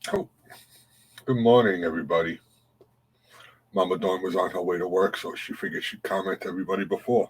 Oh, good morning, everybody. Mama Dawn was on her way to work, so she figured she'd comment to everybody before.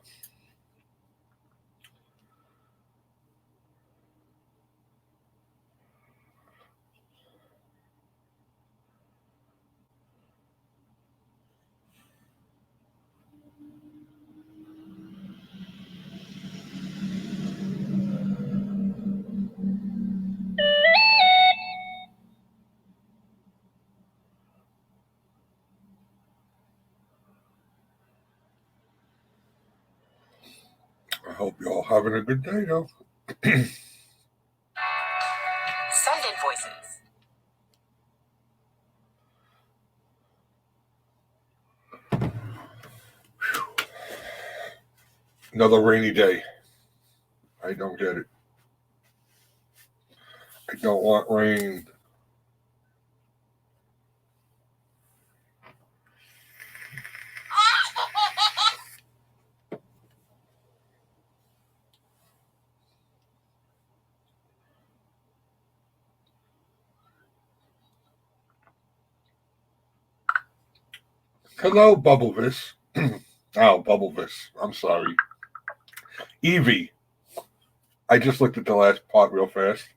I hope you're all having a good day, though. Send invoices. Another rainy day. I don't get it. I don't want rain. Hello, Bubblevis. Bubblevis. I'm sorry. Evie. I just looked at the last part real fast.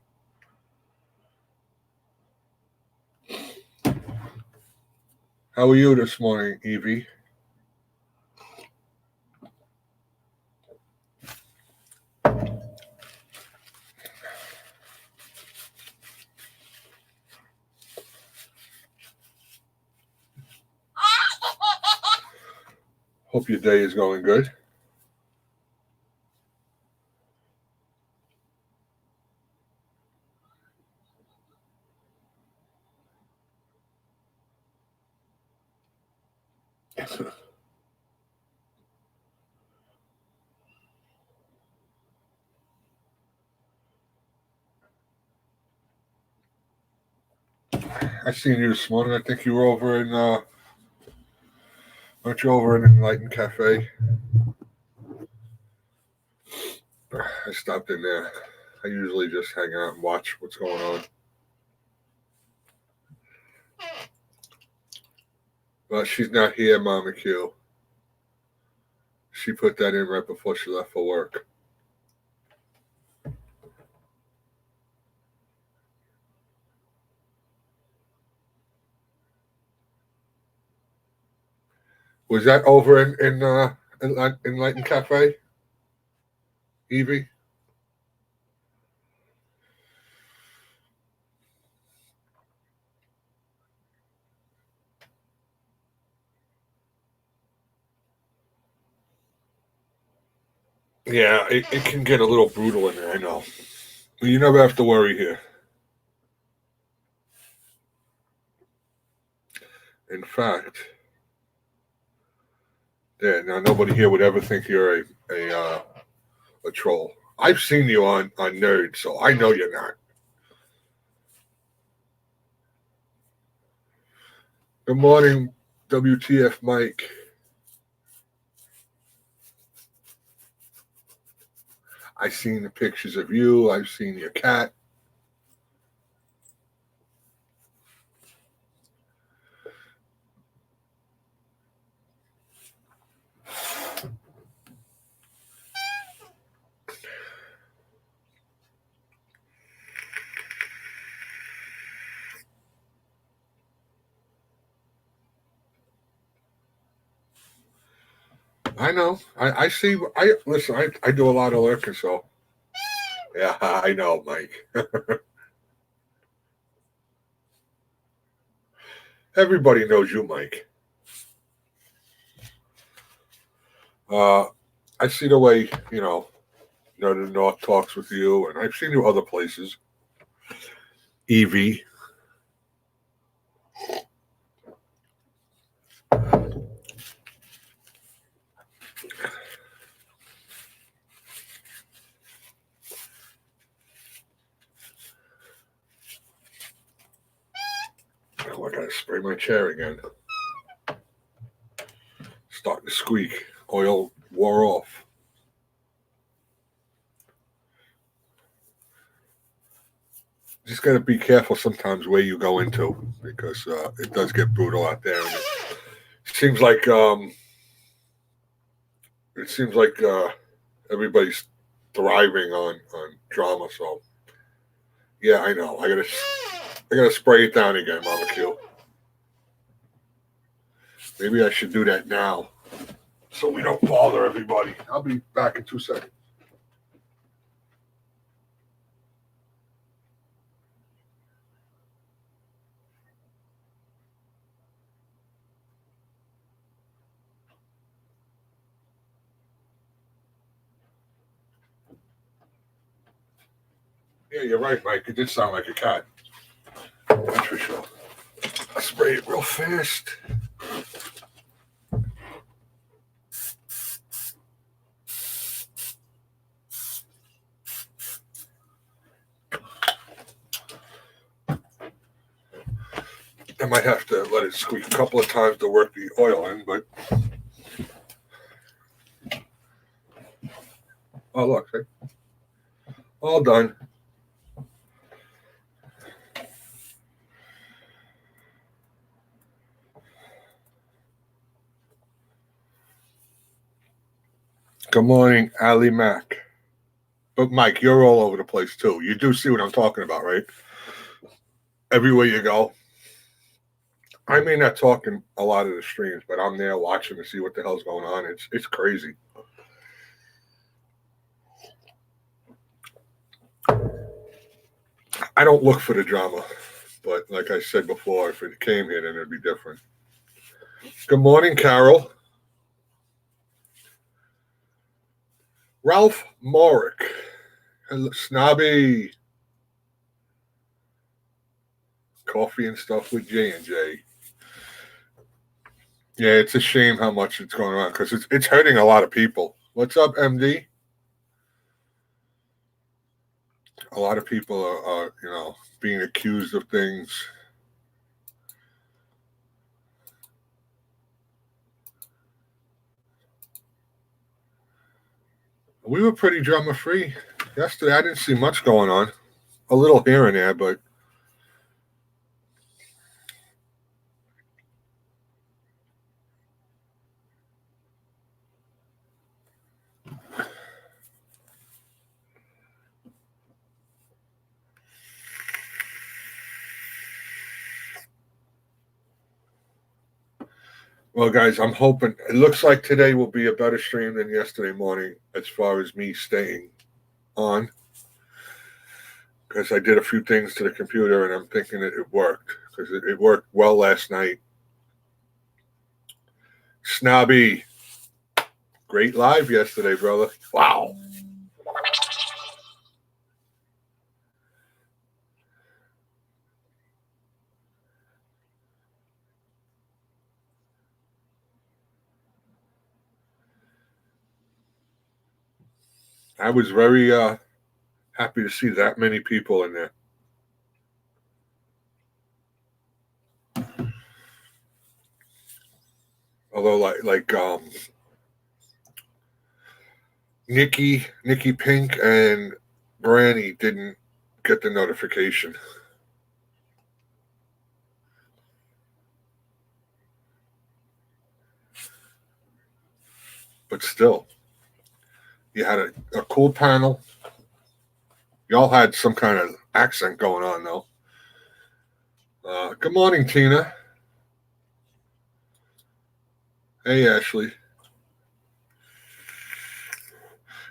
How are you this morning, Evie? Hope your day is going good. I seen you this morning. I think you were over in, weren't you over in Enlightened Cafe? I stopped in there. I usually just hang out and watch what's going on. But she's not here, Mama Q. She put that in right before she left for work. Was that over in Enlightened Cafe, Evie? Yeah, it can get a little brutal in there, I know. But you never have to worry here. In fact, yeah, now nobody here would ever think you're a troll. I've seen you on Nerd, so I know you're not. Good morning, WTF Mike. I've seen the pictures of you. I've seen your cat. I know. I see. I listen. I do a lot of lurking, so yeah, I know, Mike. Everybody knows you, Mike. Uh, I see the way the North talks with you, and I've seen you other places. Evie. Oh, I gotta spray my chair again. Starting to squeak. Oil wore off. just got to be careful sometimes where you go into because it does get brutal out there. And it seems like everybody's thriving on drama. So yeah, I know. I gotta spray it down again, Mama Q. Maybe I should do that now so we don't bother everybody. I'll be back in 2 seconds. Yeah, you're right, Mike. It did sound like a cat. That's for sure. I'll spray it real fast. I might have to let it squeak a couple of times to work the oil in, but oh look, see? All done. Good morning, Ali Mac. But Mike, you're all over the place too. You do see what I'm talking about, right? Everywhere you go. I may not talk in a lot of the streams, but I'm there watching to see what the hell's going on. It's crazy. I don't look for the drama, but like I said before, if it came here, then it'd be different. Good morning, Carol. Ralph Morick. Hello, Snobby. Coffee and stuff with J&J. Yeah, it's a shame how much it's going on because it's hurting a lot of people. What's up, MD? A lot of people are being accused of things. We were pretty drama free yesterday. I didn't see much going on. A little here and there, but well, guys, I'm hoping it looks like today will be a better stream than yesterday morning as far as me staying on because I did a few things to the computer and I'm thinking it worked because it worked well last night. Snobby, great live yesterday, brother. Wow. I was very happy to see that many people in there. Although, like Nikki Pink, and Branny didn't get the notification. But still, you had a cool panel. Y'all had some kind of accent going on, though. Good morning, Tina. Hey, Ashley.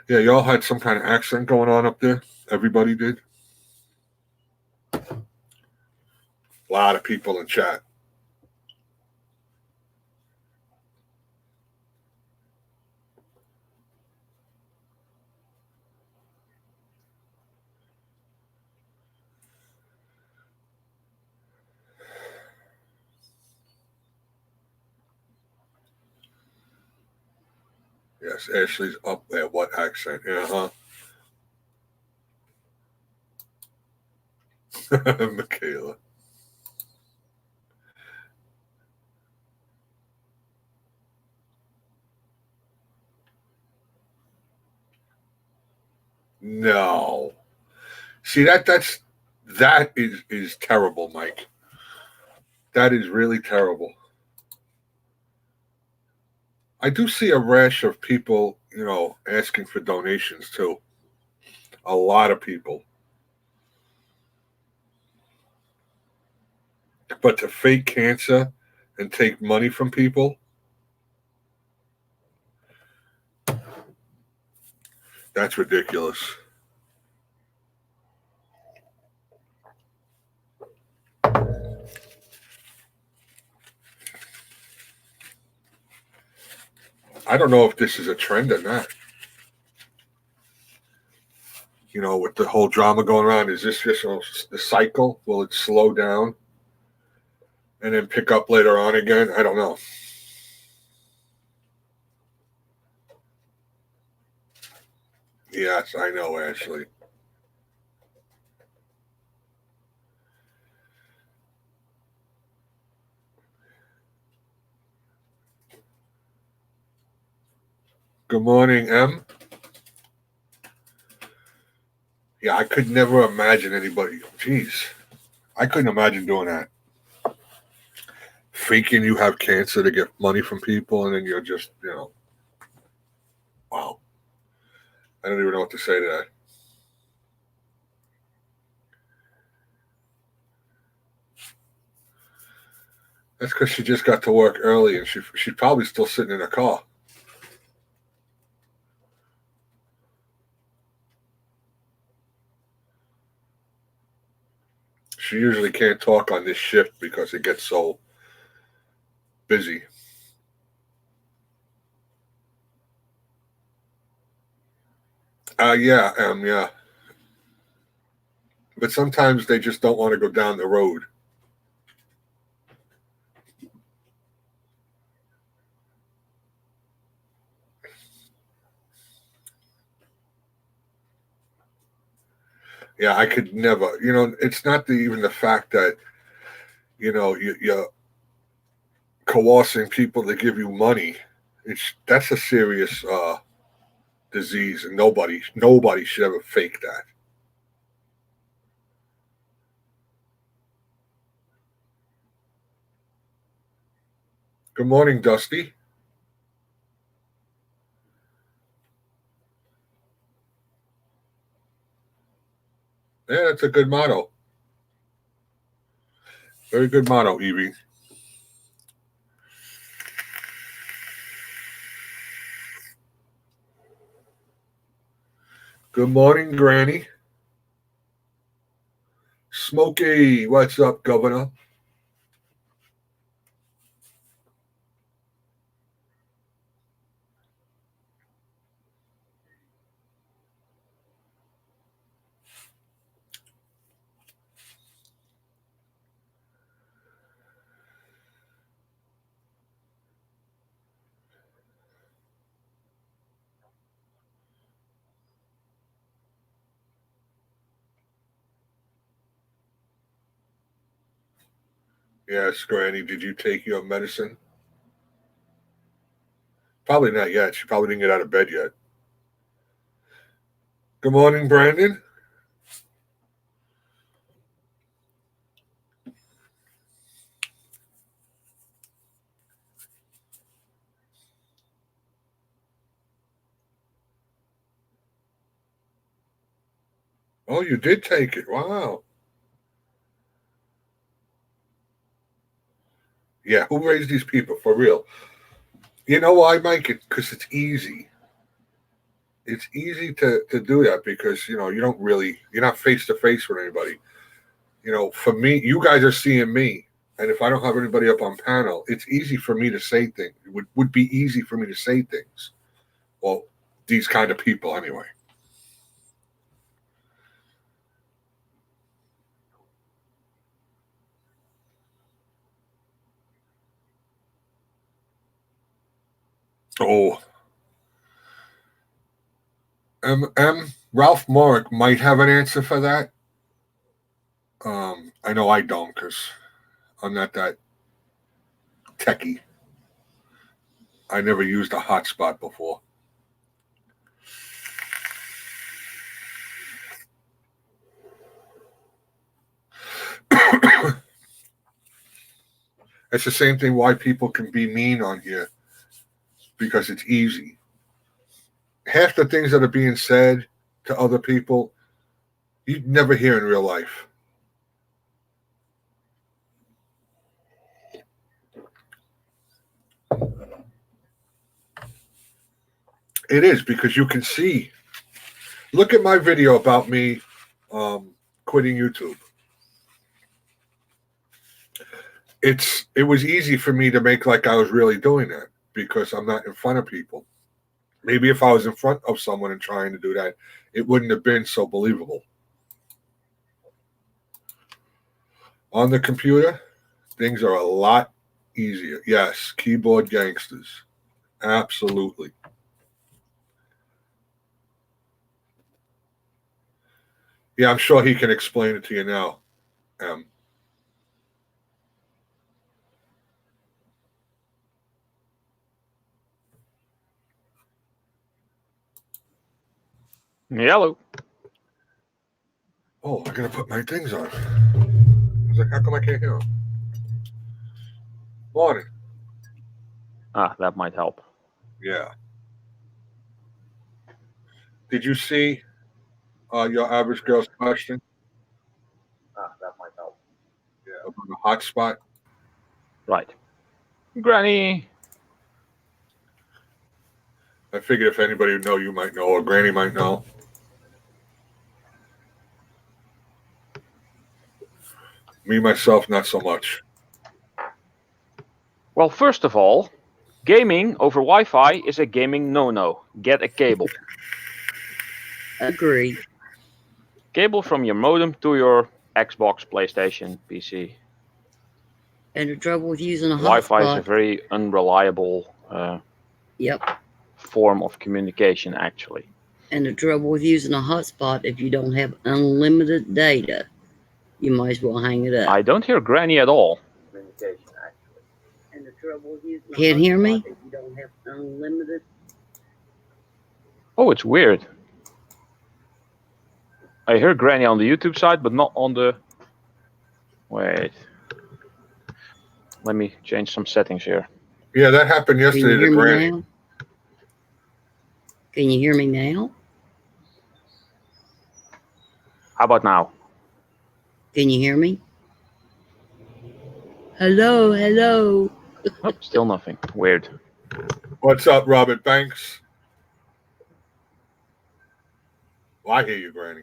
Yeah, y'all had some kind of accent going on up there. Everybody did. A lot of people in chat. Yes, Ashley's up there. What accent? Yeah, huh? Michaela. No. See, That is terrible, Mike. That is really terrible. I do see a rash of people, asking for donations too. A lot of people. But to fake cancer and take money from people, that's ridiculous. I don't know if this is a trend or not. With the whole drama going on, is this just a cycle? Will it slow down and then pick up later on again? I don't know. Yes, I know, Ashley. Good morning, M. Yeah, I could never imagine anybody. Jeez, I couldn't imagine doing that. Faking you have cancer to get money from people, and then you're just, wow. I don't even know what to say to that. That's because she just got to work early, and she's probably still sitting in her car. She usually can't talk on this shift because it gets so busy. Yeah. But sometimes they just don't want to go down the road. Yeah, I could never. It's not even the fact that you're coercing people to give you money. That's a serious disease, and nobody should ever fake that. Good morning, Dusty. Yeah, that's a good motto. Very good motto, Evie. Good morning, Granny. Smokey, what's up, Governor? Yes, Granny, did you take your medicine? Probably not yet. She probably didn't get out of bed yet. Good morning, Brandon. Oh, you did take it. Wow. Yeah, who raised these people for real? You know why, Mike? Because it's easy. It's easy to do that because you're not face to face with anybody. For me, you guys are seeing me, and if I don't have anybody up on panel, it's easy for me to say things. It would be easy for me to say things. Well, these kind of people anyway. Oh, Ralph Morrick might have an answer for that. I know I don't because I'm not that techie. I never used a hotspot before. It's the same thing why people can be mean on here, because it's easy. Half the things that are being said to other people, you'd never hear in real life. It is, because you can see. Look at my video about me quitting YouTube. It was easy for me to make like I was really doing that because I'm not in front of people. Maybe if I was in front of someone and trying to do that, it wouldn't have been so believable. On the computer, things are a lot easier. Yes, keyboard gangsters. Absolutely. Yeah, I'm sure he can explain it to you now. Hello. Oh, I gotta put my things on. I was like, how come I can't hear him? Morning. That might help. Yeah. Did you see your average girl's question? That might help. Yeah, about the hotspot. Right. Granny. I figured if anybody would know, you might know, or Granny might know. Me, myself, not so much. Well, first of all, gaming over Wi-Fi is a gaming no-no. Get a cable. Agree. Cable from your modem to your Xbox, PlayStation, PC. And the trouble with using a Wi-Fi is a hotspot. very unreliable Yep. form of communication, actually. And the trouble with using a hotspot, if you don't have unlimited data, you might as well hang it up. I don't hear Granny at all. Communication, actually. And the trouble with using Can't hear me? If you don't have unlimited. Oh, it's weird. I hear Granny on the YouTube side, but not on the... Wait. Let me change some settings here. Yeah, that happened yesterday to Granny. Now? Can you hear me now? How about now? Can you hear me? Hello, hello. Oh, still nothing. Weird. What's up, Robert Banks? Well, I hear you, Granny.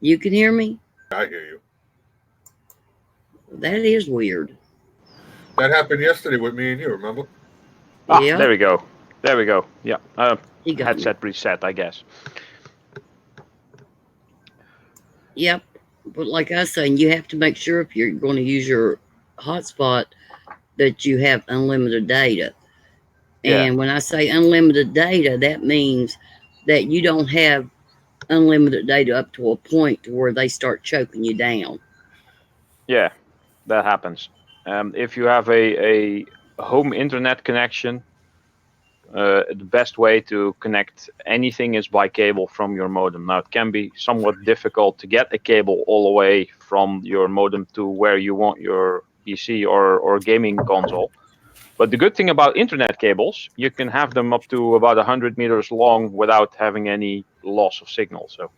You can hear me? I hear you. That is weird. That happened yesterday with me and you, remember? Yeah. There we go. There we go. Yeah. Me. Headset reset, I guess. Yep. But like I was saying, you have to make sure if you're going to use your hotspot that you have unlimited data. Yeah. And when I say unlimited data, that means that you don't have unlimited data up to a point to where they start choking you down. Yeah, that happens. If you have a home internet connection, the best way to connect anything is by cable from your modem. Now, it can be somewhat difficult to get a cable all the way from your modem to where you want your PC or gaming console. But the good thing about internet cables, you can have them up to about 100 meters long without having any loss of signal. So,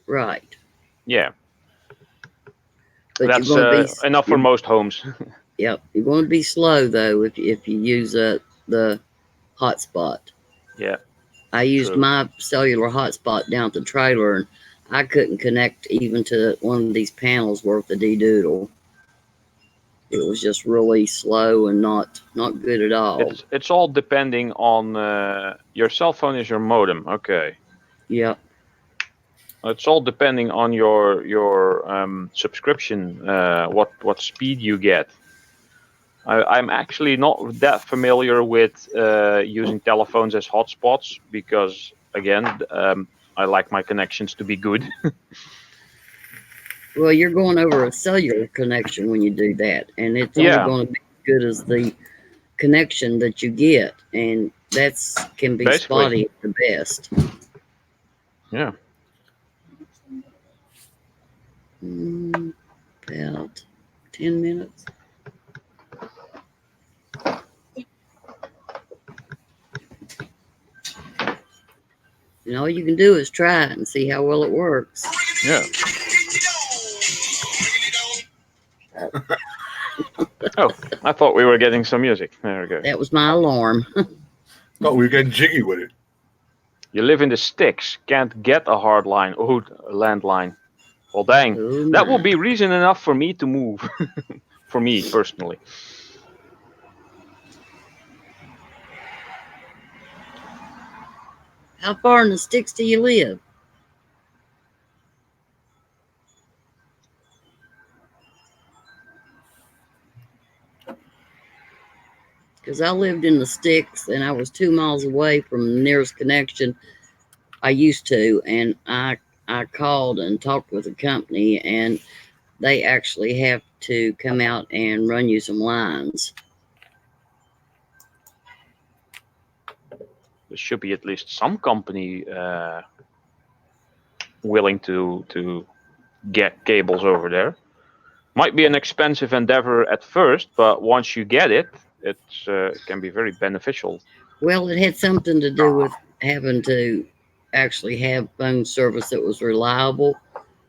Right. yeah. But That's you're going to be enough for most homes. Yep. You're going to be slow, though, if you use the hotspot. Yeah. I used True. my cellular hotspot down at the trailer, and I couldn't connect even to one of these panels worth of D-doodle. It was just really slow and not good at all. It's all depending on your cell phone is your modem. Okay. Yep. It's all depending on your subscription, what speed you get. I'm actually not that familiar with using telephones as hotspots because, again, I like my connections to be good. Well, you're going over a cellular connection when you do that, and it's only going to be as good as the connection that you get, and can be Basically. spotty at the best. Yeah. About 10 minutes. And all you can do is try it and see how well it works. Yeah. Oh, I thought we were getting some music. There we go. That was my alarm. Oh, we're getting jiggy with it. You live in the sticks, can't get a hard line. Oh, a landline. Well, dang. Oh, That will my. be reason enough for me to move. For me, personally. How far in the sticks do you live? Because I lived in the sticks and I was 2 miles away from the nearest connection. I used to, and I called and talked with the company, and they actually have to come out and run you some lines. There should be at least some company willing to get cables over there. Might be an expensive endeavor at first, but once you get it, it can be very beneficial. Well, it had something to do with having to actually have phone service that was reliable.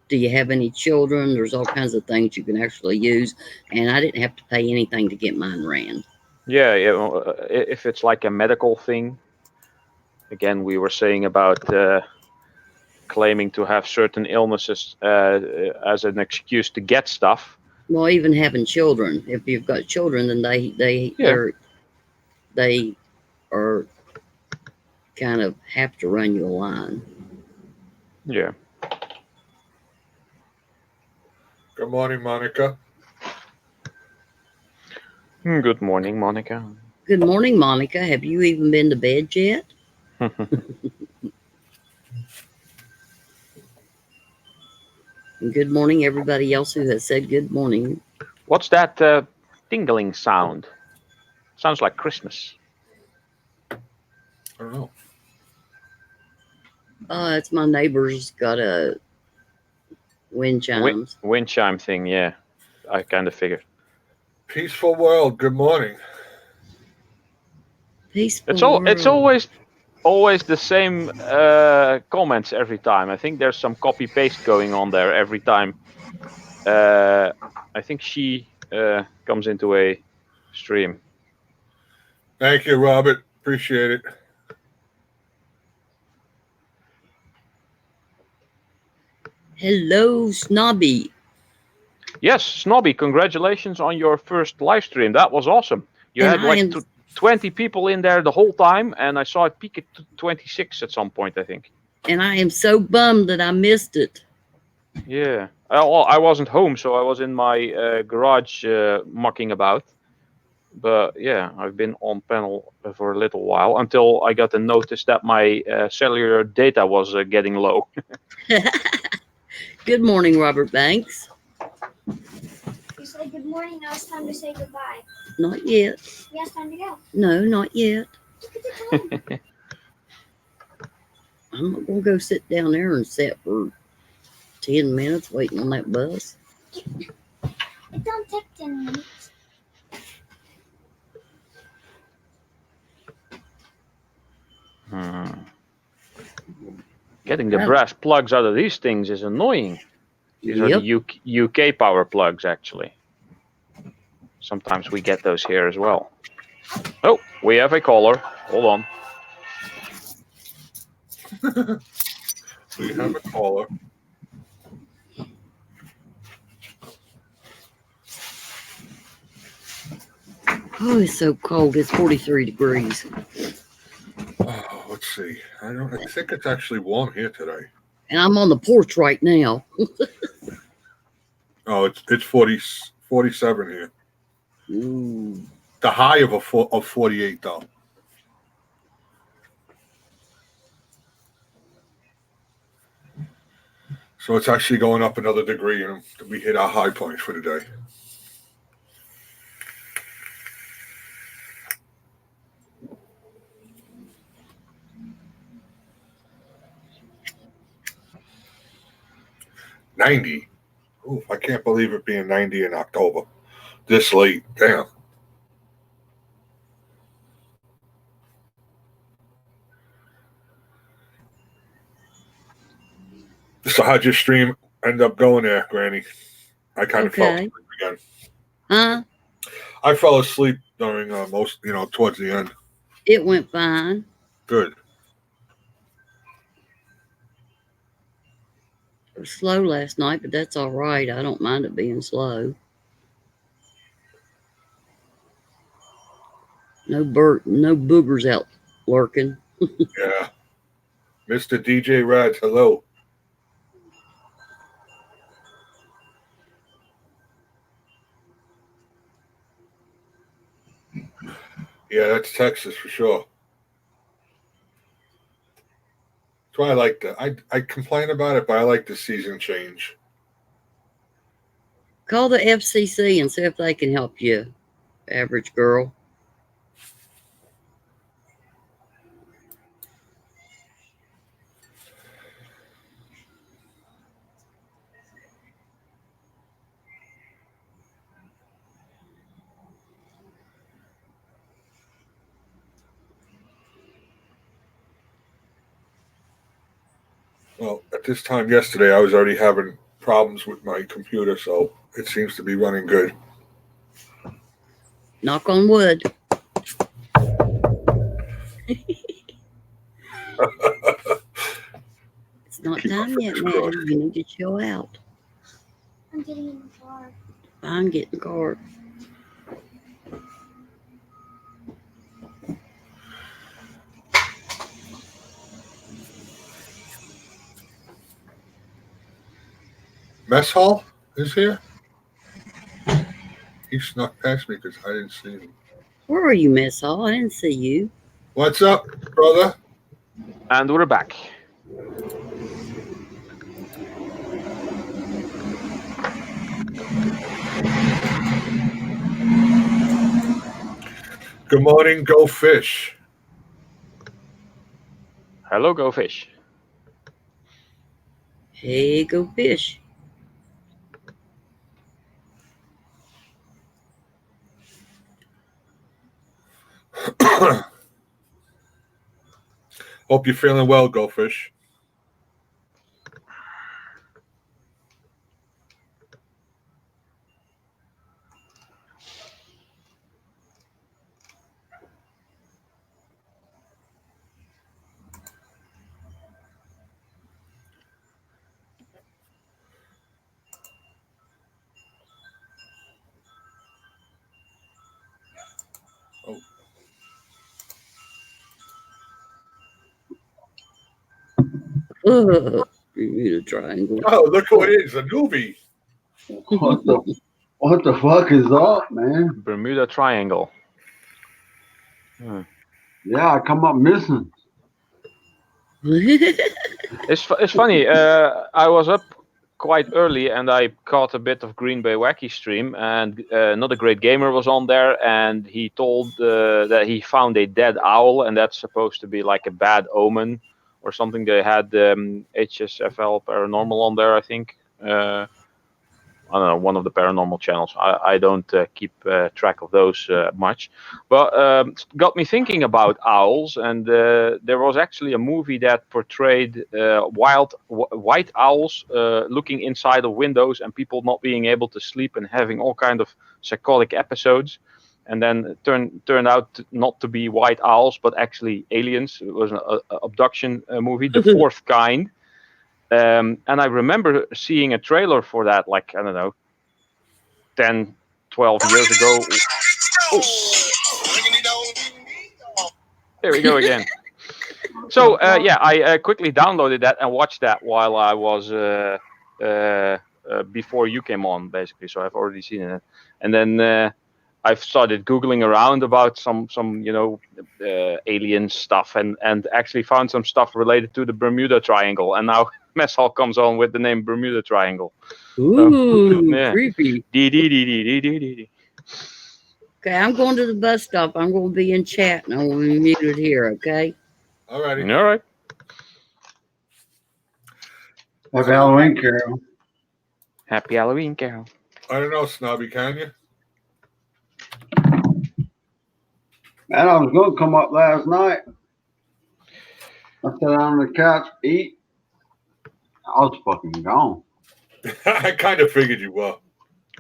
Do you have any children? There's all kinds of things you can actually use, and I didn't have to pay anything to get mine ran. Yeah, if it's like a medical thing, again, we were saying about claiming to have certain illnesses as an excuse to get stuff. Well, even having children, if you've got children, then they are kind of have to run you a line. Yeah. Good morning, Monica. Good morning, Monica. Good morning, Monica. Have you even been to bed yet? And good morning, everybody else who has said good morning. What's that tingling sound? Sounds like Christmas. I don't know. It's my neighbor's got a wind chimes. Wind chime thing, yeah. I kind of figured. Peaceful world. Good morning. Peaceful It's world. always the same comments every time. I think there's some copy paste going on there every time. I think she comes into a stream. Thank you, Robert. Appreciate it. Hello, Snobby. Yes, Snobby, congratulations on your first live stream. That was awesome. You And had like 20 people in there the whole time, and I saw it peak at 26 at some point, I think. And I am so bummed that I missed it. Yeah. Well, I wasn't home, so I was in my garage mucking about. But yeah, I've been on panel for a little while until I got a notice that my cellular data was getting low. Good morning, Robert Banks. You said good morning, now it's time to say goodbye. Not yet. Yeah, it's time to go. No, not yet. Look at the time. I'm not going to go sit down there and sit for 10 minutes waiting on that bus. It don't take 10 minutes. Getting the brass plugs out of these things is annoying. These are the UK power plugs, actually. Sometimes we get those here as well. Oh, we have a caller. Hold on. We have a caller. Oh, it's so cold. It's 43 degrees. Oh, let's see. I think it's actually warm here today. And I'm on the porch right now. Oh, it's 47 here. Ooh. The high of 48 though. So it's actually going up another degree, and we hit our high point for the day. $90. Ooh, I can't believe it being 90 in October. This late. Damn. So how'd your stream end up going there, Granny? I kind of fell Okay. asleep again. Huh? I fell asleep during most, towards the end. It went fine. Good. It was slow last night, but that's all right. I don't mind it being slow. No boogers out lurking. Yeah. Mr. DJ Rads, hello. Yeah, that's Texas for sure. That's why I like that. I complain about it, but I like the season change. Call the FCC and see if they can help you, average girl. Well, at this time yesterday, I was already having problems with my computer, so it seems to be running good. Knock on wood. It's not Keep my time yet, fingers Maddie. crossed. You need to chill out. I'm getting in the car. Fine, get in the car. Mess Hall is here? He snuck past me because I didn't see him. Where are you, Miss Hall? I didn't see you. What's up, brother? And we're back. Good morning, Go Fish. Hello, Go Fish. Hey, go fish. Hope you're feeling well, Go Fish. Bermuda Triangle. Oh, look who it is, a newbie. What the fuck is up, man? Bermuda Triangle. Yeah, I come up missing. It's funny. I was up quite early and I caught a bit of Green Bay Wacky stream, and Not a Great Gamer was on there, and he told that he found a dead owl, and that's supposed to be like a bad omen or something. They had HSFL Paranormal on there, I think. I don't know, one of the paranormal channels. I don't keep track of those much, but got me thinking about owls. And there was actually a movie that portrayed white owls looking inside of windows and people not being able to sleep and having all kind of psychotic episodes. And then turned out not to be white owls, but actually aliens. It was an abduction movie, The Fourth Kind. And I remember seeing a trailer for that, like, I don't know, 10, 12 years ago. Oh. Here we go again. So, I quickly downloaded that and watched that while I was, before you came on, basically. So I've already seen it. And then I've started Googling around about some alien stuff, and actually found some stuff related to the Bermuda Triangle. And now Mess Hall comes on with the name Bermuda Triangle. Ooh, Yeah. creepy. Okay, I'm going to the bus stop. I'm going to be in chat and I'm going to be muted here, okay? All righty. All right. Happy Halloween, Carol. Happy Halloween, Carol. I don't know, Snobby, can you? Man, I was gonna come up last night. I sat on the couch, eat. I was fucking gone. I kind of figured you were.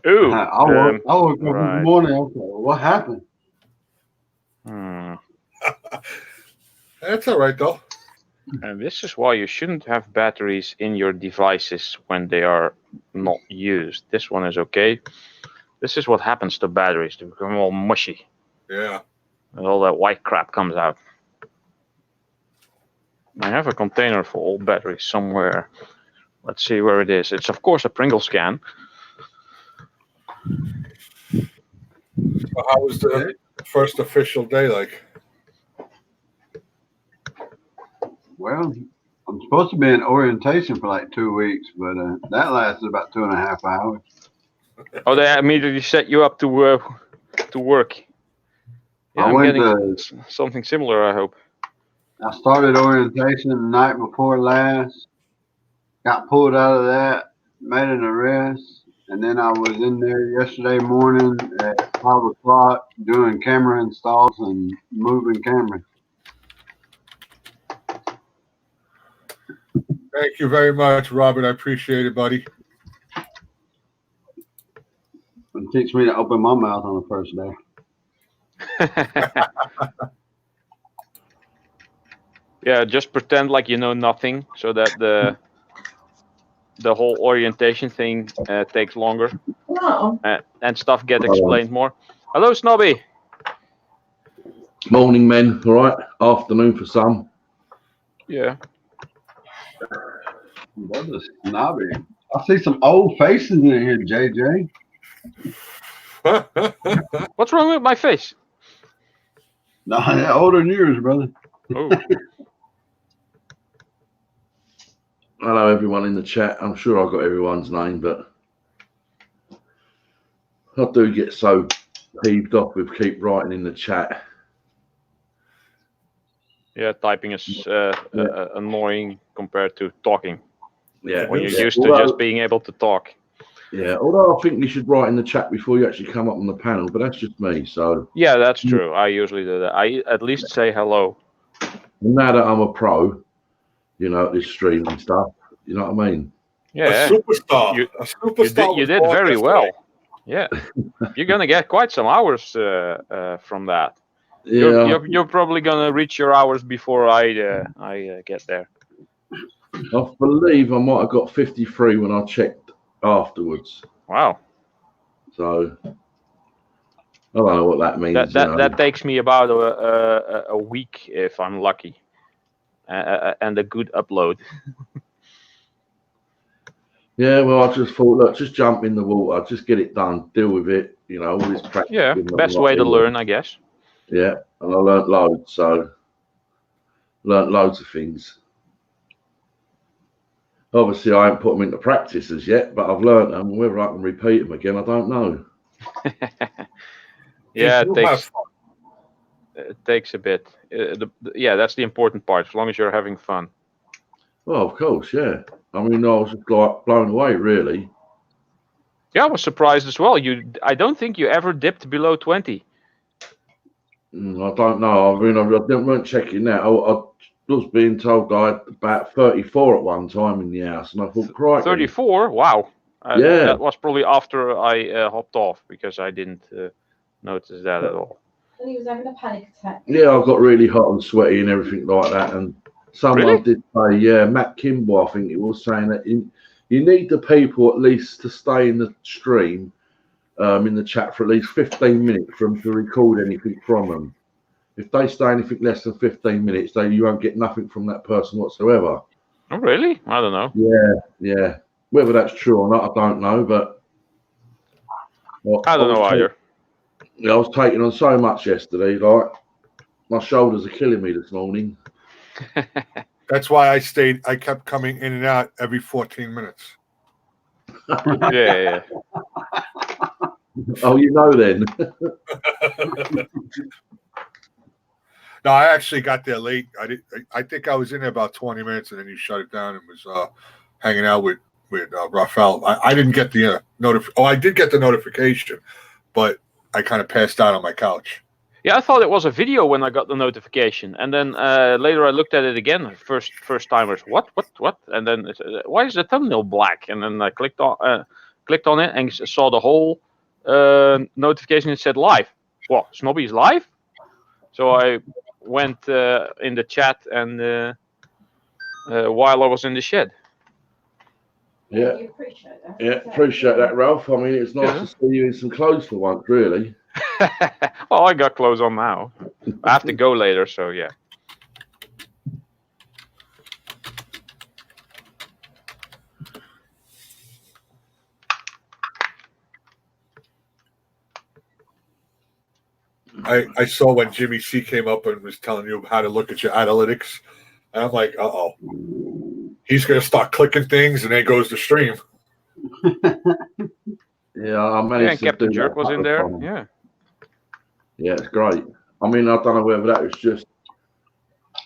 Ooh. I woke up in right. the morning. I was like, what happened? That's all right, though. And this is why you shouldn't have batteries in your devices when they are not used. This one is okay. This is what happens to batteries. They become all mushy. Yeah. And all that white crap comes out. I have a container for old batteries somewhere. Let's see where it is. It's, of course, a Pringles can. So how was the first official day like? Well, I'm supposed to be in orientation for like 2 weeks, but that lasted about 2.5 hours. Oh, they immediately set you up to work. Yeah, I I'm went getting something similar, I hope. I started orientation the night before last, got pulled out of that, made an arrest, and then I was in there yesterday morning at 5 o'clock doing camera installs and moving cameras. Thank you very much, Robert. I appreciate it, buddy. It teach me to open my mouth on the first day. Yeah, just pretend like you know nothing, so that the whole orientation thing takes longer, and stuff get explained more. Hello, Snobby. Morning, men. All right. Afternoon for some. Yeah. What a snobby. I see some old faces in here, JJ. What's wrong with my face? No, they're older than yours, brother. Oh. Hello, everyone in the chat. I'm sure I've got everyone's name, but I do get so peeved off with keep writing in the chat. Yeah, typing is annoying compared to talking. Yeah. When you're yeah. used to just being able to talk. Yeah. Although I think you should write in the chat before you actually come up on the panel, but that's just me. So. Yeah, that's true. I usually do that. I at least say hello. Now that I'm a pro, you know, at this stream and stuff, you know what I mean? Yeah. A superstar. You did very well. Yeah. You're going to get quite some hours from that. Yeah. You're probably going to reach your hours before I get there. I believe I might have got 53 when I checked afterwards. Wow. So I don't know what that means. That takes me about a week if I'm lucky, and a good upload. Yeah, well, I just thought, look, just jump in the water, just get it done, deal with it. You know, all this practice. Yeah, best way to learn, I guess. Yeah, and I learnt loads. So learnt loads of things. Obviously, I haven't put them into practice as yet, but I've learnt them. Whether I can repeat them again, I don't know. Yeah, it takes a bit. Yeah, that's the important part. As long as you're having fun. Well, of course, yeah. I mean, I was just like blown away, really. Yeah, I was surprised as well. I don't think you ever dipped below 20. I don't know. I mean, I weren't checking that. I was being told I had about 34 at one time in the house, and I thought, crikey. 34? Wow. Yeah. That was probably after I hopped off, because I didn't notice that at all. And he was having a panic attack. Yeah, I got really hot and sweaty and everything like that. And someone did say, yeah, Matt Kimball, I think it was, saying that you need the people at least to stay in the stream, in the chat for at least 15 minutes for them to record anything from them. If they stay anything less than 15 minutes, you won't get nothing from that person whatsoever. Oh, really? I don't know. Yeah. Whether that's true or not, I don't know, but... I don't know either. I was taking on so much yesterday, like, my shoulders are killing me this morning. That's why I kept coming in and out every 14 minutes. Yeah. Oh, you know then. No, I actually got there late. I think I was in there about 20 minutes, and then you shut it down and was hanging out with with Rafael. I didn't get the I did get the notification, but I kind of passed out on my couch. Yeah, I thought it was a video when I got the notification, and then later I looked at it again. First timers, what? And then it said, why is the thumbnail black? And then I clicked on it and saw the whole notification. It said live. What? Snobby's live? So I went in the chat and while I was in the shed. Yeah. You appreciate that. Yeah, appreciate that, Ralph. I mean, it's nice to see you in some clothes for once, really. Well, I got clothes on now. I have to go later, so yeah. I saw when Jimmy C came up and was telling you how to look at your analytics, and I'm like, uh-oh. He's going to start clicking things, and then goes to stream. Yeah, I managed Yeah, and to Captain do Jerk that was in there. couple of times. Yeah. Yeah, it's great. I mean, I don't know whether that was just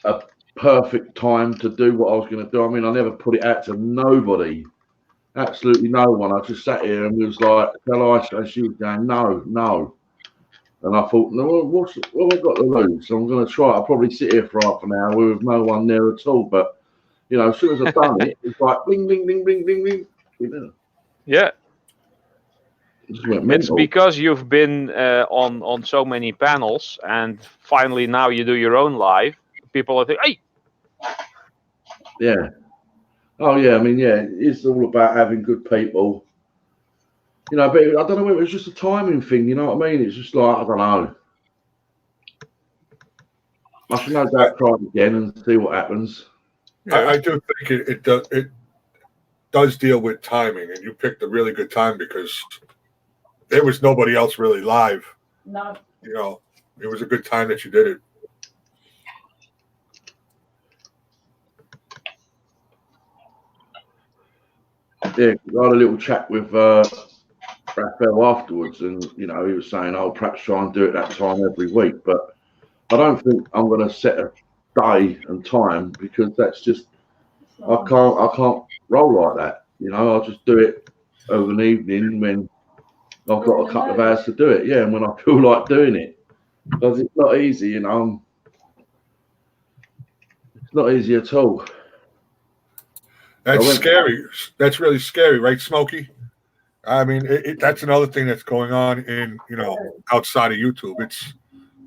a perfect time to do what I was going to do. I mean, I never put it out to nobody, absolutely no one. I just sat here and was like, "Tell Aisha," and she was going, "No." And I thought, no, what have I got to lose? So I'm going to try. I'll probably sit here for half an hour with no one there at all. But you know, as soon as I've done it, it's like bling, bling, bling, bling, bling, bling. You know, Yeah. it just went It's mental. because you've been on so many panels, and finally now you do your own live. People are thinking, "Hey, Yeah. Oh yeah. I mean, yeah, it's all about having good people. You know, but I don't know whether it was just a timing thing. You know what I mean? It's just like I don't know. I should no doubt try it again and see what happens. I do think it does deal with timing, and you picked a really good time because there was nobody else really live. No. You know, it was a good time that you did it. Yeah, I had a little chat with Raphael afterwards, and you know, he was saying, "Oh, perhaps try and do it that time every week." But I don't think I'm going to set a day and time because that's just I can't roll like that. You know, I'll just do it over an evening when I've got a couple of hours to do it. Yeah, and when I feel like doing it, because it's not easy. You know, it's not easy at all. That's scary. That's really scary, right, Smokey? I mean, that's another thing that's going on in outside of YouTube.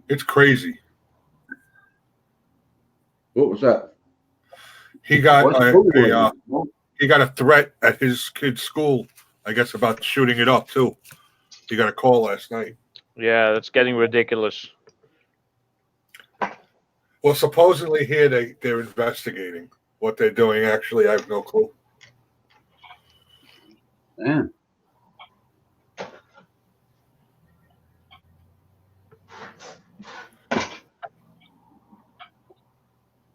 It's crazy. What was that? He got he got a threat at his kid's school, I guess, about shooting it up too. He got a call last night. yeah, that's getting ridiculous." Well, supposedly here they're investigating what they're doing. Actually, I have no clue. Damn.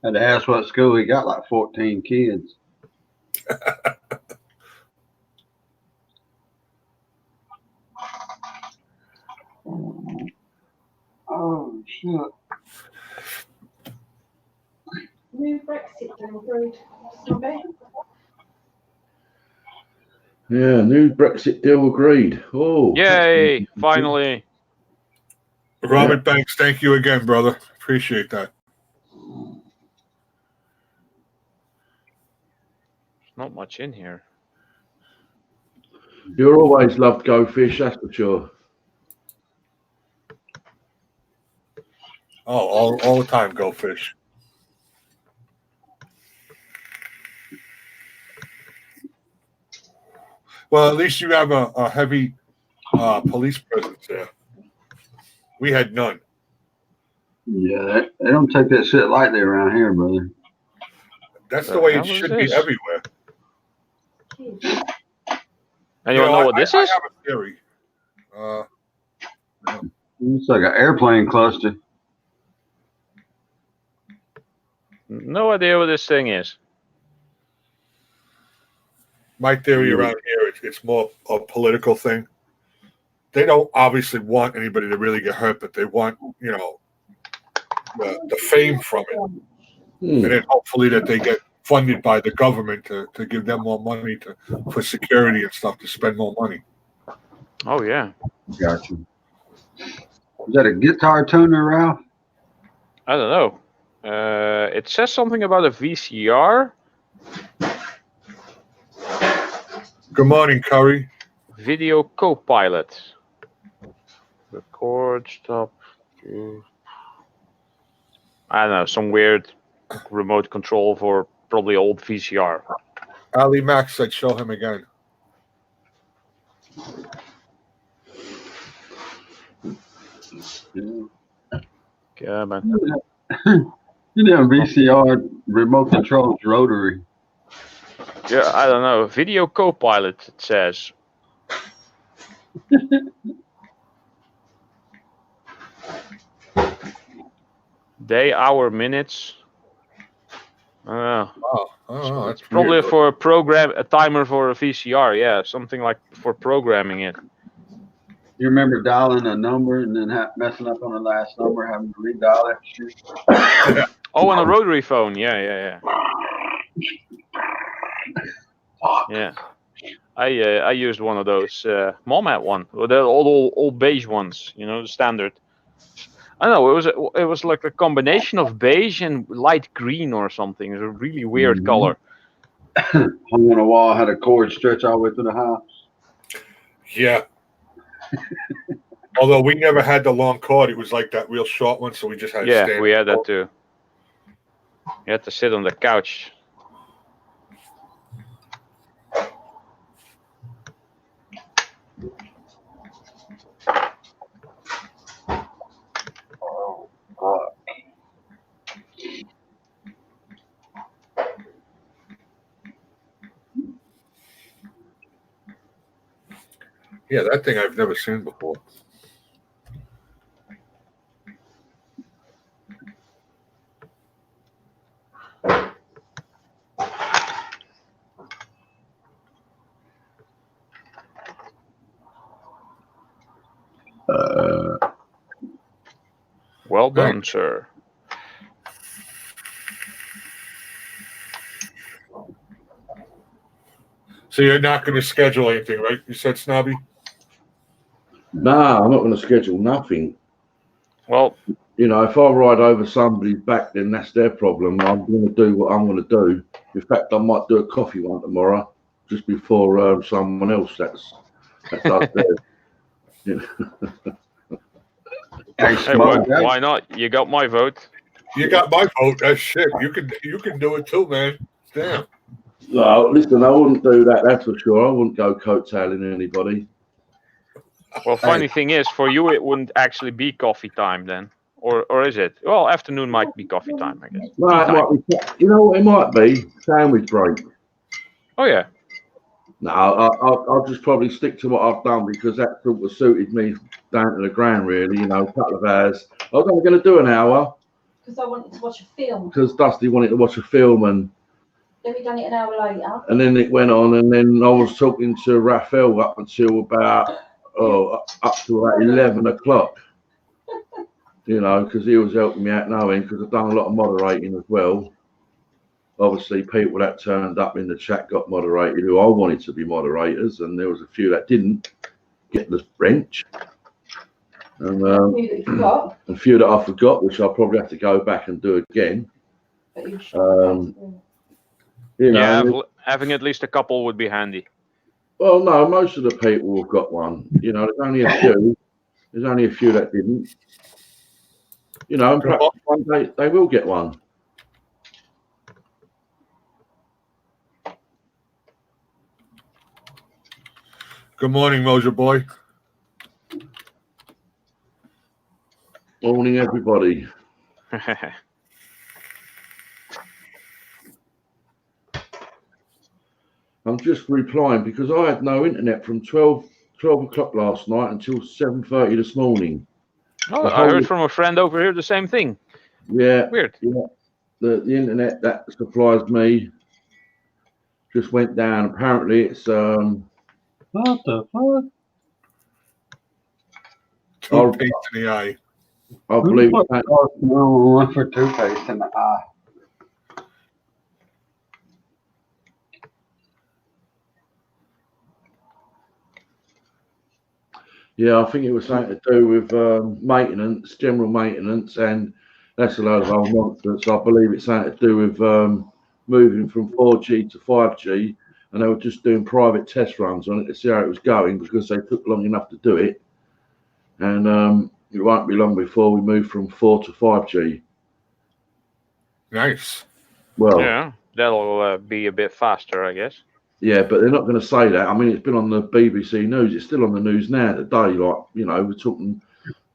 Had to ask what school he got, like 14 kids. Oh, shit. New Brexit deal agreed. Snobby. Yeah, new Brexit deal agreed. Oh, Yay! Finally. Robert Banks, thank you again, brother. Appreciate that. There's not much in here. You're always loved Go Fish, that's for sure. Oh, all the time, go fish. Well, at least you have a heavy police presence there. We had none. Yeah, they don't take that shit lightly around here, brother. That's The the way hell it is should this? be everywhere. Anyone know what this I is? have a theory. It's like an airplane cluster. No idea what this thing is. My theory around here, it's more a political thing. They don't obviously want anybody to really get hurt, but they want, the fame from it. And then hopefully that they get funded by the government to give them more money for security and stuff to spend more money. Oh yeah. Gotcha. Is that a guitar tuner, Ralph? I don't know. It says something about a VCR. Good morning, Curry. Video Copilot. Record, stop. I don't know, some weird remote control for probably old VCR. Ali Mack said, "Show him again." Yeah, man. You know, VCR remote controls rotary. Yeah, I don't know. Video Copilot, it says. Day, hour, minutes. Oh, that's It's probably weird. for a timer for a VCR. Yeah, something like for programming it. You remember dialing a number and then messing up on the last number, having to redial that shit? Oh, on a rotary phone. Yeah. Yeah. I used one of those. Mom had one. The old beige ones. You know, the standard. I don't know. It was like a combination of beige and light green or something. It's a really weird color. Hung on a wall, had a cord stretch all the way through the house. Yeah. Although we never had the long cord, it was like that real short one, so we just had to Yeah, stand. we had that too. You had to sit on the couch. Yeah, that thing I've never seen before. Well done, sir. So you're not going to schedule anything, right? You said, Snobby? Nah, I'm not going to schedule nothing. Well, You know, if I ride over somebody's back, then that's their problem. I'm going to do what I'm going to do. In fact, I might do a coffee one tomorrow, just before someone else that's does theirs. You know. hey, why not? You got my vote. You got my vote. That's shit. You can do it too, man. Damn. No, listen, I wouldn't do that. That's for sure. I wouldn't go coattailing anybody. Well, funny thing is, for you, it wouldn't actually be coffee time then. Or is it? Well, afternoon might be coffee time, I guess. No, it might be, you know what it might be? Sandwich break. Oh, yeah. No, I'll just probably stick to what I've done because that sort of suited me down to the ground, really. You know, a couple of hours. I was only going to do an hour. Because I wanted to watch a film. Because Dusty wanted to watch a film, and Then we done it an hour later. And then it went on, and then I was talking to Raphael up until about up to about 11 o'clock. You know, because he was helping me out knowing because I've done a lot of moderating as well. Obviously, people that turned up in the chat got moderated who I wanted to be moderators, and there was a few that didn't get the wrench. And a few that I forgot, which I'll probably have to go back and do again. You know, yeah, having at least a couple would be handy. Well, no, most of the people have got one. You know, there's only a few. There's only a few that didn't. You know, and perhaps one day they will get one. Good morning, Mojo Boy. Morning, everybody. I'm just replying because I had no internet from 12 o'clock last night until 7:30 this morning. Oh, I heard from a friend over here the same thing. Yeah. Weird. Yeah. The internet that supplies me just went down. Apparently, it's What the fuck? Toothpaste in the eye. I believe one for toothpaste in the eye. Yeah, I think it was something to do with maintenance, general maintenance, and that's a load of old nonsense. I believe it's something to do with moving from 4G to 5G, and they were just doing private test runs on it to see how it was going because they took long enough to do it. And it won't be long before we move from 4 to 5G. Nice. Well, Yeah, that'll be a bit faster, I guess. yeah, but they're not going to say that. I mean, it's been on the BBC News. It's still on the news now today. Like, you know, we're talking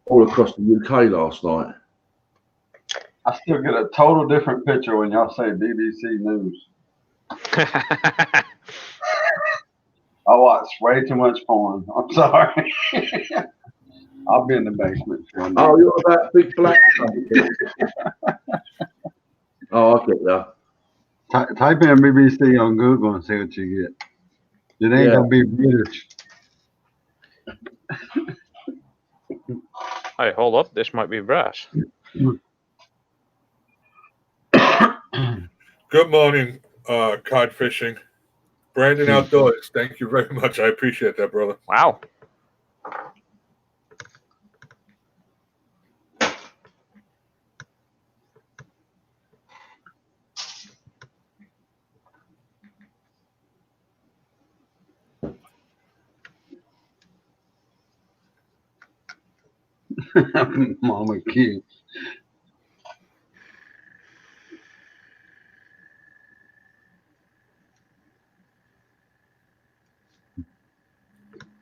all across the UK last night. I still get a total different picture when y'all say BBC News. I watch way too much porn. I'm sorry. I'll be in the basement. Oh, you're that big black company. Oh, I get that. Type in BBC on Google and see what you get. It ain't gonna be British. Hey, hold up. This might be brass. Good morning, cod fishing. Brandon Outdoors, thank you very much. I appreciate that, brother. Wow. Mama kid.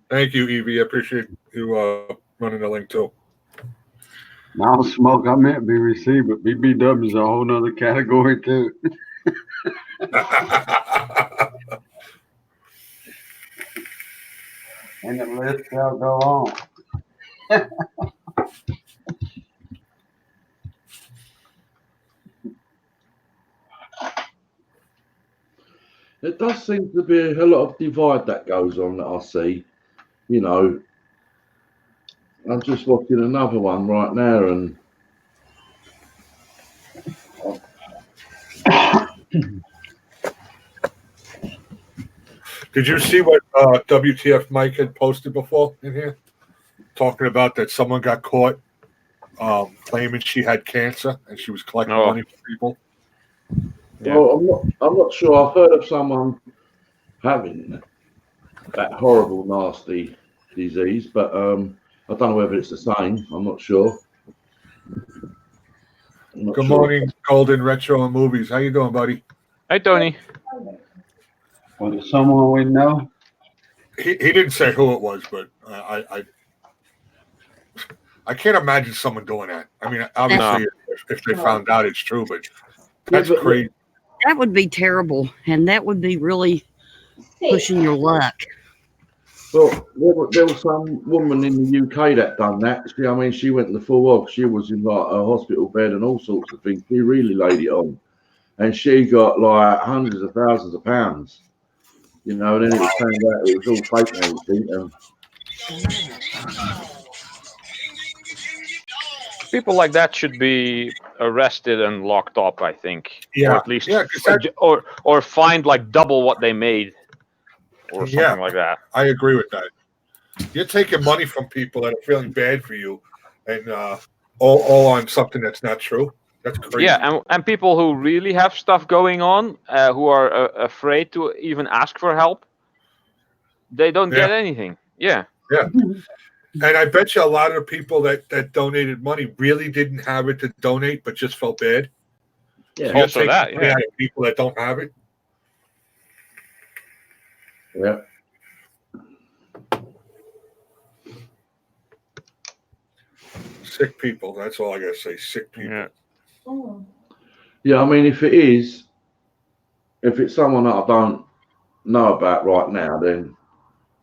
Thank you, Evie. I appreciate you running the link too. Now smoke, I meant BBC, but BBW is a whole nother category too. And the list shall go on. There does seem to be a lot of divide that goes on that I see. You know, I'm just watching another one right now, and Did you see what WTF Mike had posted before in here? Talking about that someone got caught claiming she had cancer and she was collecting money from people. Yeah. well, I'm not sure. I've heard of someone having that horrible, nasty disease, but I don't know whether it's the same. I'm not sure. Good morning, Golden Retro and Movies. How you doing, buddy? Hey, Tony. Was it someone we know? He didn't say who it was, but I can't imagine someone doing that. I mean, obviously, if they found out it's true, but that's crazy. That would be terrible, and that would be really pushing your luck. Well, there was some woman in the UK that done that. She went in the full hog. She was in like a hospital bed and all sorts of things. She really laid it on, and she got like hundreds of thousands of pounds. You know, and then it was turned out it was all fake and everything. People like that should be arrested and locked up, I think. Yeah. Or at least, Yeah, 'cause or fined like double what they made, or something like that. I agree with that. You're taking money from people that are feeling bad for you, and all on something that's not true. That's crazy. Yeah, and people who really have stuff going on, who are afraid to even ask for help, they don't get anything. Yeah. Yeah. And I bet you a lot of the people that donated money really didn't have it to donate, but just felt bad. Yeah. So you're Also taking that, money yeah. out of people that don't have it. Yeah. Sick people. That's all I gotta say. Sick people. Yeah. Mm. Yeah, I mean, if it's someone that I don't know about right now, then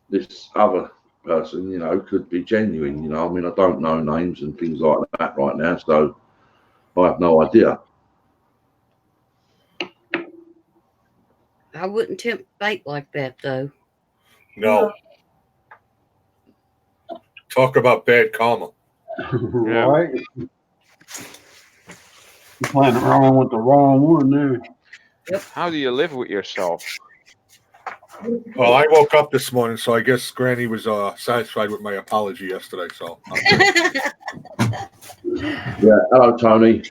this other person, you know, could be genuine. You know, I mean, I don't know names and things like that right now, so I have no idea. I wouldn't tempt fate like that, though. No. Talk about bad karma. Right? You're playing around with the wrong one there. How do you live with yourself? Well, I woke up this morning, so I guess Granny was satisfied with my apology yesterday. So Yeah. Hello, Tony.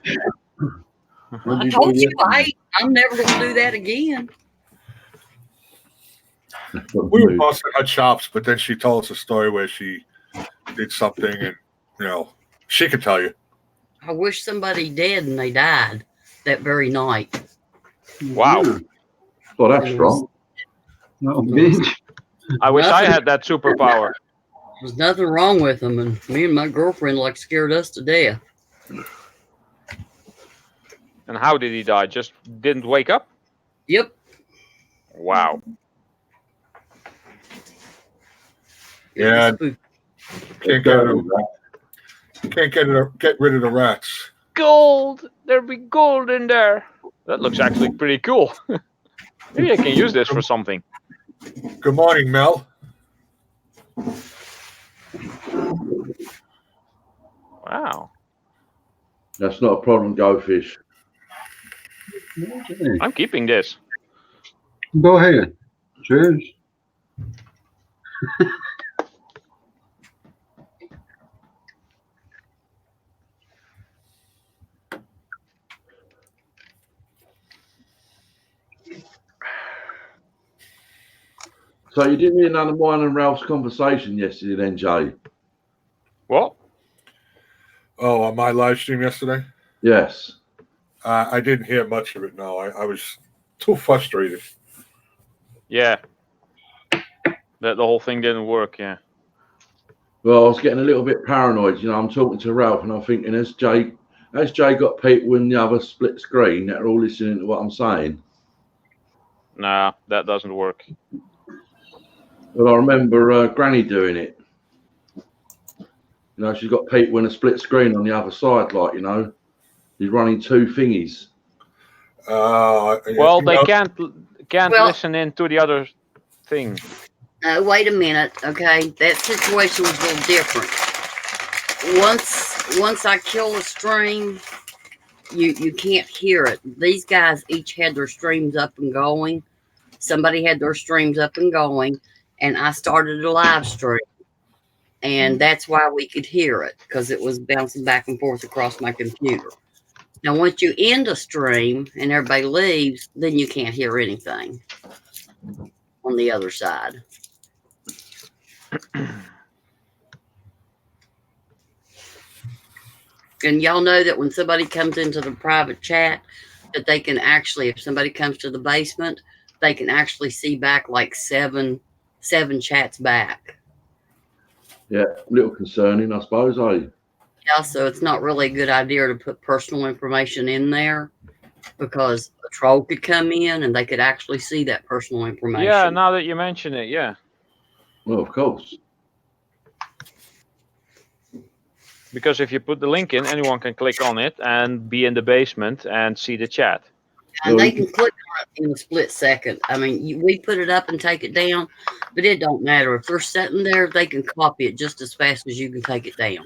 I told you, I'm never going to do that again. we were busting her chops, but then she told us a story where she did something, and she could tell you. I wish somebody did and they died that very night. Wow. Yeah. Well, that's strong. No, bitch. I wish I Nothing. had that superpower. There's nothing wrong with them, and me and my girlfriend scared us to death. And how did he die? Just didn't wake up? Yep. Wow. It was Yeah. spooky. Get rid of the rats. Gold! There'd be gold in there. That looks actually pretty cool. Maybe I can use this for something. Good morning, Mel. Wow. That's not a problem, Go Fish. Okay. I'm keeping this. Go ahead. Cheers. So you didn't hear none of mine and Ralph's conversation yesterday, then, Jay? What? Oh, on my live stream yesterday? Yes. I didn't hear much of it, no. I was too frustrated. Yeah. That the whole thing didn't work, yeah. Well, I was getting a little bit paranoid. I'm talking to Ralph and I'm thinking, has Jay got people in the other split screen that are all listening to what I'm saying? Nah, that doesn't work. Well, I remember Granny doing it. She's got people in a split screen on the other side, he's running two thingies. Well, they can't Well- listen in to the other thing. Wait a minute, okay? That situation was a little different. Once I kill a stream, you can't hear it. These guys each had their streams up and going. Somebody had their streams up and going, and I started a live stream. And that's why we could hear it, because it was bouncing back and forth across my computer. Now, once you end a stream and everybody leaves, then you can't hear anything on the other side. And y'all know that when somebody comes into the private chat, that they can actually, if somebody comes to the basement, they can actually see back seven chats back. Yeah, a little concerning, I suppose, Yeah, so it's not really a good idea to put personal information in there, because a troll could come in and they could actually see that personal information. Yeah, now that you mention it, yeah. Well, of course. Because if you put the link in, anyone can click on it and be in the basement and see the chat. And they can click on it in a split second. I mean, we put it up and take it down, but it don't matter. If they're sitting there, they can copy it just as fast as you can take it down.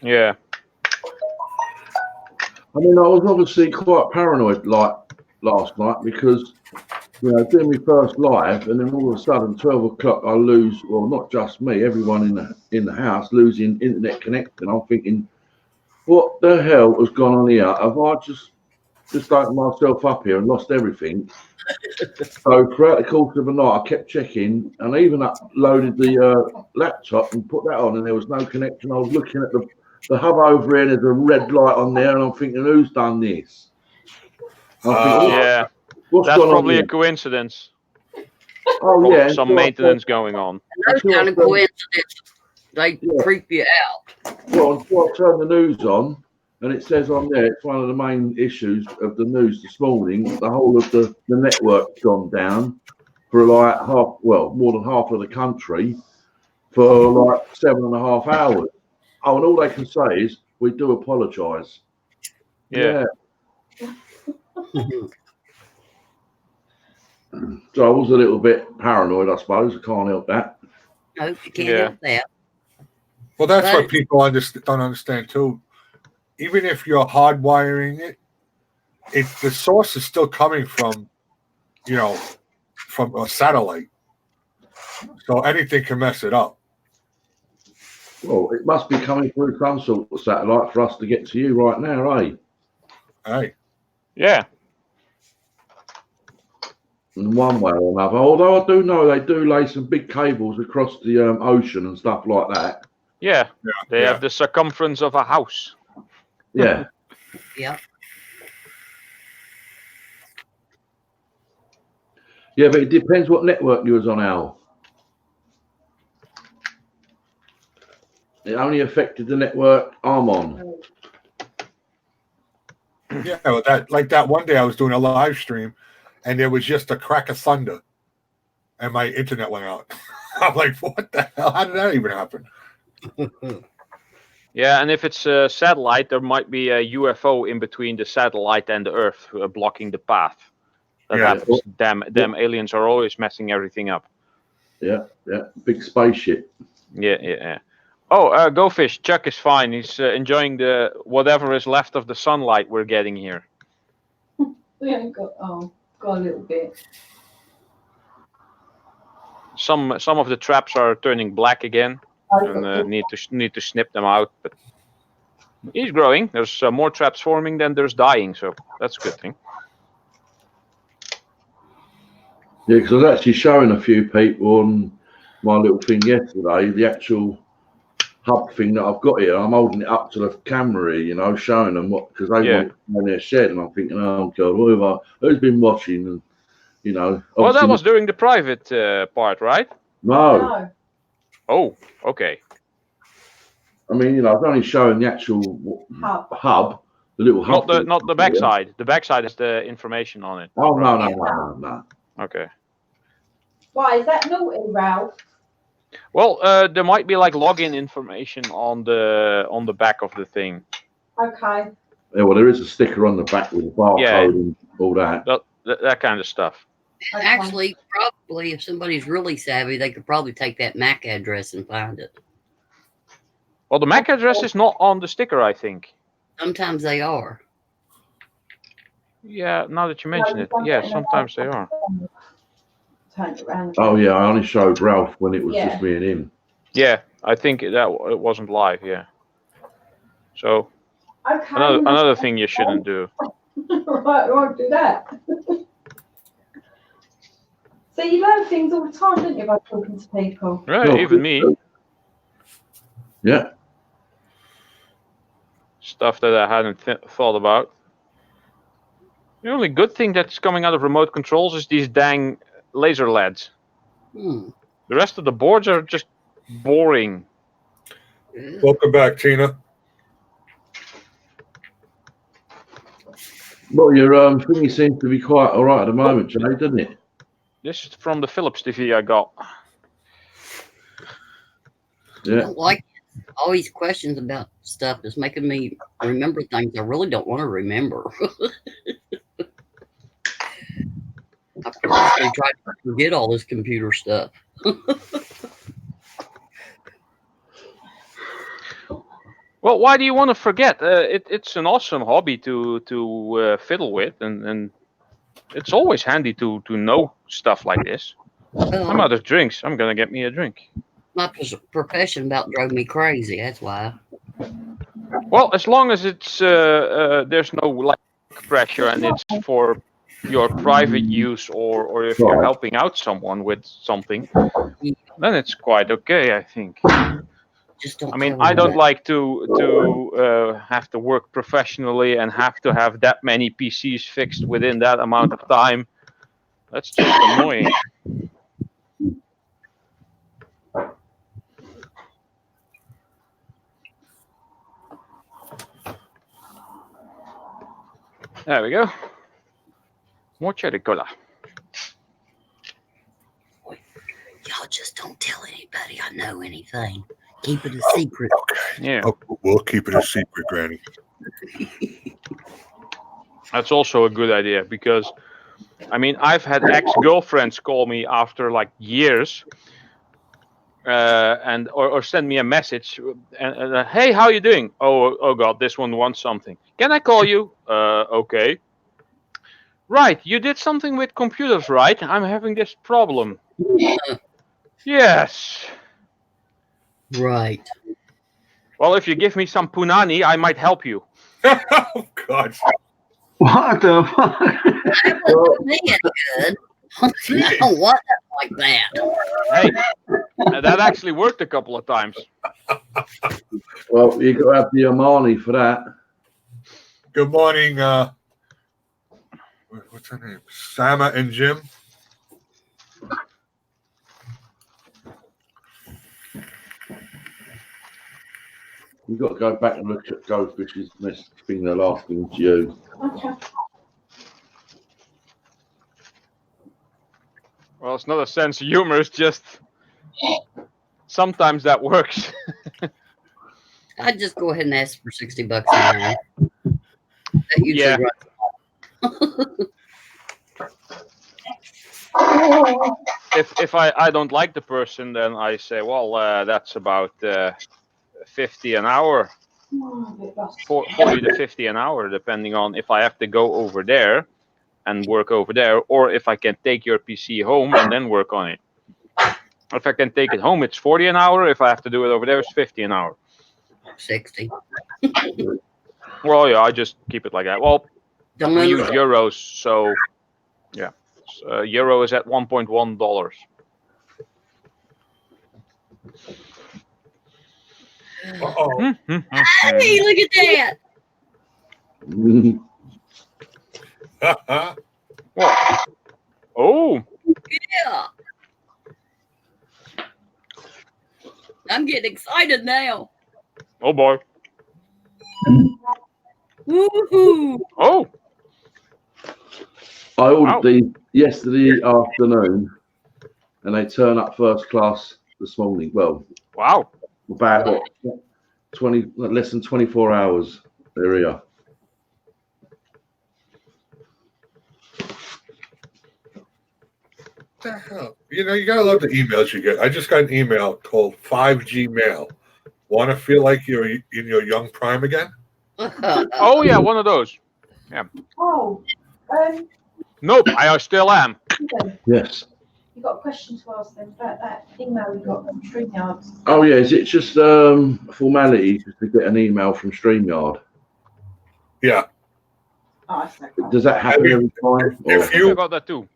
Yeah. I mean, I was obviously quite paranoid last night because, doing my first live, and then all of a sudden, 12 o'clock, I lose, well, not just me, everyone in the house losing internet connection. I'm thinking, what the hell has gone on here? Have I just opened myself up here and lost everything? So throughout the course of the night, I kept checking, and I even uploaded the laptop and put that on, and there was no connection. I was looking at the hub over here, and there's a red light on there, and I'm thinking, who's done this? Yeah. What's That's gone on probably here? a coincidence. Oh, Or yeah. some maintenance going on. And those kind of coincidences, they creep you out. Well, I turned the news on, and it says on there, it's one of the main issues of the news this morning. The whole of the network's gone down for more than half of the country for 7.5 hours. Oh, and all they can say is, we do apologise. Yeah. So I was a little bit paranoid, I suppose. I can't help that. Nope, you can't Yeah. help that. Well, that's what But- people don't understand too. Even if you're hardwiring it, the source is still coming from, from a satellite. So anything can mess it up. Well, it must be coming through some sort of satellite for us to get to you right now, eh? Hey, Yeah. In one way or another. Although I do know they do lay some big cables across the ocean and stuff like that. Yeah. yeah, They yeah. have the circumference of a house. Yeah. Yep. Yeah, but it depends what network you was on, Al. It only affected the network I'm on. Yeah, well, that one day I was doing a live stream, and there was just a crack of thunder, and my internet went out. I'm like, what the hell? How did that even happen? Yeah, and if it's a satellite, there might be a UFO in between the satellite and the Earth blocking the path. That Yeah. happens. Damn aliens are always messing everything up. Yeah, yeah. Big spaceship. Yeah. Oh, Go Fish. Chuck is fine. He's enjoying the whatever is left of the sunlight we're getting here. We only got a little bit. Some of the traps are turning black again, I've and got need to snip them out. But he's growing. There's more traps forming than there's dying, so that's a good thing. Yeah, because I was actually showing a few people on my little thing yesterday, the actual hub thing that I've got here. I'm holding it up to the camera here, you know, showing them what, because they want it in their shed, and I'm thinking, oh God, who's been watching? And you know, Well, that was during the private part, right? no. Oh, okay. I mean, you know, I was only showing the actual hub, the little hub. Not the backside. The backside has the information on it. Oh no. Okay. Why is that naughty, Ralph? Well, there might be like login information on the back of the thing. Okay. Yeah, well, there is a sticker on the back with a barcode and all that. That kind of stuff. Okay. Actually, probably if somebody's really savvy, they could probably take that MAC address and find it. Well, the MAC address is not on the sticker, I think. Sometimes they are. Yeah, now that you mention it, yeah, sometimes they are. Turn it around. Oh yeah, I only showed Ralph when it was just me and him. Yeah, I think that it wasn't live. Yeah. So Okay. another thing you shouldn't do. Right, I won't do that. So you learn things all the time, don't you, by talking to people? Right, even me. Yeah. Stuff that I hadn't thought about. The only good thing that's coming out of remote controls is these dang laser LEDs. Hmm. The rest of the boards are just boring. Welcome back, Tina. Well, your thingy seems to be quite all right at the moment, Jay, doesn't it? This is from the Philips TV I got. I Yeah. don't like all these questions about stuff is making me remember things I really don't want to remember. I purposely try to forget all this computer stuff. Well, why do you want to forget? It's an awesome hobby to fiddle with, and it's always handy to know stuff like this. I'm out of drinks. I'm gonna get me a drink. My profession about drove me crazy. That's why. Well, as long as it's there's no like pressure and it's for your private use or if you're helping out someone with something, then it's quite okay, I think. Just don't. I mean, I don't like to have to work professionally and have to have that many PCs fixed within that amount of time. That's just annoying. There we go. More cherry cola. Y'all just don't tell anybody I know anything. Keep it a secret. Okay. Yeah. Oh, we'll keep it a secret, Granny. That's also a good idea because, I mean, I've had ex-girlfriends call me after like years, and or send me a message and hey, how you doing? Oh God, this one wants something. Can I call you? Okay. Right, you did something with computers, right? I'm having this problem. Yes. Right. Well, if you give me some punani, I might help you. Oh God. What the fuck? That wasn't me any good. No, what like that? Hey, that actually worked a couple of times. Well, you got to have the Armani for that. Good morning. What's her name? Sama and Jim. You've got to go back and look at Goldfish's message thing they're asking you. Okay. Well, it's not a sense of humor. It's just sometimes that works. I'd just go ahead and ask for $60 an hour. That usually Yeah. If I don't like the person, then I say, well, that's about 50 an hour, 40 to 50 an hour, depending on if I have to go over there and work over there, or if I can take your PC home and then work on it. If I can take it home, it's 40 an hour. If I have to do it over there, it's 50 an hour. 60. Well, yeah, I just keep it like that. Well, Don't we use know. euros, so yeah, euro is at $1.1. Uh-oh. Hey, look at that. What? Oh, Yeah. I'm getting excited now. oh boy. Woohoo. Oh, I ordered Wow. these yesterday afternoon, and they turn up first class this morning. Well, wow. about 20, less than 24 hours. They're here. What the hell? You know, you gotta love the emails you get. I just got an email called 5G Mail. Want to feel like you're in your young prime again? Oh yeah, one of those. Oh, Nope, I still am. Ethan, Yes. you got a question to ask them about that email we got from StreamYard. Oh yeah. Is it just a formality to get an email from StreamYard? Yeah. Oh, that's okay. Does that happen every time? If Or- I you got that too.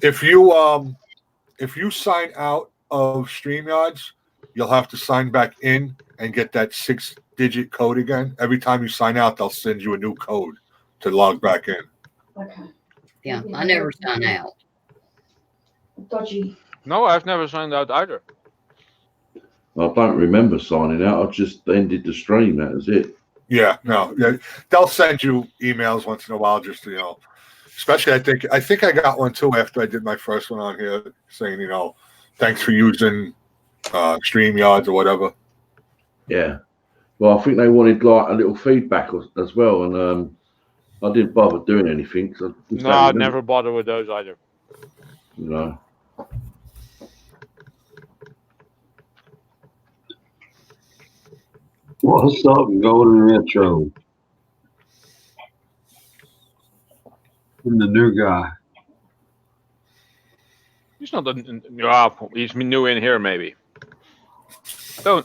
if you sign out of StreamYards, you'll have to sign back in and get that 6-digit code again. Every time you sign out, they'll send you a new code to log back in. Okay. Yeah, I never sign out. Dodgy. No, I've never signed out either. I don't remember signing out. I just ended the stream. That was it. Yeah, no, yeah, they'll send you emails once in a while, just to, especially I think I got one too after I did my first one on here saying, thanks for using StreamYards or whatever. Yeah. Well, I think they wanted like a little feedback as well, and I didn't bother doing anything. So No, I'd never bother with those either. You know. What's up, Golden Retro? I'm the new guy. He's not he's new in here maybe.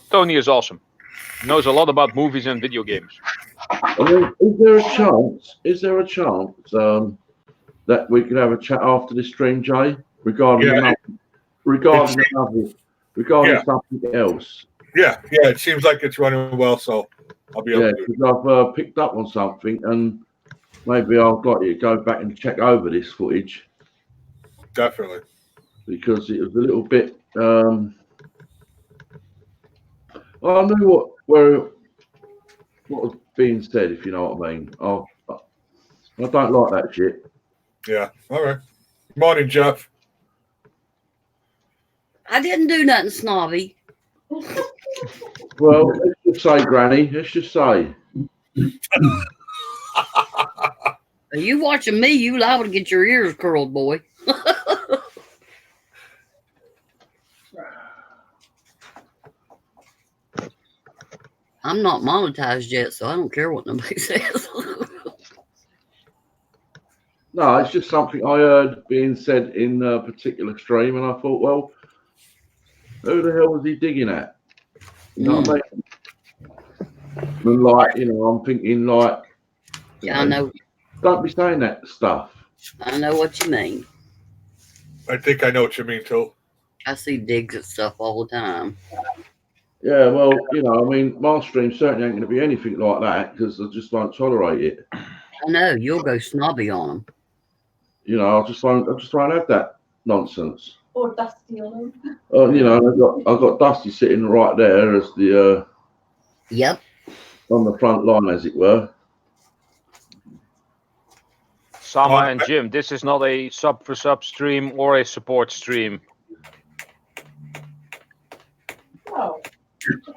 Tony is awesome. Knows a lot about movies and video games. I mean, is there a chance that we could have a chat after this stream, Jay, regarding Yeah. regarding something else? Yeah, it seems like it's running well, so I'll be able Yeah, to do it. because I've picked up on something, and maybe I've got you to go back and check over this footage Definitely. because it was a little bit. I knew what was being said, if you know what I mean. I don't like that shit. Yeah. All right. Morning, Jeff. I didn't do nothing snobby. Well, let's just say, Granny. Let's just say. Are you watching me? You liable to get your ears curled, boy. I'm not monetized yet, so I don't care what nobody says. No, it's just something I heard being said in a particular stream, and I thought, well, Who the hell was he digging at? You know what I mean? And like, you know, I'm thinking like, Yeah, I know. don't be saying that stuff. I know what you mean. I think I know what you mean too. I see digs at stuff all the time. Yeah, well, you know, I mean, my stream certainly ain't going to be anything like that because I just won't tolerate it. I know you'll go snobby on them. You know, I just won't have that nonsense. Or dusty on them. Oh, you know, I've got Dusty sitting right there as the Yep. on the front line, as it were. Sama and Jim, this is not a sub for sub stream or a support stream. Oh, it's a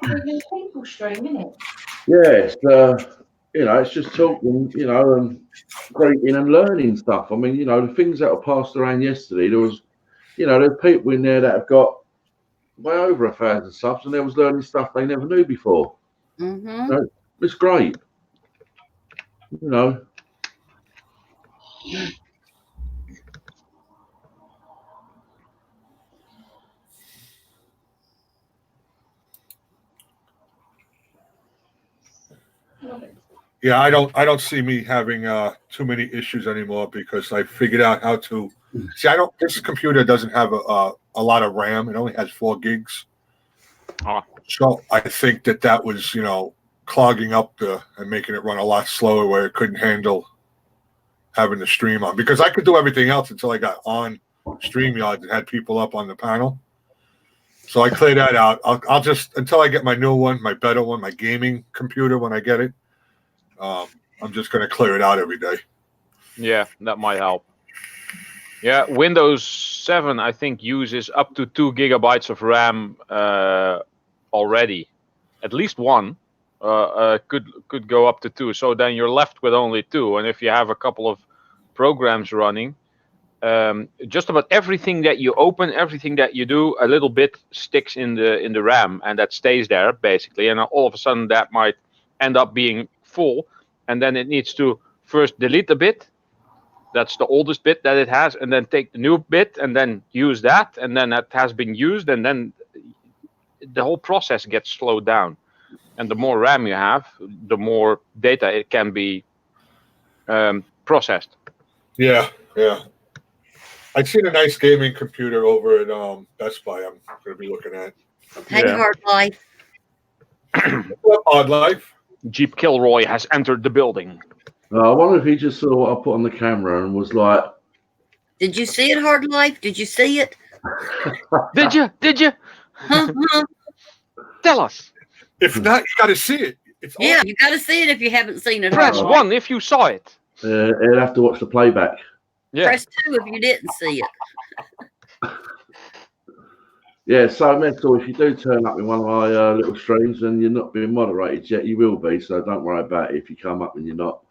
people stream, isn't it? Yes, you know, it's just talking, you know, and greeting and learning stuff. I mean, you know, the things that were passed around yesterday, there was, you know, there's people in there that have got way over 1,000 subs, and they was learning stuff they never knew before. Mm-hmm. So it's great, you know. Yeah, I don't see me having too many issues anymore because I figured out how to see. This computer doesn't have a lot of RAM. It only has 4 gigs. Oh. So I think that was, you know, clogging up and making it run a lot slower where it couldn't handle having the stream on, because I could do everything else until I got on StreamYard and had people up on the panel. So I cleared that out. I'll just, until I get my new one, my better one, my gaming computer, when I get it, I'm just going to clear it out every day. Yeah, that might help. Yeah, Windows 7, I think, uses up to 2 gigabytes of RAM already. At least one could go up to 2. So then you're left with only 2. And if you have a couple of programs running, just about everything that you open, everything that you do, a little bit sticks in the RAM, and that stays there basically. And all of a sudden, that might end up being full, and then it needs to first delete the bit. That's the oldest bit that it has, and then take the new bit and then use that, and then that has been used, and then the whole process gets slowed down. And the more RAM you have, the more data it can be processed. Yeah. I've seen a nice gaming computer over at Best Buy. I'm going to be looking at. Hey, Yeah. Hard Life. Odd Life. Jeep Kilroy has entered the building. I wonder if he just saw what I put on the camera and was like, Did you see it, Hard Life? Did you see it? Did you? Huh? Tell us. If not, you got to see it. It's Yeah, awesome. you got to see it if you haven't seen it. Press Hard Life. 1 if you saw it. he'll have to watch the playback. Yeah. Press 2 if you didn't see it. Yeah, so mental. If you do turn up in one of my little streams and you're not being moderated yet, you will be. So don't worry about it if you come up and you're not.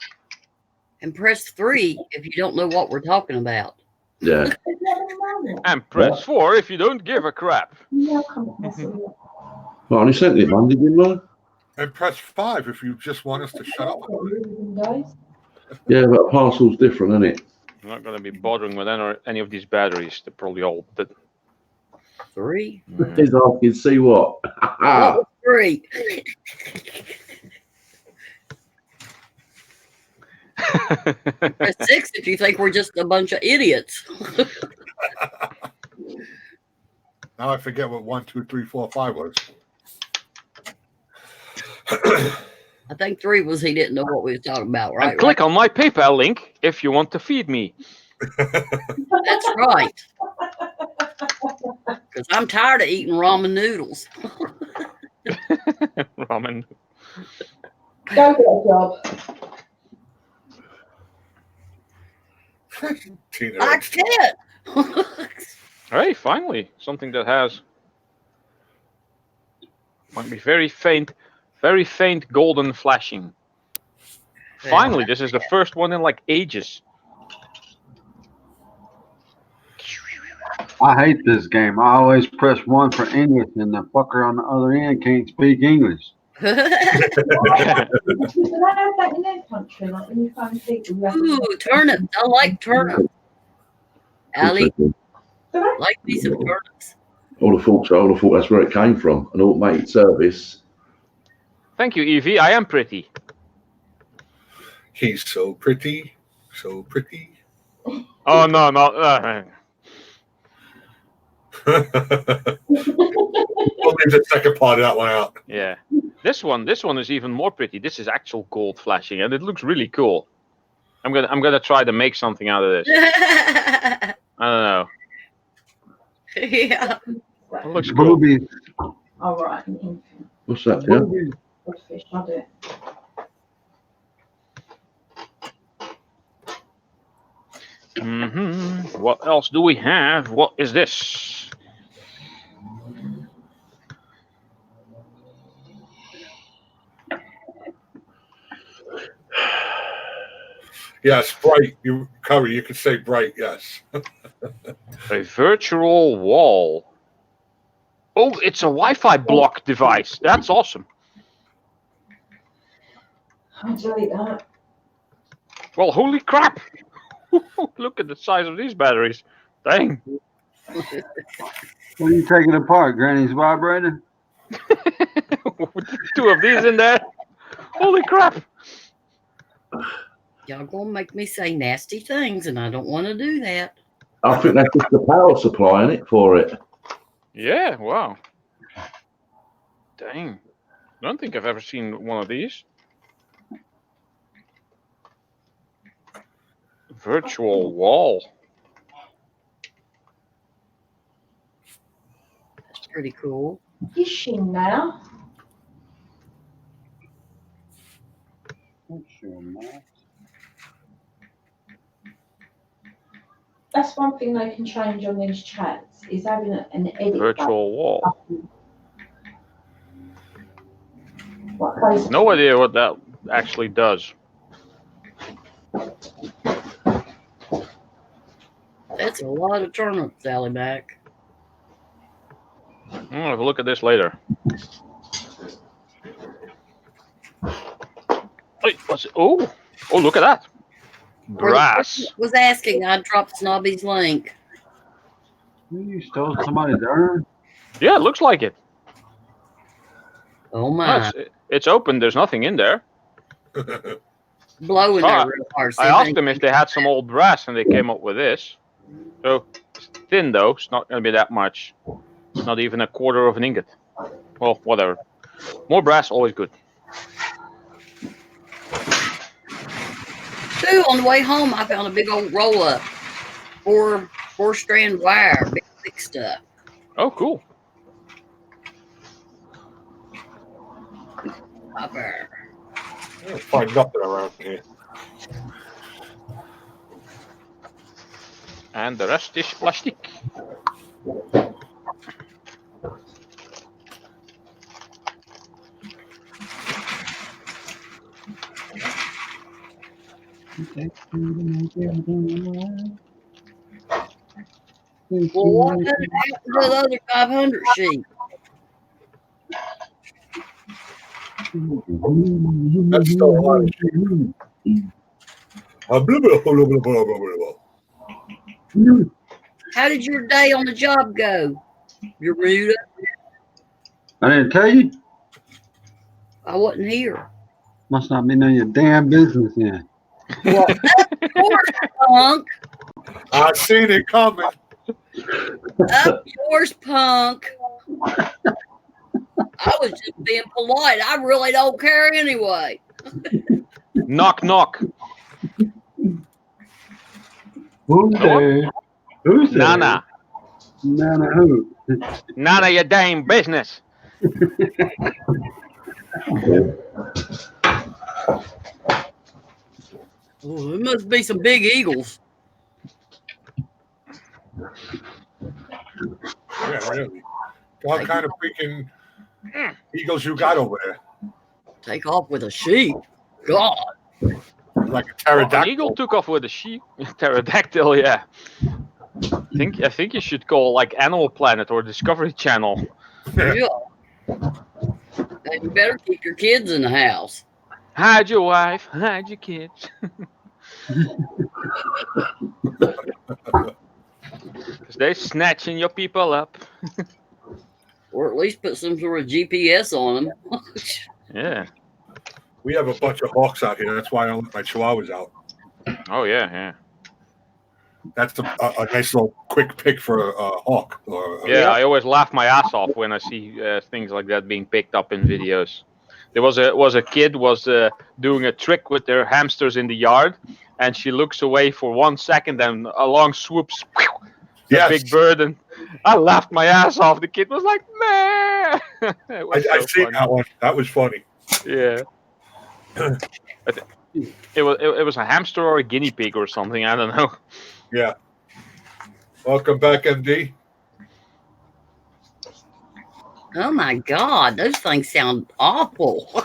And press 3 if you don't know what we're talking about. Yeah. And press 4 if you don't give a crap. Yeah, come on. Well, I only sent it Monday, didn't I? And press 5 if you just want us to shut up. Yeah, but a parcel's different, isn't it? I'm not going to be bothering with any of these batteries. They're probably all dead. 3? He's asking, see what? What was 3? Press 6 if you think we're just a bunch of idiots. Now I forget what 1, 2, 3, 4, 5 was. I think 3 was he didn't know what we was talking about, right? And click on my PayPal link if you want to feed me. That's right. Because I'm tired of eating ramen noodles. Ramen. Go get a job. Tina, I can't. Hey, finally, something that has might be very faint golden flashing. Finally, this is the first one in like ages. I hate this game. I always press 1 for English, and the fucker on the other end can't speak English. Do they have that in their country? Like when you find people who have Ooh, turnips. I like turnips. Ali, Do they? like me some turnips. I would have thought so. I would have thought that's where it came from, an automated service. Thank you, Evie. I am pretty. He's so pretty, so pretty. Oh no, no. We'll leave the second part of that one out. Yeah. This one is even more pretty. This is actual gold flashing, and it looks really cool. I'm gonna try to make something out of this. I don't know. Yeah. It looks cool. Boobies. All right. What's that? Yeah. Boobies. Fish, I'll do it. What else do we have? What is this? Yes, bright. You Curry, you could say bright, yes. A virtual wall. Oh, it's a Wi-Fi block device. That's awesome. I'll delete that. Well, holy crap! Look at the size of these batteries. Dang. What are you taking apart? Granny's vibrator? 2 of these in there. Holy crap! Y'all gonna make me say nasty things, and I don't want to do that. I think that's just the power supply in it for it. Yeah, wow. Dang. I don't think I've ever seen one of these. Virtual wall. That's pretty cool. Fishing now. That's one thing they can change on these chats is having an edit. Virtual wall. button. What goes- No idea what that actually does. That's a lot of turnips, Sally Mac. I'm gonna have a look at this later. Wait, what's it? Oh, look at that. Brass. Was asking, I dropped Snobby's link. You stole somebody's urn? Yeah, it looks like it. Oh No, my, it's open. There's nothing in there. blowing Ah, there real hard. See, I asked them if they had some old brass, and they came up with this. So it's thin though. It's not gonna be that much. It's not even a quarter of an ingot. Well, whatever. More brass, always good. Too, on the way home, I found a big old roll up, four strand wire, big thick stuff. Oh, cool. Copper. I'll find nothing around here. And the rest is plastic. Well, what happened to the other 500 sheet? That's still a lot of shit. Blah, blah, blah, blah, blah, blah, blah, blah. How did your day on the job go? Your Bermuda? I didn't tell you? I wasn't here. Must not be none of your damn business then. Well, of course, punk. I seen it coming. Up yours, punk. I was just being polite. I really don't care anyway. Knock, knock. Who's there? Who's there? Nana. Nana who? None of your damn business. Oh, it must be some big eagles. Yeah, really. What kind of freaking eagles you got over there? Take off with a sheep. God. Like a An pterodactyl. eagle took off with a sheep. Pterodactyl, yeah. I think you should call like Animal Planet or Discovery Channel. Yeah. And you better keep your kids in the house. Hide your wife, hide your kids. Because they're snatching your people up. Or at least put some sort of GPS on them. Yeah. We have a bunch of hawks out here. That's why I don't let my chihuahuas out. Oh yeah. That's a nice little quick pick for a hawk. Yeah, I always laugh my ass off when I see things like that being picked up in videos. There was a kid doing a trick with their hamsters in the yard, and she looks away for 1 second, and along swoops a big bird, and I laughed my ass off. The kid was like, "Man!" I seen that one. That was funny. Yeah. It was a hamster or a guinea pig or something. I don't know. Yeah. Welcome back, MD. Oh my God, those things sound awful.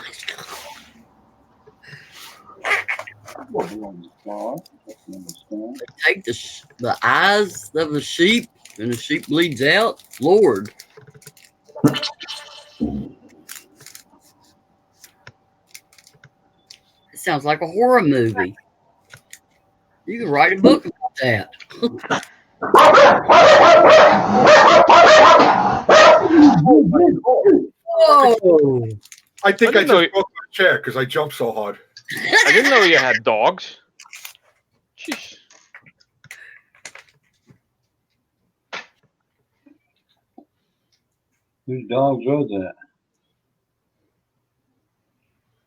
Take the eyes of the sheep and the sheep bleeds out. Lord. It sounds like a horror movie. You could write a book about that. Whoa! I think I I didn't know just broke my chair because I jumped so hard. I didn't know you had dogs. Jeez. Whose dogs was that?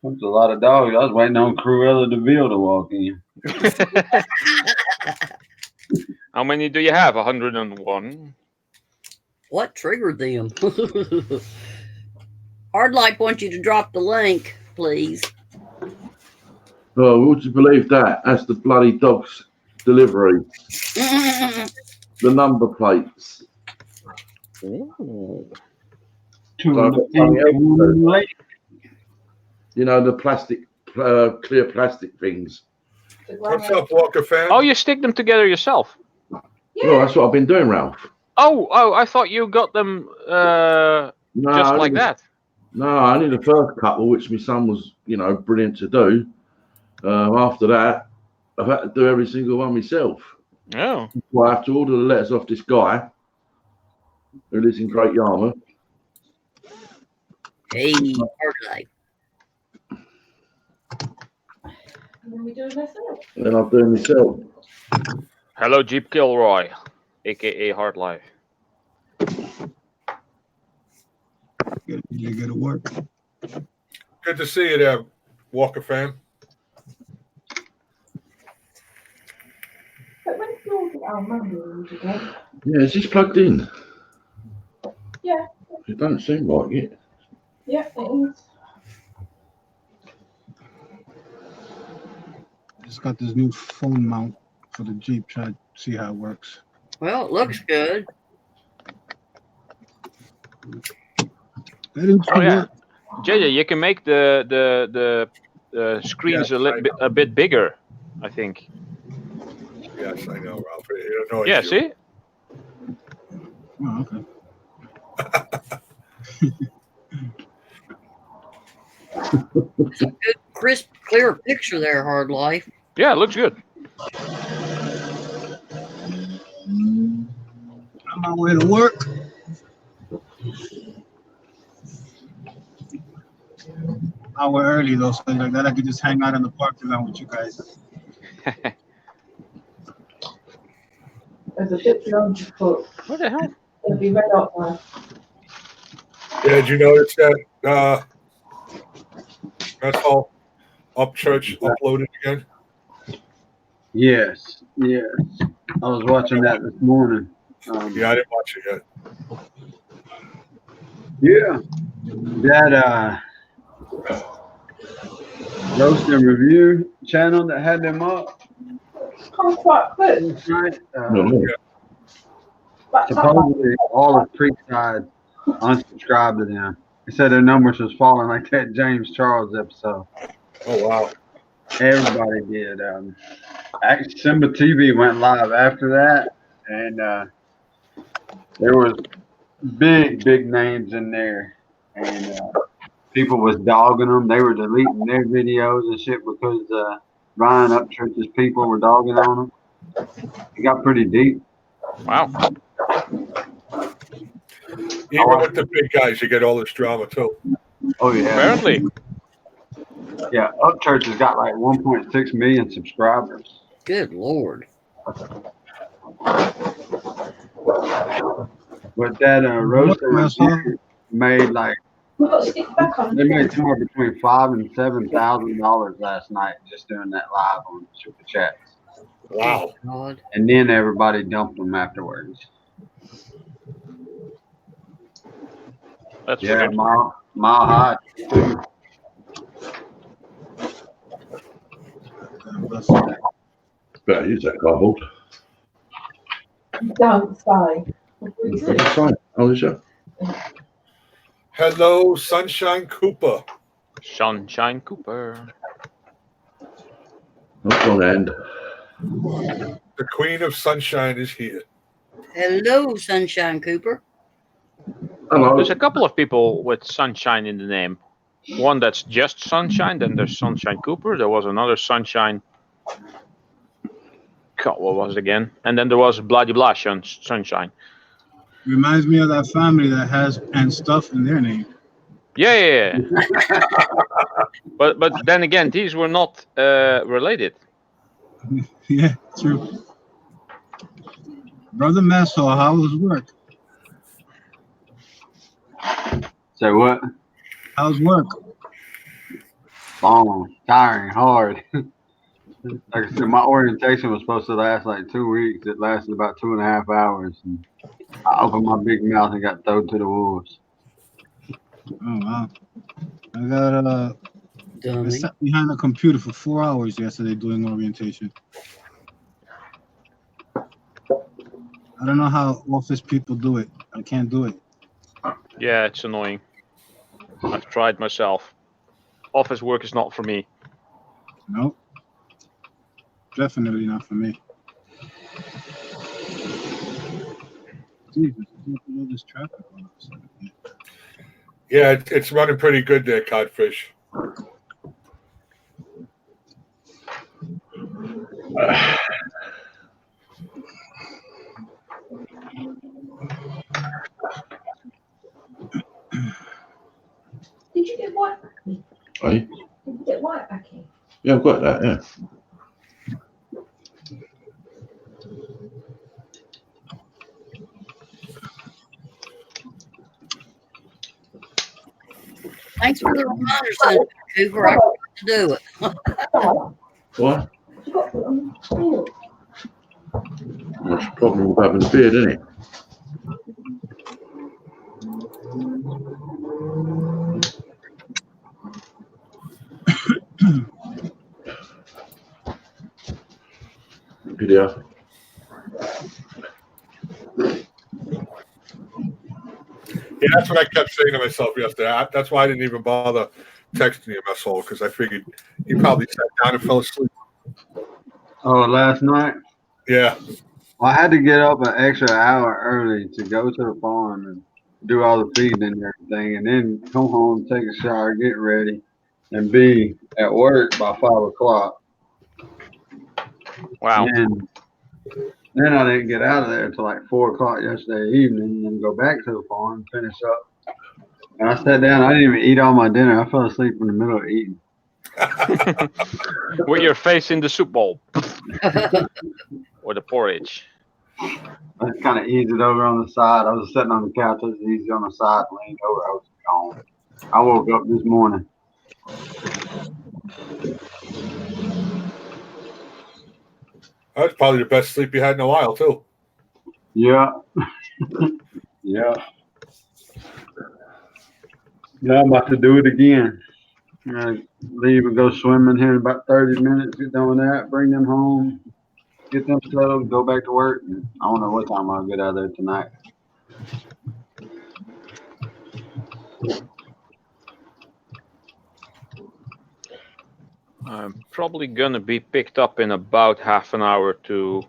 That's a lot of dogs. I was waiting on Cruella DeVille to walk in. How many do you have? 101. What triggered them? Hard Life wants you to drop the link, please. Oh, would you believe that? That's the bloody dog's delivery. The number plates. Ooh. You know, the plastic, clear plastic things. What's up, Walker fan? Oh, you stick them together yourself. Well, that's what I've been doing, Ralph. Oh, I thought you got them No, just like that. No, only the first couple, which my son was, brilliant to do. After that, I've had to do every single one myself. Oh. Well, I have to order the letters off this guy who lives in Great Yarmouth. Hey, Hard Life. And then we do it ourselves. And I'll do it myself. Hello, Jeep Kilroy, aka Hard Life. You go to work. Good to see you there, Walker fan. But when yours are Monday again? Yeah, is this plugged in? Yeah. It don't seem like it. Yeah, it is. Just got this new phone mount for the Jeep. Try to see how it works. Well, it looks good. Oh yeah, JJ, you can make the screens a bit bigger, I think. Yes, I know, Ralph. You don't know Yeah, you. see? Oh, okay. It's a good, crisp, clear picture there, Hard Life. Yeah, it looks good. On my way to work. Hour early though, so like that I could just hang out in the parking lot with you guys. There's a picture on your foot. What the hell? It'll be red up there. Yeah, did you notice that that's all Up Church uploaded again? Yes. I was watching that this morning. Yeah, I didn't watch it yet. Yeah. That Roast and Review channel that had them up. It's come quite quick. Right? But Supposedly all of Creekside unsubscribed to them. They said their numbers was falling like that James Charles episode. Oh, wow. Everybody did. Actually, Simba TV went live after that, and there was big names in there, and people was dogging them. They were deleting their videos and shit because Ryan Upchurch's people were dogging on them. It got pretty deep. Wow. Even with the big guys, you get all this drama too. Oh yeah. Apparently. Yeah, Upchurch has got like 1.6 million subscribers. Good Lord. But that roaster made like We've got to stick back on. they made somewhere between $5,000 and $7,000 last night just doing that live on Super Chats. Wow. God. And then everybody dumped them afterwards. That's Yeah, weird. mile high. Too. Better use that cardboard. Don't say. That's fine. Oh, is it? Hello, Sunshine Cooper. Sunshine Cooper. That's on end. The Queen of Sunshine is here. Hello, Sunshine Cooper. Hello. There's a couple of people with Sunshine in the name. One that's just Sunshine, then there's Sunshine Cooper. There was another Sunshine. God, what was it again? And then there was Bloody Blah Sunshine. Reminds me of that family that has and stuff in their name. Yeah. but then again, these were not related. Yeah, true. Brother Masso, how was work? So what? How's work? Long, tiring, hard. Like I said, my orientation was supposed to last like 2 weeks. It lasted about 2.5 hours. And I opened my big mouth and got thrown to the wolves. Oh wow. I got I Dummy. sat behind a computer for 4 hours yesterday doing orientation. I don't know how office people do it. I can't do it. Yeah, it's annoying. I've tried myself. Office work is not for me. Nope. Definitely not for me. Jesus, look at all this traffic on us. Yeah, it's running pretty good there, Codfish. Did you get white backing? Hey? Did you get white backing? Yeah, I've got that, yeah. Thanks for the reminder, Sunshine Cooper. I forgot to do it. What? You got to put it on the wheel. That's the problem with having a beard, isn't it? Good, yeah. Yeah, that's what I kept saying to myself yesterday. That's why I didn't even bother texting you, Muscle, because I figured he probably sat down and fell asleep. Oh, last night? Yeah. Well, I had to get up an extra hour early to go to the farm and do all the feeding and everything, and then come home, take a shower, get ready, and be at work by 5 o'clock. Wow. And then I didn't get out of there until like 4 o'clock yesterday evening and go back to the farm and finish up. And I sat down. I didn't even eat all my dinner. I fell asleep in the middle of eating. With your face in the soup bowl. Or the porridge. I just kind of eased it over on the side. I was sitting on the couch. I was easy on the side, leaned over. I was gone. I woke up this morning. That's probably the best sleep you had in a while, too. Yeah. Yeah. Now I'm about to do it again. Leave and go swimming here in about 30 minutes. Get done with that. Bring them home. Get them settled. Go back to work. And I don't know what time I'll get out of there tonight. I'm probably gonna be picked up in about half an hour to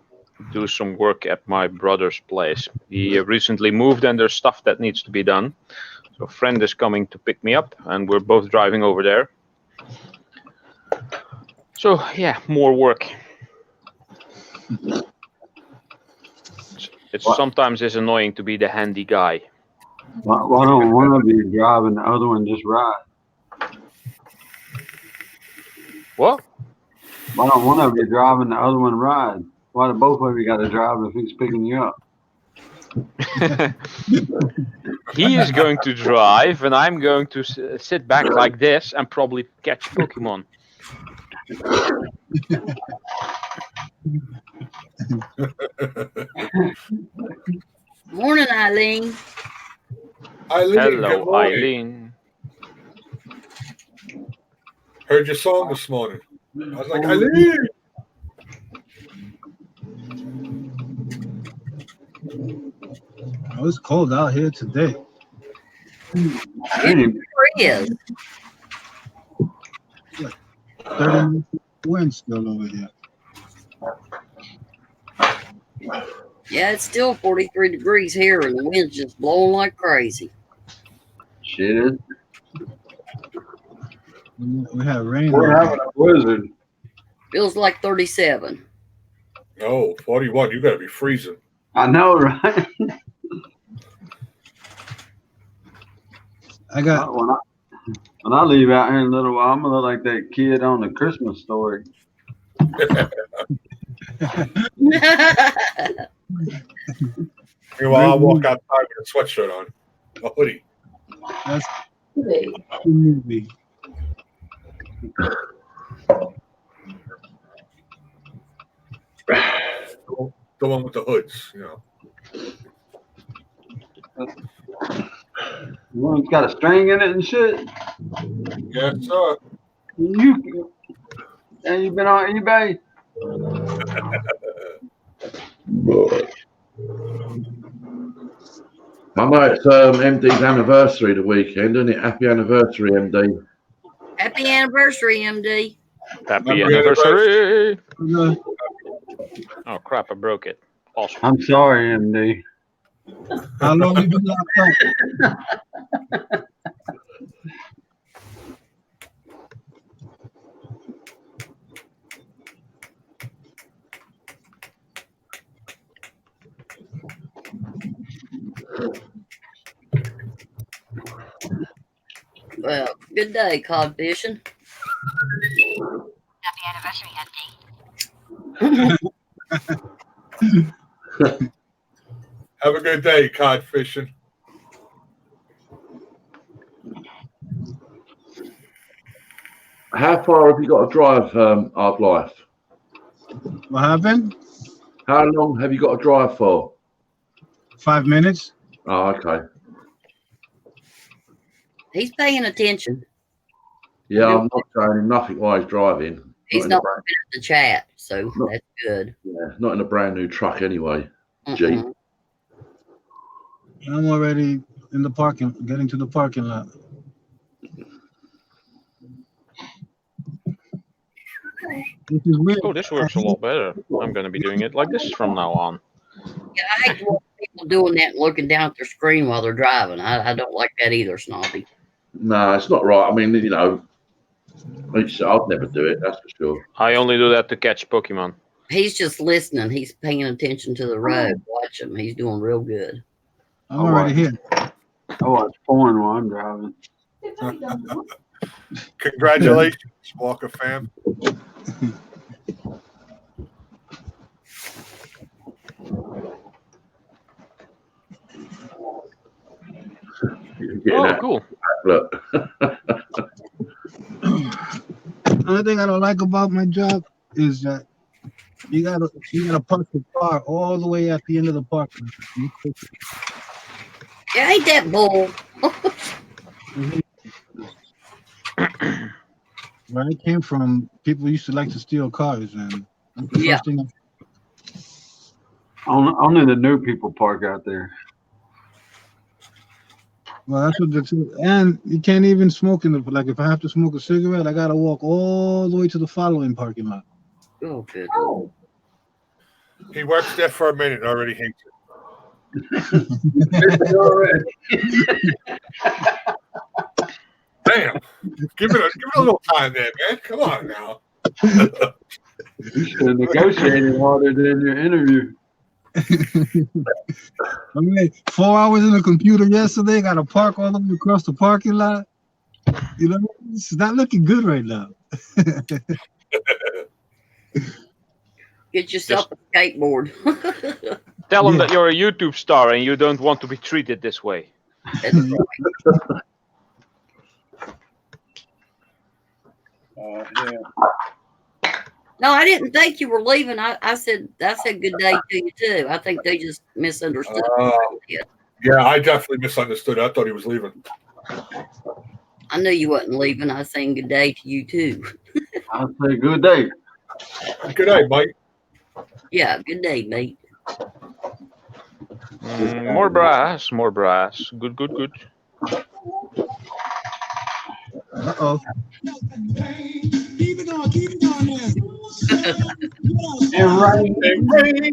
do some work at my brother's place. He recently moved and there's stuff that needs to be done. So a friend is coming to pick me up and we're both driving over there. So yeah, more work. It sometimes is annoying to be the handy guy. Why don't one of you drive and the other one just ride? What? Why don't one of you drive and the other one ride? Why do both of you got to drive if he's picking you up? He is going to drive, and I'm going to sit back like this and probably catch Pokemon. Morning, Eileen. Eileen, good Hello, morning. Eileen. Heard your song this morning. I was like, Eileen. Oh, it's cold out here today. It is. 30 minutes wind still over here. Yeah, it's still 43 degrees here, and the wind's just blowing like crazy. Shit is. We have rain. We're over having a blizzard. Feels like 37. Oh, 41. You got to be freezing. I know, right? I got When I leave out here in a little while, I'm gonna look like that kid on the Christmas Story. Meanwhile, I'll walk outside with a sweatshirt on, a hoodie. that's the movie. The one with the hoods, you know. The one's got a string in it and shit. Yes, sir. And you been on eBay? I know it's MD's anniversary the weekend, isn't it? Happy anniversary, MD. Happy anniversary, MD. Happy anniversary! Uh, Oh crap! I broke it. Awesome. I'm sorry, MD. How long you been locked up? Well, good day, cod fishing. Happy anniversary, MD. Have a good day, cod fishing. How far have you got to drive, Hard Life? What happened? How long have you got to drive for? 5 minutes. Oh, okay. He's paying attention. Yeah, I'm not saying him nothing while he's driving. He's in a not brand- looking at the chat, so No. that's good. yeah, not in a brand new truck anyway. Jeep. Mm-mm. I'm already in the getting to the parking lot. Which is weird. Oh, this works a lot better. I'm going to be doing it like this from now on. Yeah, I hate to watch people doing that and looking down at their screen while they're driving. I don't like that either, Snobby. No, it's not right. I mean, you know, I'd never do it, that's for sure. I only do that to catch Pokemon. He's just listening. He's paying attention to the road. Watch him. He's doing real good. I'm already here. I watch porn while I'm driving. Congratulations, Walker fam. Oh, cool. Look. Only thing I don't like about my job is that you gotta park the car all the way at the end of the parking lot. Yeah, ain't that bull? Where I came from, people used to like to steal cars, and that's the Yeah. first thing. Only the new people park out there. Well, that's what and you can't even smoke in the, like, if I have to smoke a cigarette, I gotta walk all the way to the following parking lot. Oh, good. He works there for a minute and already hates it. Damn. Give it a little time there, man. Come on now. You should have negotiated harder than your interview. I mean, 4 hours in the computer yesterday. Got to park all the way across the parking lot. You know, it's not looking good right now. Get yourself a skateboard. Tell them Yeah. that you're a YouTube star and you don't want to be treated this way. That's right. No, I didn't think you were leaving. I said good day to you too. I think they just misunderstood. Yeah, I definitely misunderstood. I thought he was leaving. I knew you wasn't leaving. I was saying good day to you too. I'll say good day. Good night, Mike. Yeah, good day, mate. More brass, more brass. Good, good, good. Uh-oh. Keep it going there. And rain.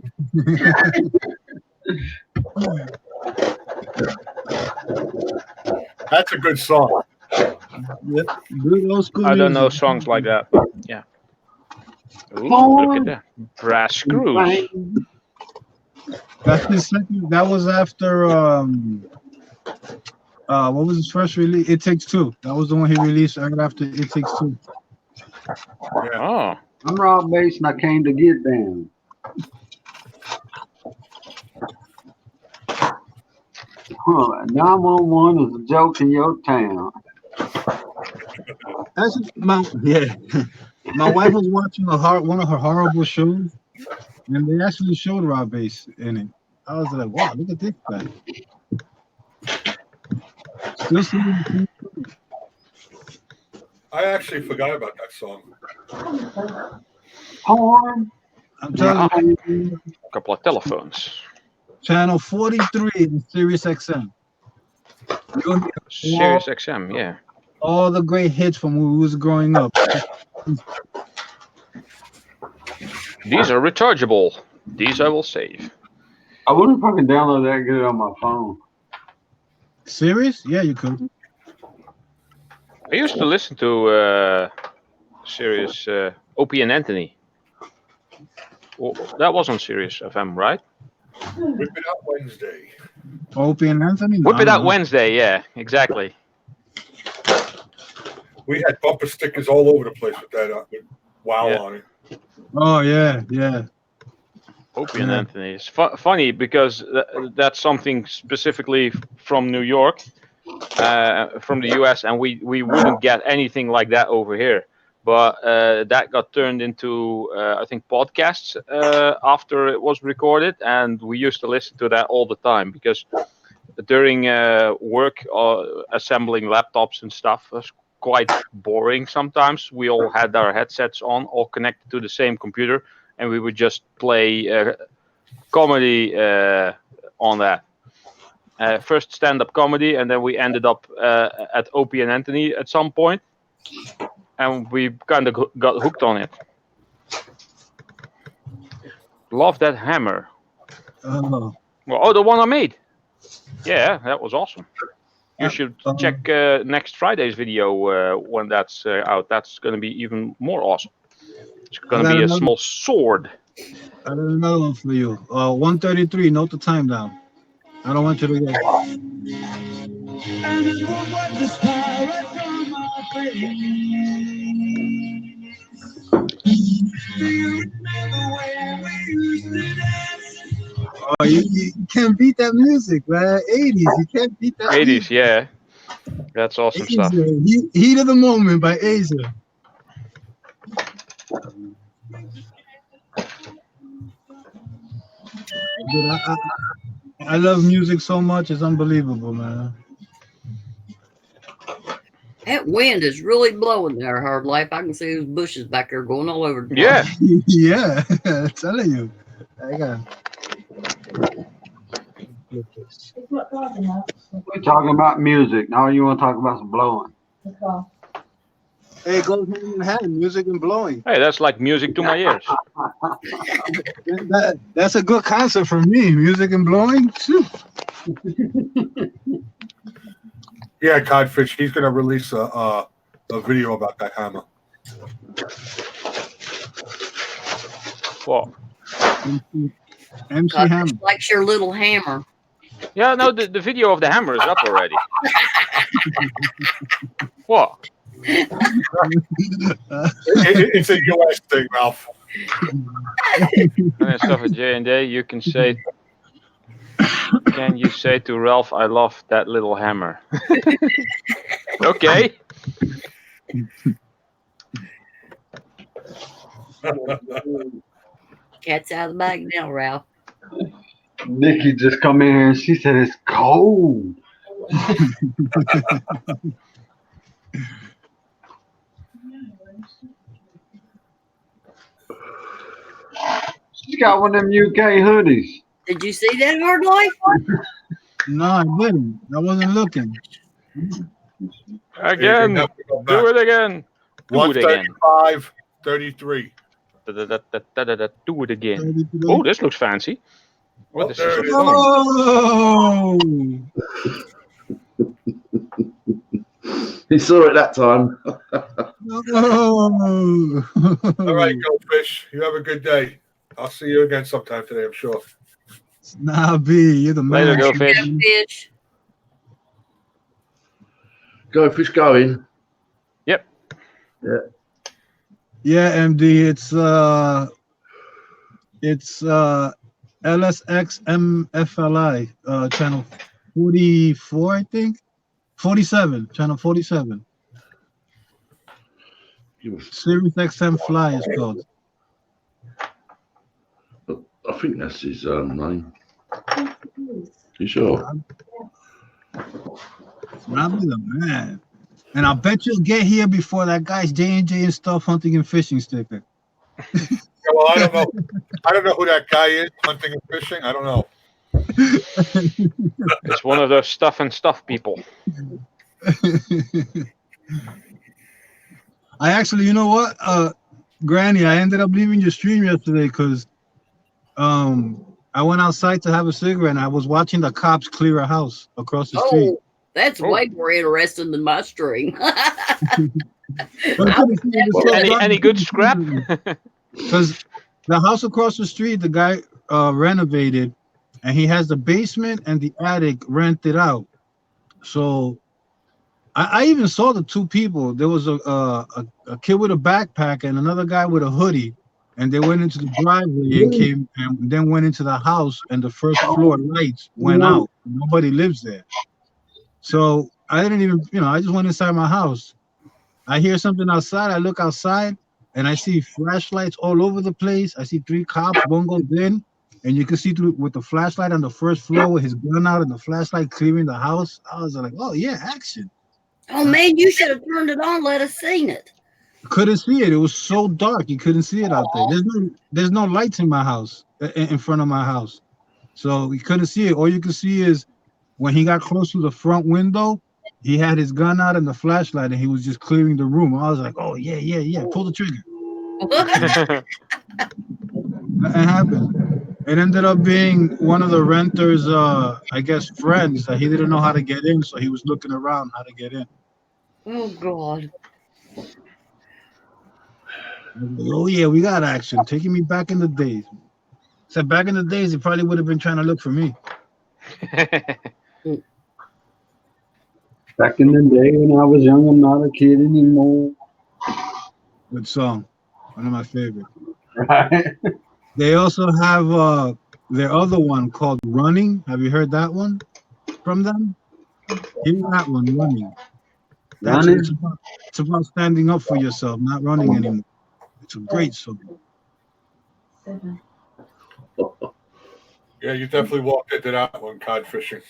That's a good song. Yep. Good old school I don't know music. songs like that, but yeah. Ooh, look at that. Brass screws. That's his second. That was after what was his first release? It Takes Two. That was the one he released right after It Takes Two. Oh. I'm Rob Bass and I came to get down. Huh, 911 is a joke in your town. That's my My wife was watching one of her horrible shows, and they actually showed Rob Bass in it. I was like, wow, look at this guy. Still singing. I actually forgot about that song. Horn. I'm telling you, A couple of telephones. channel 43 in Sirius XM. Sirius XM, yeah. All the great hits from when we was growing up. These are rechargeable. These I will save. I wonder if I can download that and get it on my phone. Sirius? Yeah, you could. I used to listen to Sirius Opie and Anthony. Well, that was on Sirius FM, right? Whip It Out Wednesday. Opie and Anthony? Whip It No. Out Wednesday, yeah, exactly. We had bumper stickers all over the place with that with wow Yeah. on it. Oh, yeah, yeah. Opie and Yeah. Anthony. It's funny because that's something specifically from New York, from the US, and we wouldn't get anything like that over here. But that got turned into, I think, podcasts after it was recorded, and we used to listen to that all the time because during work, assembling laptops and stuff was quite boring sometimes. We all had our headsets on, all connected to the same computer, and we would just play comedy on that. First stand-up comedy, and then we ended up at Opie and Anthony at some point, and we kind of got hooked on it. Love that hammer. Oh, Well, the one I made. Yeah, that was awesome. You should check next Friday's video when that's out. That's going to be even more awesome. It's going to be a small sword. I got another one for you. 1:33. Note the time down. I don't want you to get. Oh, you can't beat that music, man. 80s. You can't beat that. 80s, yeah. That's awesome stuff. Heat of the Moment by Asia. Dude, I love music so much. It's unbelievable, man. That wind is really blowing there, Hard Life. I can see those bushes back there going all over. The Yeah. Yeah, I'm telling you. I got. It's not driving now. We're talking about music. Now you want to talk about some blowing. The car. Hey, go hand in hand, music and blowing. Hey, that's like music to my ears. That's a good concept for me. Music and blowing. Phew. Yeah, Codfish. He's going to release a video about that hammer. Well, MC Codfish Hammer. likes your little hammer. Yeah, no, the video of the hammer is up already. What? It's a US thing, Ralph. When I stuff at J&J, you can say, can you say to Ralph, I love that little hammer? Okay. Cat's out of the bag now, Ralph. Nikki just come in here and she said it's cold. She's got one of them UK hoodies. Did you see that, Hard Life? No, I didn't. I wasn't looking. Again. Do it again. Do it again. 135, 33. Do it again. Oh, this looks fancy. What is this? Oh! He saw it that time. Oh! All right, Goldfish. You have a good day. I'll see you again sometime today, I'm sure. Nah, B, you're the Later, man. go fish. Fish. Go fish going. Yep. Yeah. Yeah, MD, it's LSXMFLI, channel 44, I think. 47, channel 47. Sirius XM Fly is called. I think that's his name. You sure? Robbie the man. And I bet you'll get here before that guy's J&J and stuff hunting and fishing sticker. Yeah, well, I don't know. I don't know who that guy is hunting and fishing. I don't know. It's one of those stuff and stuff people. I actually, you know what, Granny, I ended up leaving your stream yesterday because I went outside to have a cigarette and I was watching the cops clear a house across the street. Oh, that's way more interesting than my stream. Any good scrap? Because the house across the street, the guy renovated, and he has the basement and the attic rented out. So I even saw the two people. There was a kid with a backpack and another guy with a hoodie, and they went into the driveway and came and then went into the house, and the first floor lights went out. Nobody lives there. So I didn't even, I just went inside my house. I hear something outside. I look outside and I see flashlights all over the place. I see 3 cops. One goes in, and you can see through with the flashlight on the first floor with his gun out and the flashlight clearing the house. I was like, oh yeah, action. Oh man, you should have turned it on. Let us seen it. Couldn't see it. It was so dark. You couldn't see it out there. There's no lights in my house, in front of my house. So we couldn't see it. All you could see is when he got close to the front window, he had his gun out and the flashlight, and he was just clearing the room. I was like, oh, yeah. Pull the trigger. Nothing happened. It ended up being one of the renters, I guess, friends that he didn't know how to get in, so he was looking around how to get in. Oh, God. Oh, yeah, we got action. Taking me back in the days. Except back in the days, he probably would have been trying to look for me. Back in the day when I was young, I'm not a kid anymore. Good song. One of my favorites. Right? They also have their other one called Running. Have you heard that one from them? Here's that one, Running. Running? It's about standing up for yourself, not running anymore. It's a great song. Yeah, you definitely walked into that one, cod fishing.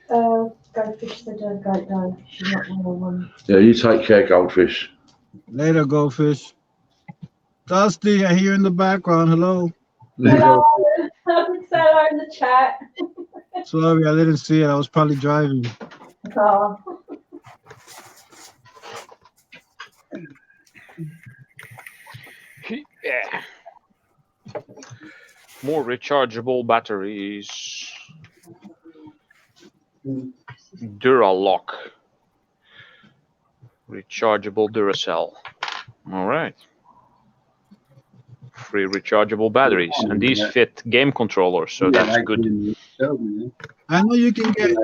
Goldfish said don't go. She's not one. Yeah, you take care, Goldfish. Later, Goldfish. Dusty, I hear in the background. Hello. Hello. I would say hello in the chat. Sorry, I didn't see it. I was probably driving. Oh. Yeah. More rechargeable batteries. Duralock. Rechargeable Duracell. All right. free rechargeable batteries, and these fit game controllers, so that's good. I know you can get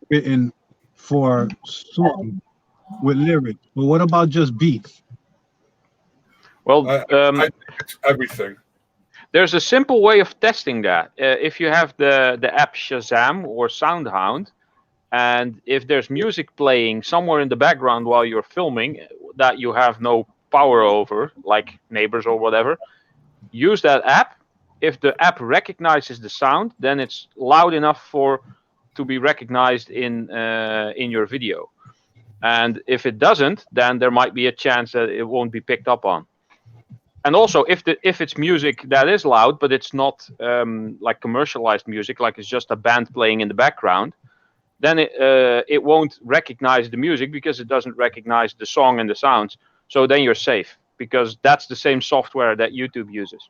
written for song with lyrics, but what about just beats? Well, I think it's everything. there's a simple way of testing that. If you have the app Shazam or SoundHound, and if there's music playing somewhere in the background while you're filming that you have no power over, like Neighbors or whatever, use that app. If the app recognizes the sound, then it's loud enough to be recognized in your video. And if it doesn't, then there might be a chance that it won't be picked up on. And also, if it's music that is loud, but it's not like commercialized music, like it's just a band playing in the background, then it won't recognize the music because it doesn't recognize the song and the sounds. So then you're safe, because that's the same software that YouTube uses,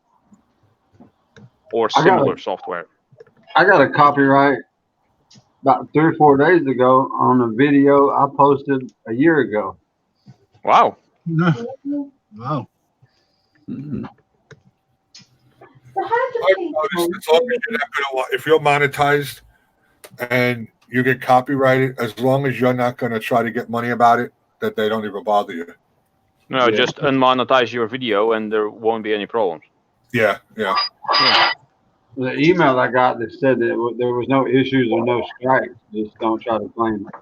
or similar software. I got a copyright about 3 or 4 days ago on a video I posted a year ago. Wow. Wow. Mm. So how do I've people? noticed as long as you're not gonna, if you're monetized and you get copyrighted, as long as you're not going to try to get money about it, that they don't even bother you. No, just unmonetize your video and there won't be any problems. Yeah. The email I got that said that there was no issues or no strikes. Just don't try to claim it.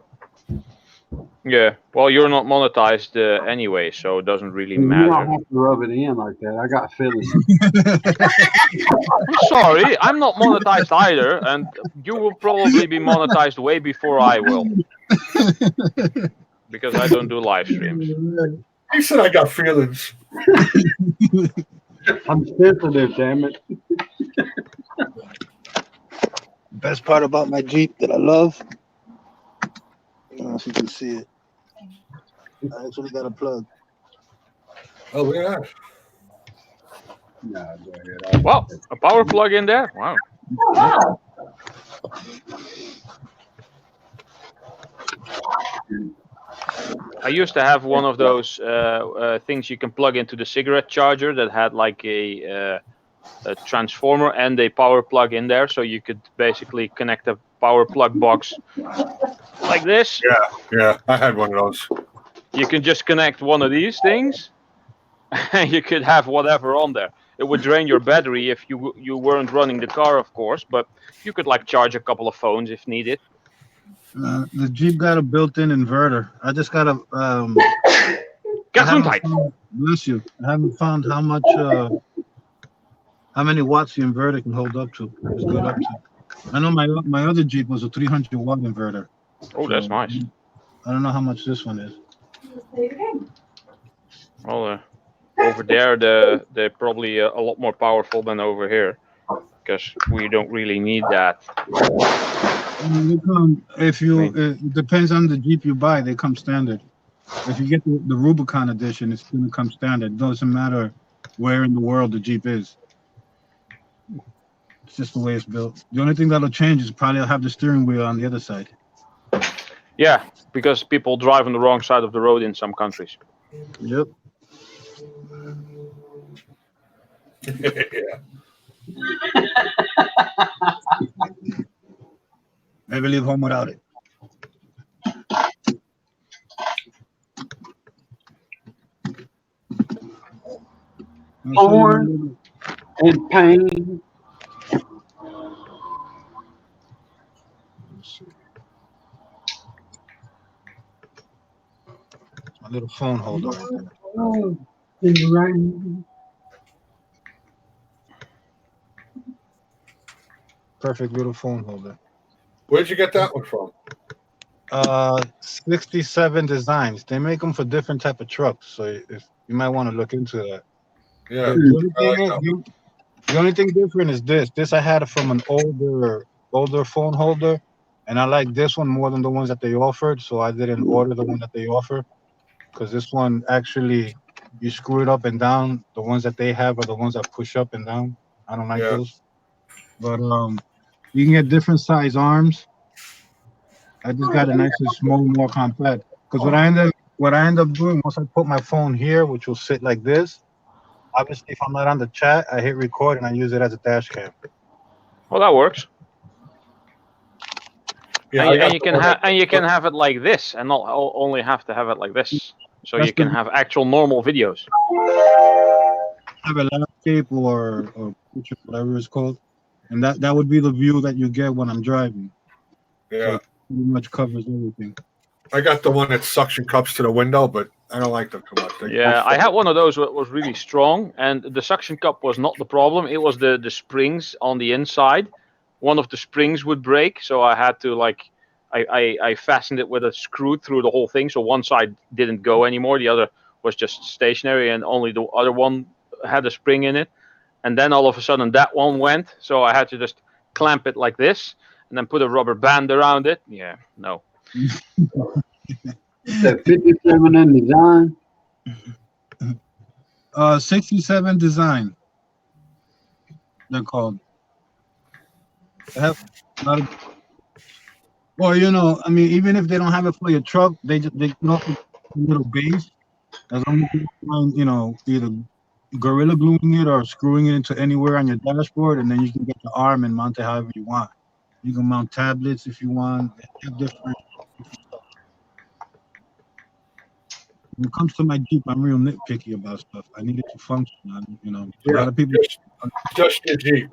Yeah, well, you're not monetized anyway, so it doesn't really You don't matter. have to rub it in like that. I got feelings. I'm sorry, I'm not monetized either, and you will probably be monetized way before I will, because I don't do live streams. He said I got feelings. I'm sensitive, damn it. Best part about my Jeep that I love, I don't know if you can see it. I actually got a plug. Oh, look at that. No, go ahead. Wow, a power plug in there? Wow. Oh, wow. I used to have one of those things you can plug into the cigarette charger that had like a transformer and a power plug in there, so you could basically connect a power plug box like this. Yeah, I had one of those. You can just connect one of these things, and you could have whatever on there. It would drain your battery if you weren't running the car, of course, but you could like charge a couple of phones if needed. The Jeep got a built-in inverter. I just got a. Bless you. I haven't found how much, how many watts the inverter can hold up to. It's good up to. I know my other Jeep was a 300-watt inverter. Oh, that's nice. I don't know how much this one is. Well, over there, they're probably a lot more powerful than over here, because we don't really need that. It depends on the Jeep you buy. They come standard. If you get the Rubicon edition, it's going to come standard. It doesn't matter where in the world the Jeep is. It's just the way it's built. The only thing that'll change is probably I'll have the steering wheel on the other side. Yeah, because people drive on the wrong side of the road in some countries. Yep. Maybe leave home without it. Torn and pain. My little phone holder. Oh, in the rain. Perfect little phone holder. Where'd you get that one from? 67 Designs. They make them for different type of trucks, so if you might want to look into that. Yeah. The only thing different is this. This I had from an older phone holder, and I like this one more than the ones that they offered, so I didn't order the one that they offer, because this one actually you screw it up and down. The ones that they have are the ones that push up and down. I don't like those. But you can get different size arms. I just got a nice and small, more compact. Because what I end up doing once I put my phone here, which will sit like this, obviously, if I'm not on the chat, I hit record and I use it as a dash cam. Well, that works. Yeah, And you can have it like this, and not only have to have it like this. So That's you can the- have actual normal videos. Have a landscape or picture, whatever it's called, and that would be the view that you get when I'm driving. Yeah. Pretty much covers everything. I got the one that suction cups to the window, but I don't like them too much. Yeah, I had one of those that was really strong, and the suction cup was not the problem. It was the springs on the inside. One of the springs would break, so I had to I fastened it with a screw through the whole thing, so one side didn't go anymore. The other was just stationary, and only the other one had a spring in it. And then all of a sudden that one went, so I had to just clamp it like this, and then put a rubber band around it. Yeah, no. The 57 in design. 67 design. They're called. They have a lot of. Well, you know, I mean, even if they don't have it for your truck, they can offer a little base. As long as you find, you know, either Gorilla gluing it or screwing it into anywhere on your dashboard, and then you can get the arm and mount it however you want. You can mount tablets if you want. They have different stuff. When it comes to my Jeep, I'm real nitpicky about stuff. I need it to function. You know, a lot of people. Just your Jeep.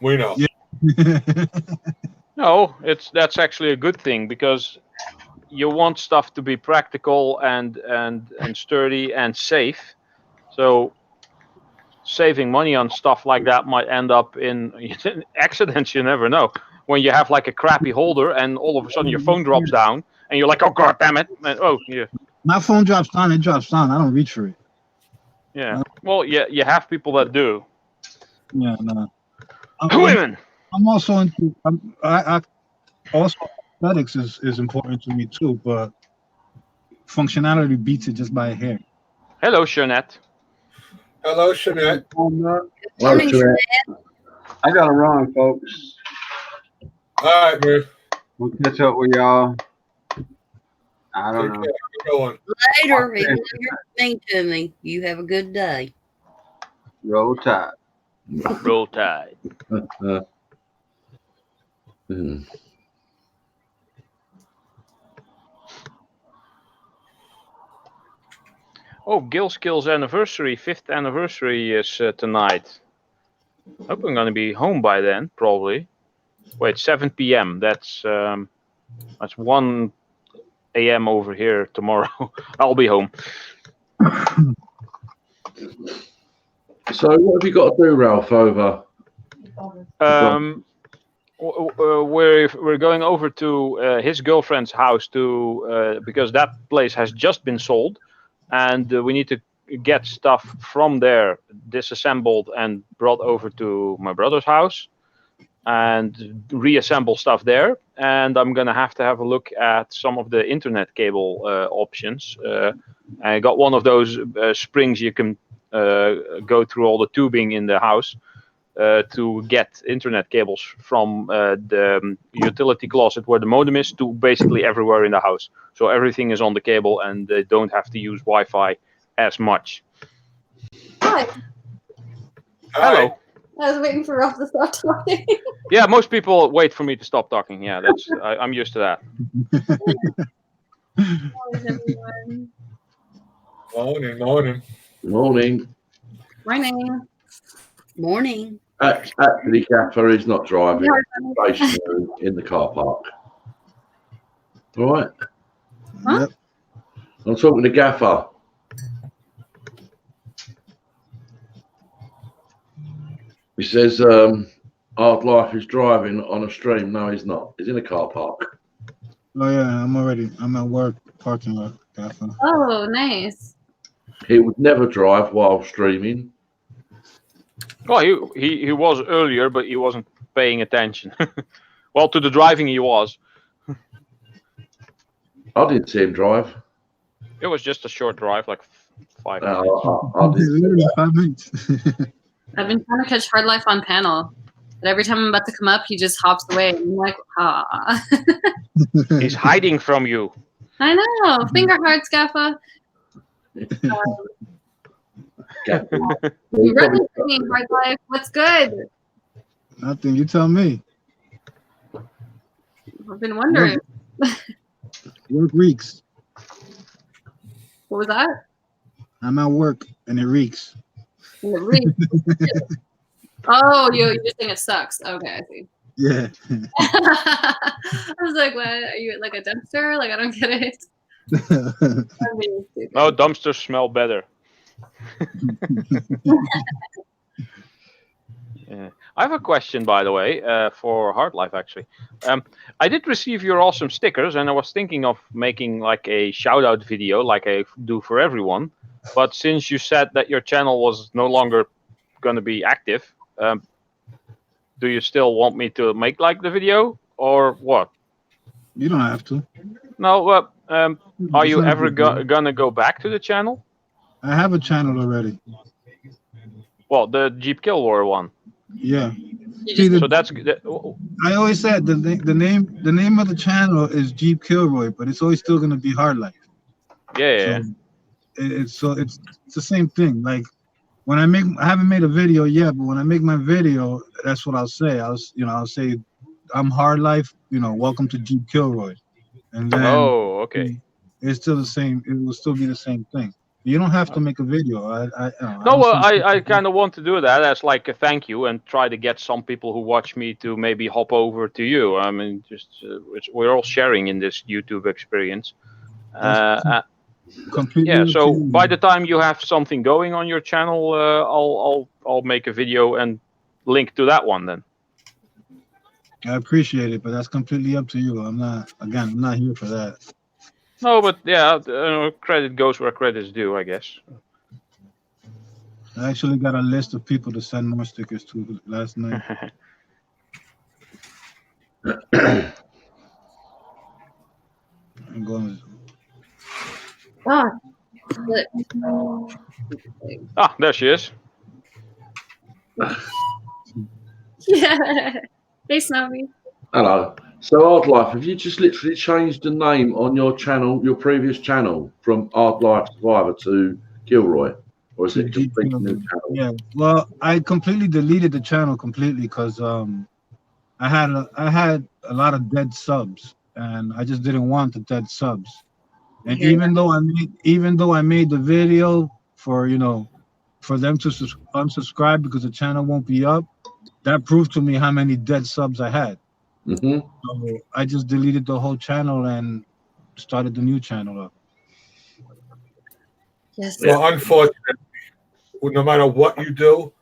We know. Yeah. No, that's actually a good thing, because you want stuff to be practical and sturdy and safe. So saving money on stuff like that might end up in accidents. You never know. When you have like a crappy holder and all of a sudden your phone drops down and you're like, oh god damn it! And, oh yeah. My phone drops down. It drops down. I don't reach for it. Yeah. Well, yeah, you have people that do. Yeah, no. Women. I'm also into. I also aesthetics is important to me too, but functionality beats it just by a hair. Hello, Jeanette. Hello, Jeanette. Morning, Jeanette. I gotta run, folks. All right, man. We'll catch up with y'all. I don't know. Later, even though you're listening to me, you have a good day. Roll Tide. Roll Tide. Oh, Gil Skills anniversary, 5th anniversary is tonight. Hope I'm gonna be home by then, probably. Wait, 7 p.m. That's 1 a.m. over here tomorrow. I'll be home. So what have you got to do, Ralph, over? We're going over to his girlfriend's house because that place has just been sold, and we need to get stuff from there disassembled and brought over to my brother's house and reassemble stuff there. And I'm gonna have a look at some of the internet cable options. I got one of those springs you can go through all the tubing in the house to get internet cables from the utility closet where the modem is to basically everywhere in the house. So everything is on the cable and they don't have to use Wi-Fi as much. Hi. Hello. I was waiting for Ralph to stop talking. Yeah, most people wait for me to stop talking. Yeah, I'm used to that. Everyone. Morning. Morning. Morning. Actually, Gaffer is not driving. Stationary in the car park. All right. Huh? Yep. I'm talking to Gaffer. He says, Hard Life is driving on a stream. No, he's not. He's in a car park. Oh yeah, I'm at work parking lot. Gaffer. Oh, nice. He would never drive while streaming. Well, he was earlier, but he wasn't paying attention. Well, to the driving he was. I didn't see him drive. It was just a short drive, like 5 minutes. I didn't see Literally that. 5 minutes. I've been trying to catch Hard Life on panel, but every time I'm about to come up, he just hops away. And I'm like, ah. He's hiding from you. I know. Finger hearts, Gaffa. Congratulations, Hard Life. What's good? Nothing. You tell me. I've been wondering. Work reeks. What was that? I'm at work and it reeks. And it reeks. Oh, you're saying it sucks. Okay, I see. Yeah. I was like, what? Are you like a dumpster? Like, I don't get it. No, dumpsters smell better. Yeah. I have a question, by the way, for Hard Life, actually. I did receive your awesome stickers, and I was thinking of making like a shout-out video like I do for everyone. But since you said that your channel was no longer going to be active, do you still want me to make like the video, or what? You don't have to. No, are you ever gonna go back to the channel? I have a channel already. Well, the Jeep Kilroy one. Yeah. So that's. I always said the name of the channel is Jeep Kilroy, but it's always still gonna be Hard Life. Yeah. So it's the same thing. Like when I haven't made a video yet, but when I make my video, that's what I'll say. I'll say I'm Hard Life. Welcome to Jeep Kilroy, and then okay. It's still the same. It will still be the same thing. You don't have to make a video. I kind of want to do that as like a thank you and try to get some people who watch me to maybe hop over to you. I mean, we're all sharing in this YouTube experience. Yeah. So by the time you have something going on your channel, I'll make a video and link to that one then. I appreciate it, but that's completely up to you. I'm not here for that. No, but yeah, credit goes where credit's due, I guess. I actually got a list of people to send more stickers to last night. I'm going. There she is. Yeah. Hey, Snobby. Hello. So Hard Life, have you just literally changed the name on your channel, your previous channel, from Hard Life Survivor to Kilroy? Or is it just a new channel? Yeah. Well, I completely deleted the channel completely because I had a lot of dead subs, and I just didn't want the dead subs. And even though I made the video for them to unsubscribe because the channel won't be up, that proved to me how many dead subs I had. Mm-hmm. So I just deleted the whole channel and started the new channel up. Yes. Well, unfortunately, no matter what you do,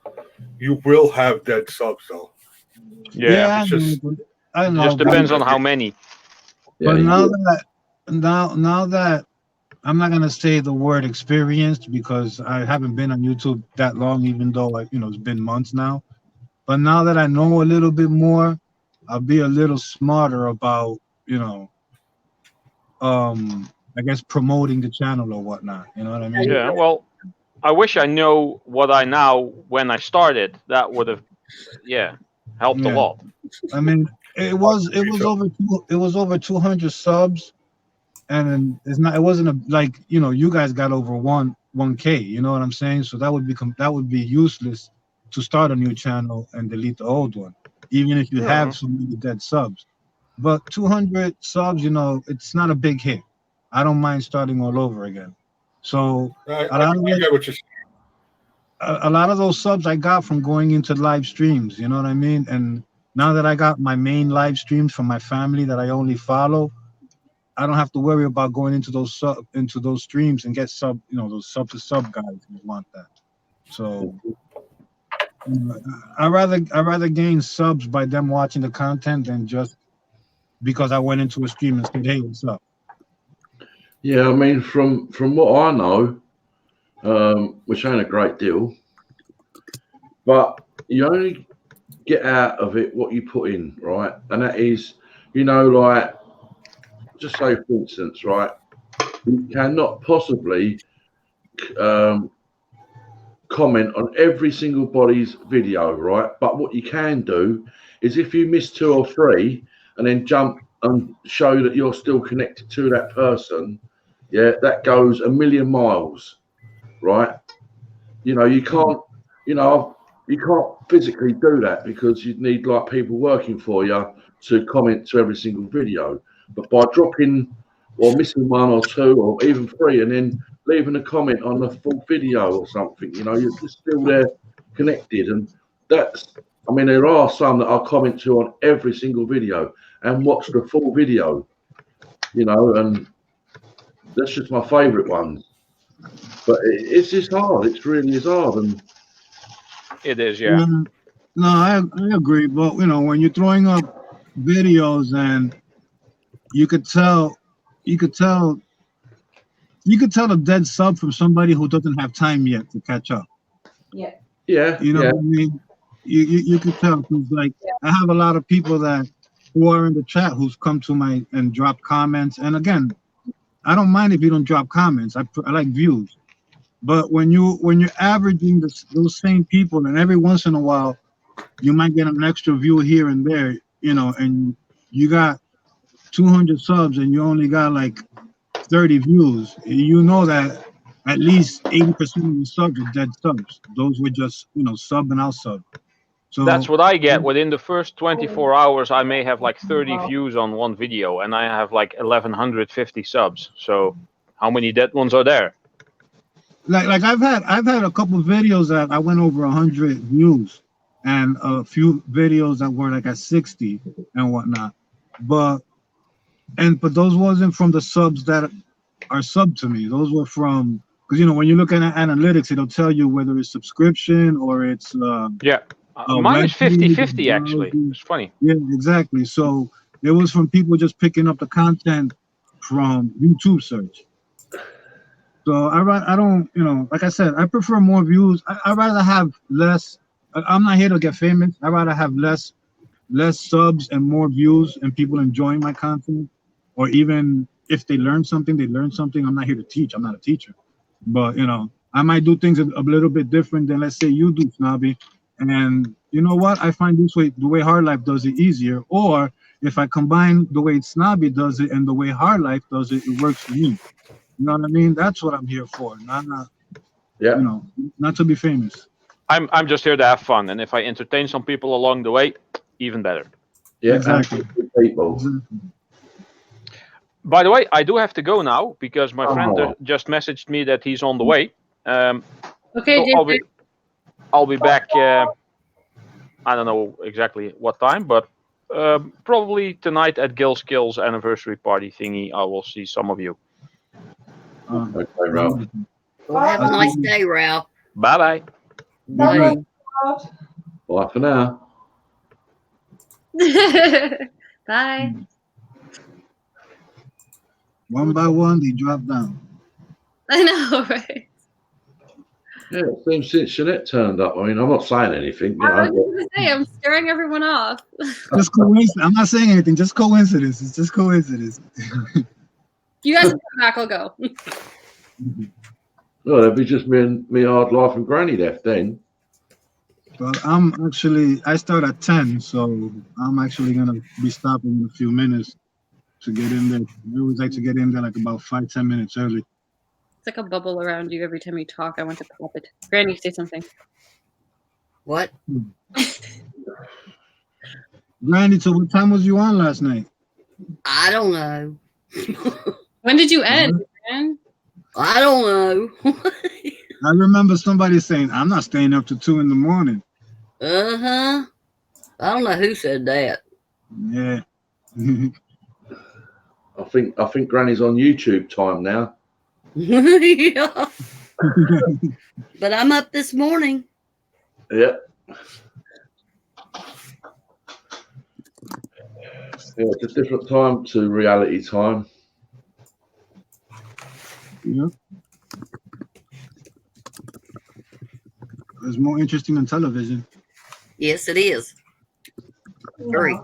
you will have dead subs, though. Yeah. I know. Just depends on how many. But now that I'm not gonna say the word experienced because I haven't been on YouTube that long, even though it's been months now. But now that I know a little bit more, I'll be a little smarter about, I guess promoting the channel or whatnot. You know what I mean? Yeah. Well, I wish I know what I know when I started. That would have, helped a lot. I mean, it was over 200 subs, and it wasn't like you guys got over 1K. You know what I'm saying? So that would be useless to start a new channel and delete the old one, even if you have so many dead subs. But 200 subs, it's not a big hit. I don't mind starting all over again. So a lot of those subs I got from going into live streams, you know what I mean? And now that I got my main live streams from my family that I only follow, I don't have to worry about going into those streams and get those sub to sub guys who want that. So I rather gain subs by them watching the content than just because I went into a stream and said, "Hey, what's up?" Yeah, I mean, from what I know, which ain't a great deal, but you only get out of it what you put in, right? And that is, like, just say for instance, right, you cannot possibly comment on every single body's video, right? But what you can do is if you miss 2 or 3 and then jump and show that you're still connected to that person, that goes a million miles, right? you know, you can't physically do that because you'd need like people working for you to comment to every single video. But by dropping or missing one or two or even three and then leaving a comment on the full video or something, you know, you're still there connected. And that's, I mean, there are some that I comment to on every single video and watch the full video, you know, and that's just my favorite ones. But it's just hard. It really is hard. And It is, yeah. No, I agree. But, you know, when you're throwing up videos and you could tell a dead sub from somebody who doesn't have time yet to catch up. Yeah. Yeah. You know what I mean? You could tell, because like I have a lot of people who are in the chat who's come to my and drop comments. And again, I don't mind if you don't drop comments. I like views. But when you're averaging those same people, and every once in a while you might get an extra view here and there, you know, and you got 200 subs and you only got like 30 views, you know that at least 80% of the subs are dead subs. Those were just, you know, sub and out sub. So That's what I get. Within the first 24 hours, I may have like 30 views on one video, and I have like 1,150 subs. So how many dead ones are there? Like I've had a couple of videos that I went over 100 views, and a few videos that were like at 60 and whatnot. But those wasn't from the subs that are sub to me. Those were from, because you know when you look at analytics, it'll tell you whether it's subscription or it's yeah. Mine is 50-50 actually. It's funny. Yeah, exactly. So it was from people just picking up the content from YouTube search. So I don't, you know, like I said, I prefer more views. I'd rather have less. I'm not here to get famous. I'd rather have less subs and more views and people enjoying my content. Or even if they learn something, they learn something. I'm not here to teach. I'm not a teacher. But, you know, I might do things a little bit different than, let's say, you do, Snobby. And you know what? I find the way Hard Life does it easier. Or if I combine the way Snobby does it and the way Hard Life does it, it works for me. You know what I mean? That's what I'm here for. Not yeah. You know, not to be famous. I'm just here to have fun, and if I entertain some people along the way, even better. Yeah, exactly. People. By the way, I do have to go now because my friend just messaged me that he's on the way. Okay, so I'll be back. I don't know exactly what time, but probably tonight at Gil Skills anniversary party thingy. I will see some of you. Okay, Ralph. Well, have a nice day, Ralph. Bye-bye. Bye. Bye for now. Bye. One by one, they drop down. I know, right? Yeah, it seems since Jeanette turned up. I mean, I'm not saying anything. You I was know, going to say, I'm scaring everyone off. Just coincidence. I'm not saying anything. Just coincidence. It's just coincidence. You guys can come back, I'll go. well, it'd be just me, Hard Life, and Granny left then. Well, I start at 10, so I'm actually going to be stopping in a few minutes to get in there. I always like to get in there like about 5-10 minutes early. It's like a bubble around you every time you talk. I want to pop it. Granny, say something. What? Granny, so what time was you on last night? I don't know. When did you end, man? I don't know. I remember somebody saying, I'm not staying up to 2 in the morning. Uh-huh. I don't know who said that. Yeah. I think Granny's on YouTube time now. Yeah. But I'm up this morning. Yeah. Yeah, it's a different time to reality time. Yeah. It's more interesting than television. Yes, it is. Very.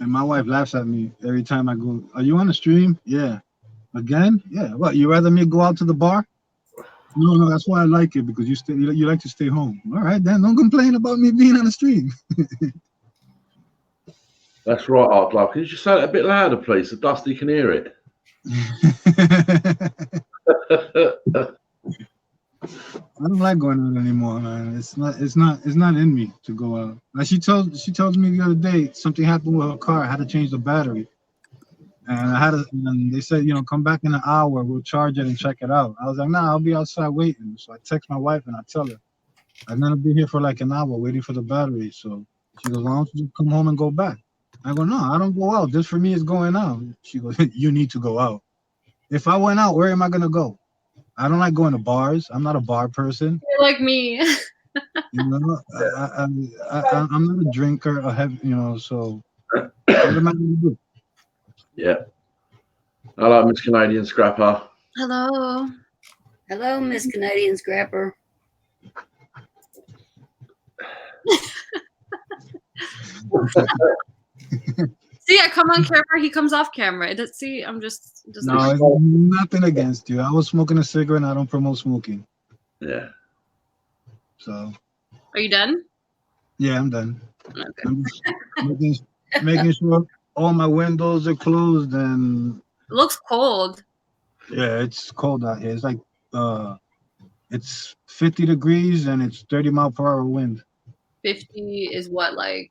And my wife laughs at me every time I go, are you on the stream? Yeah. Again? Yeah. What, you rather me go out to the bar? No, that's why I like it, because you like to stay home. All right, then don't complain about me being on the stream. That's right, Art Love. Can you just say that a bit louder, please, so Dusty can hear it? I don't like going out anymore, man. It's not in me to go out. Like she told me the other day something happened with her car. I had to change the battery, and they said, come back in an hour. We'll charge it and check it out. I was like, nah, I'll be outside waiting. So I text my wife and I tell her, I'm gonna be here for like an hour waiting for the battery. So she goes, why don't you just come home and go back? I go, no, I don't go out. This for me is going out. She goes, you need to go out. If I went out, where am I gonna go? I don't like going to bars. I'm not a bar person. You're like me. I'm not a drinker. So what am I gonna do? Yeah. Hello, Miss Canadian Scrapper. Hello. Hello, Miss Canadian Scrapper. See, I come on camera, he comes off camera. See, I'm just No, it's nothing against you. I was smoking a cigarette and I don't promote smoking. Yeah. So. Are you done? Yeah, I'm done. Okay. I'm just making sure all my windows are closed and. It looks cold. Yeah, it's cold out here. It's like it's 50 degrees and it's 30-mile-per-hour wind. 50 is what, like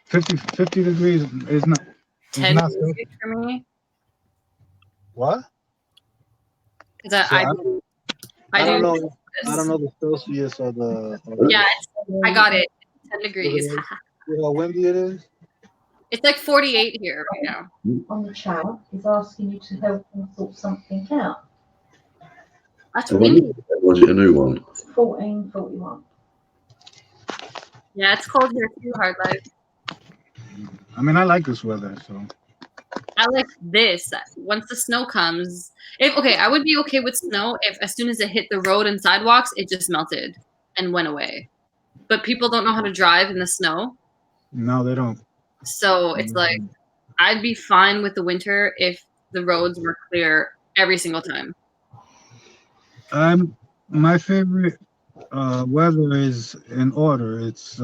50 degrees is not 10 not degrees for me? What? Because I don't know. this. I don't know the Celsius or the. Yeah, I got it. 10 degrees. How windy it is? It's like 48 here right now. On the chat is asking you to help them sort something out. That's So windy. was it a new one? 1441. Yeah, it's cold here too, Hard Life. I mean, I like this weather, so. I like this. Once the snow comes, I would be okay with snow if as soon as it hit the road and sidewalks, it just melted and went away. But people don't know how to drive in the snow. No, they don't. So it's like, I'd be fine with the winter if the roads were clear every single time. My favorite weather is in order. It's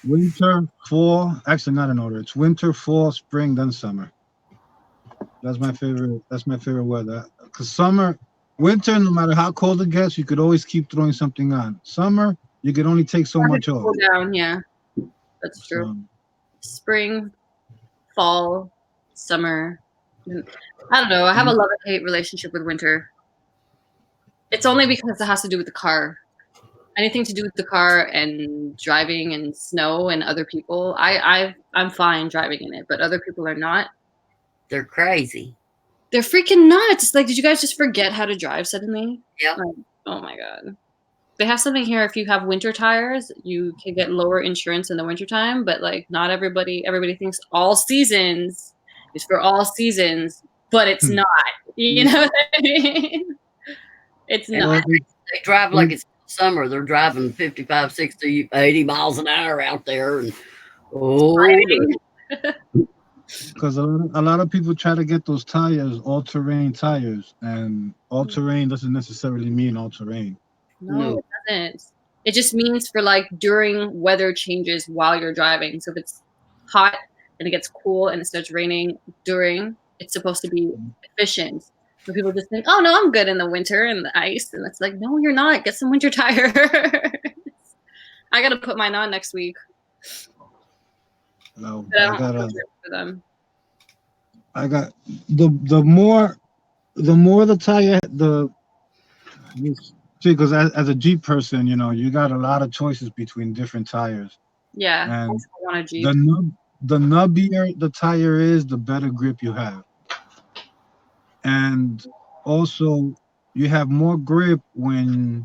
winter, fall. Actually, not in order. It's winter, fall, spring, then summer. That's my favorite. That's my favorite weather. Cause winter, no matter how cold it gets, you could always keep throwing something on. Summer, you could only take so much off. Cool down, yeah, that's true. Spring, fall, summer. I don't know. I have a love-hate relationship with winter. It's only because it has to do with the car. Anything to do with the car and driving and snow and other people, I'm fine driving in it, but other people are not. They're crazy. They're freaking nuts. It's like, did you guys just forget how to drive suddenly? Yeah. Like, oh my god. They have something here. If you have winter tires, you can get lower insurance in the wintertime, but like not everybody thinks all seasons is for all seasons, but it's not. You know what I mean? It's not. They drive like it's summer. They're driving 55, 60, 80 miles an hour out there. And because a lot of people try to get those tires, all-terrain tires, and all-terrain doesn't necessarily mean all-terrain. No, it doesn't. It just means for like during weather changes while you're driving. So if it's hot and it gets cool and it starts raining during, it's supposed to be efficient. So people just think, oh no, I'm good in the winter and the ice. And it's like, no, you're not. Get some winter tires. I got to put mine on next week. No, I got the more the tire because as a Jeep person, you got a lot of choices between different tires. Yeah, and I want a Jeep. The nubbier the tire is, the better grip you have, and also you have more grip when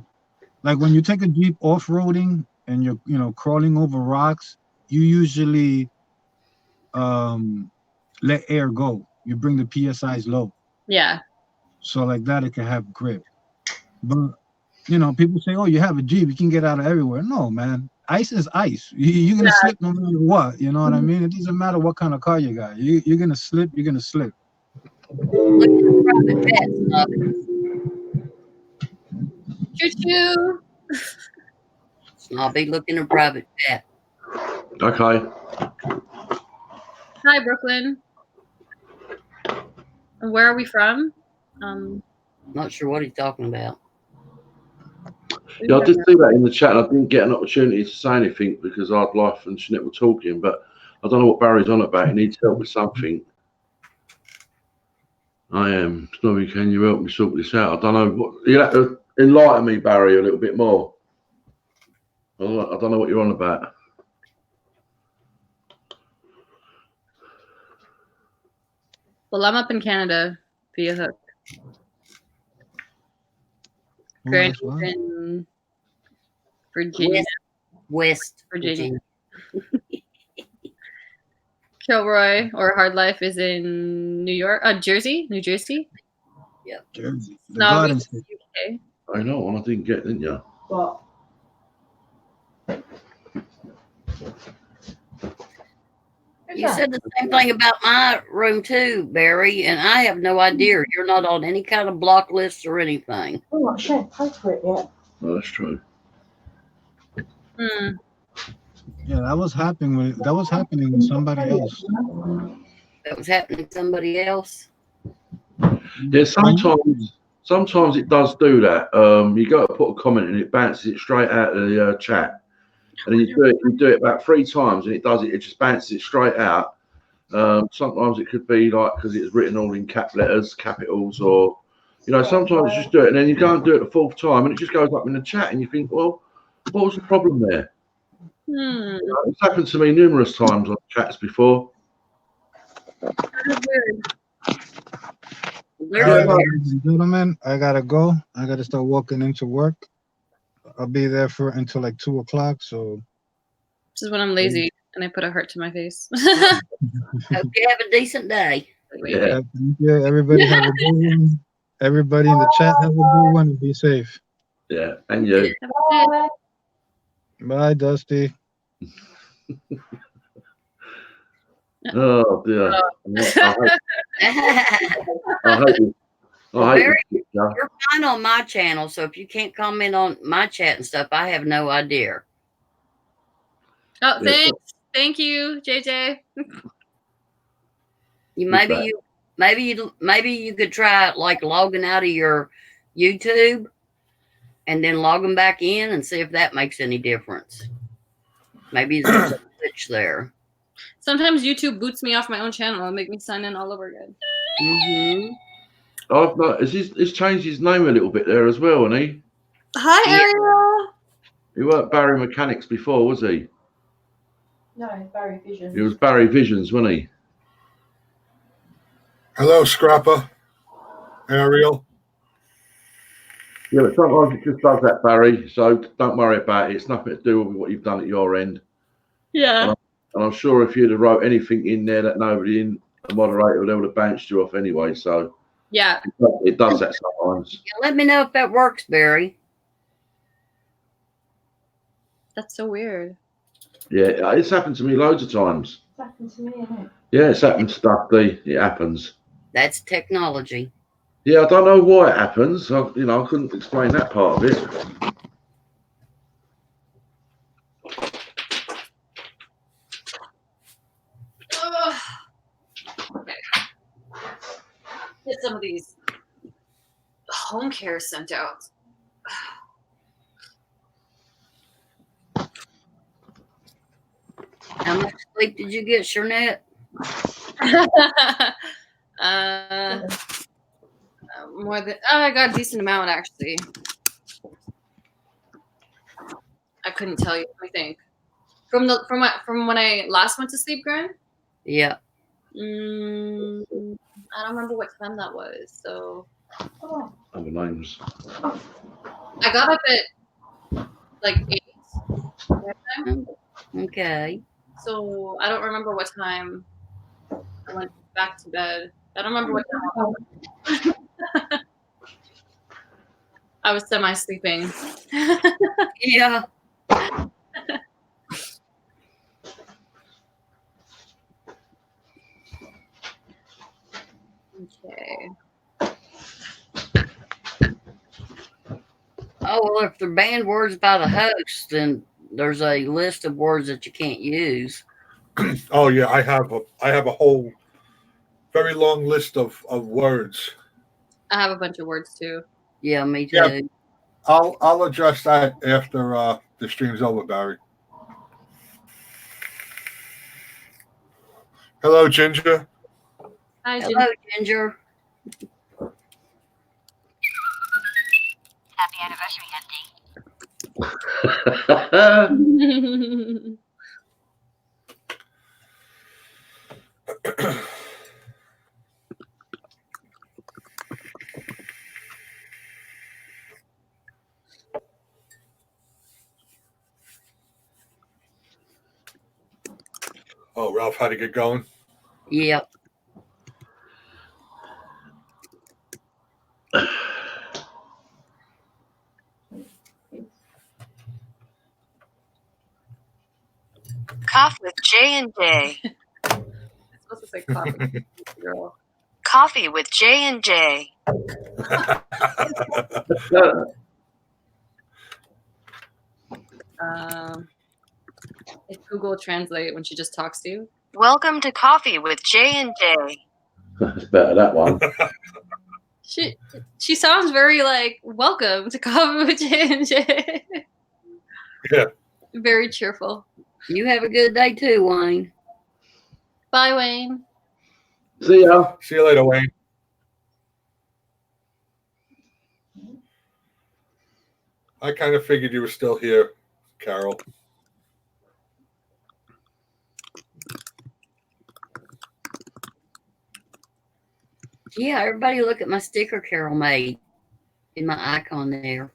you take a Jeep off-roading and you're crawling over rocks. You usually let air go. You bring the PSIs low. Yeah. So like that, it can have grip. But people say, "Oh, you have a Jeep, you can get out of everywhere." No, man. Ice is ice. You're gonna slip no matter what. You know what I mean? It doesn't matter what kind of car you got. You're gonna slip. You're gonna slip. Choo-choo. I'll be looking at private jet. Okay. Hi, Brooklyn. And where are we from? Not sure what he's talking about. Yeah, I did see that in the chat. And I didn't get an opportunity to say anything because Ard Life and Jeanette were talking, but I don't know what Barry's on about. He needs help with something. I am. Snowy, can you help me sort this out? I don't know. You have to enlighten me, Barry, a little bit more. I don't know what you're on about. Well, I'm up in Canada via hook. Who Granny's else? What? in Virginia. West Virginia. Kilroy or Hard Life is in New York, Jersey, New Jersey. Yep. Jersey. The No, Garden it's State. UK. I know, one I didn't get, didn't you? What? You said the same thing about my room too, Barry, and I have no idea. You're not on any kind of block list or anything. I'm not sure I paid for it yet. No, that's true. Hmm. Yeah, that was happening with somebody else. That was happening to somebody else. Yeah, sometimes it does do that. You go to put a comment and it bounces it straight out of the chat, and then you do it about 3 times and it does it. It just bounces it straight out. Sometimes it could be like because it's written all in cap letters, capitals, or sometimes you just do it and then you go and do it the 4th time and it just goes up in the chat and you think, well, what was the problem there? It's happened to me numerous times on chats before. Ladies and gentlemen, I gotta go. I gotta start walking into work. I'll be there until like 2 o'clock. So This is when I'm lazy and I put a heart to my face. Hope you have a decent day. yeah, thank you. Everybody have a good one. Everybody in the chat have a good one and be safe. Yeah, and you. Bye, Dusty. Oh dear. Barry, you're fine on my channel, so if you can't comment on my chat and stuff, I have no idea. Oh, thanks. Thank you, JJ. Maybe you could try like logging out of your YouTube and then logging back in and see if that makes any difference. Maybe there's a glitch there. Sometimes YouTube boots me off my own channel and make me sign in all over again. I've noticed he's changed his name a little bit there as well, hasn't he? Hi, Ariel. He weren't Barry Mechanics before, was he? No, Barry Vision. He was Barry Visions, wasn't he? Hello, Scrapper. Ariel. Yeah, but sometimes it just does that, Barry. So don't worry about it. It's nothing to do with what you've done at your end. Yeah. And I'm sure if you'd have wrote anything in there that nobody in the moderator would have bounced you off anyway. So yeah, it does that sometimes. Yeah, let me know if that works, Barry. That's so weird. Yeah, it's happened to me loads of times. It's happened to me, isn't it? Yeah, it's happened to stuff. It happens. That's technology. Yeah, I don't know why it happens. I couldn't explain that part of it. Okay. Get some of these home care sent out. How much sleep did you get, Shernette? More than I got a decent amount actually. I couldn't tell you. Let me think. From when I last went to sleep, Gran? Yeah. I don't remember what time that was. So. Other names. I got up at like 8. Okay. So I don't remember what time I went back to bed. I don't remember what time I was semi-sleeping. Yeah. Okay. Oh, well, if they're banned words by the host, then there's a list of words that you can't use. Oh yeah, I have a whole very long list of words. I have a bunch of words too. Yeah, me too. Yeah. I'll address that after the stream's over, Barry. Hello, Ginger. Hi, Hello, Ginger. Happy anniversary, Ginger. Oh, Ralph had to get going. Yep. Cough with J&J. I'm supposed to say coffee, girl. Coffee with J&J. It's Google Translate when she just talks to you. Welcome to Coffee with J&J. That's better, that one. She sounds very like welcome to Coffee with J&J. Yeah. Very cheerful. You have a good day too, Wayne. Bye, Wayne. See ya. See you later, Wayne. I kind of figured you were still here, Carol. Yeah, everybody look at my sticker Carol made in my icon there.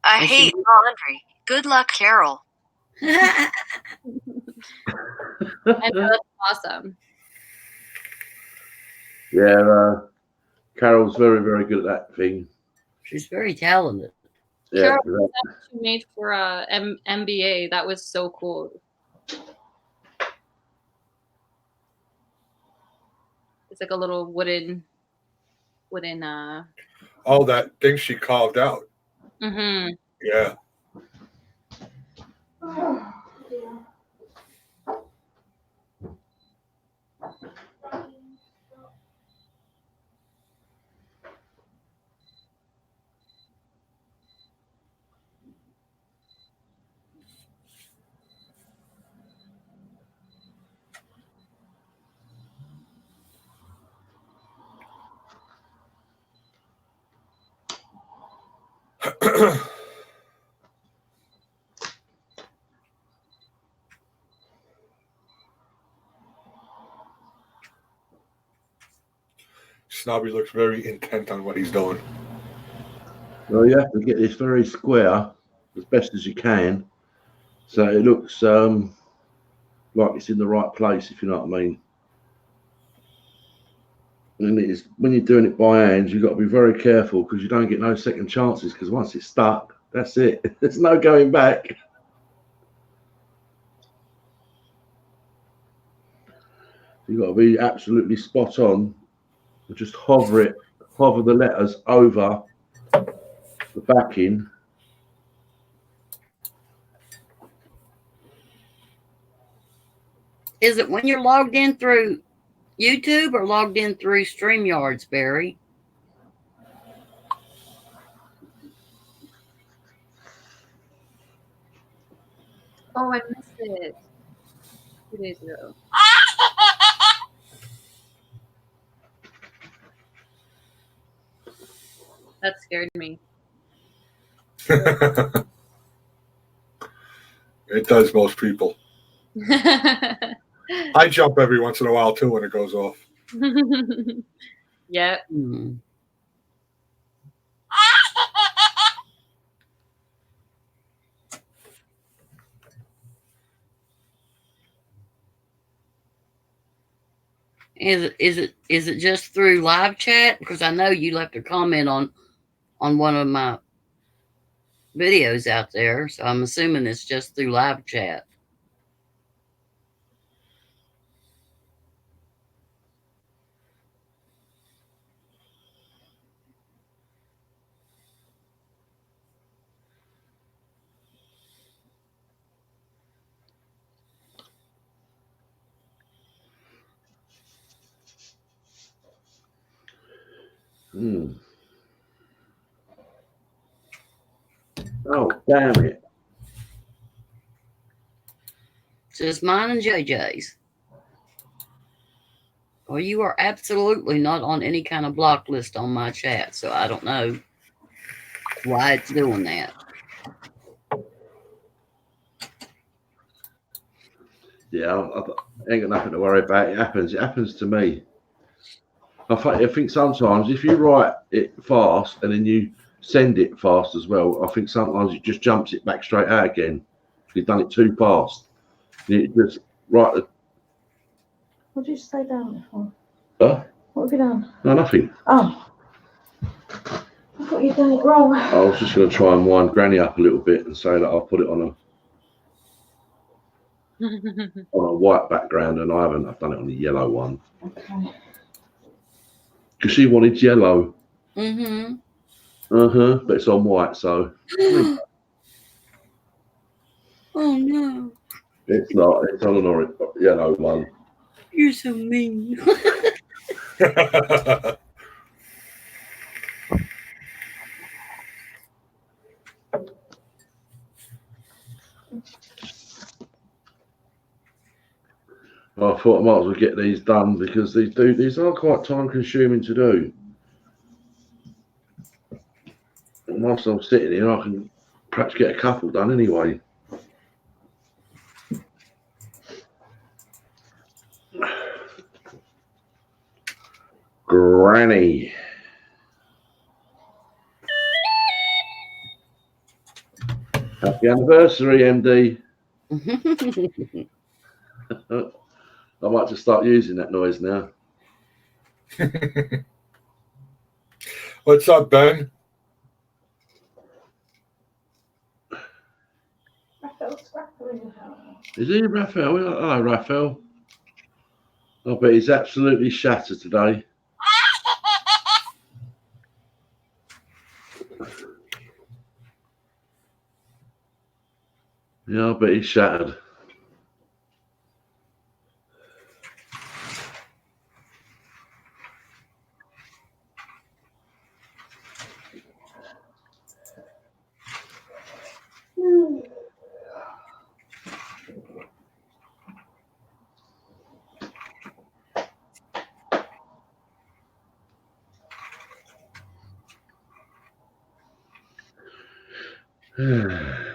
I hate laundry. Good luck, Carol. I know, that's awesome. Yeah, Carol's very, very good at that thing. She's very talented. Yeah, Carol, that she made for MBA. That was so cool. It's like a little wooden. Oh, that thing she carved out. Mm-hmm. Yeah. Snobby looks very intent on what he's doing. well, you have to get this very square as best as you can, so it looks like it's in the right place, if you know what I mean. And it is, when you're doing it by hand, you've got to be very careful because you don't get no second chances, because once it's stuck, that's it. There's no going back. You've got to be absolutely spot on. Just hover the letters over the backing. Is it when you're logged in through YouTube or logged in through StreamYards, Barry? Oh, I missed it 2 days ago. That scared me. It does most people. I jump every once in a while too when it goes off. Yeah. Is it just through live chat? Because I know you left a comment on one of my videos out there, so I'm assuming it's just through live chat. Hmm. Oh, damn it. Just mine and JJ's. Well, you are absolutely not on any kind of block list on my chat, so I don't know why it's doing that. Yeah, I ain't got nothing to worry about. It happens to me. I think sometimes if you write it fast and then you send it fast as well, I think sometimes it just jumps it back straight out again. You've done it too fast. You just write the. What did you say down for? Huh? What have you done? No, nothing. Oh. I thought you'd done it wrong. I was just going to try and wind Granny up a little bit and say that I'll put it on a white background, and I haven't. I've done it on a yellow one. Okay. Because she wanted yellow. Mm-hmm. But it's on white, so. Oh no. It's not. It's on an orange, yellow one. You're so mean. I thought I might as well get these done because these are quite time consuming to do. And whilst I'm sitting here, I can perhaps get a couple done anyway. Granny. Happy anniversary, MD. I might just start using that noise now. What's up, Ben? Is he Raphael? Hello, Raphael. I bet he's absolutely shattered today. Yeah, I bet he's shattered.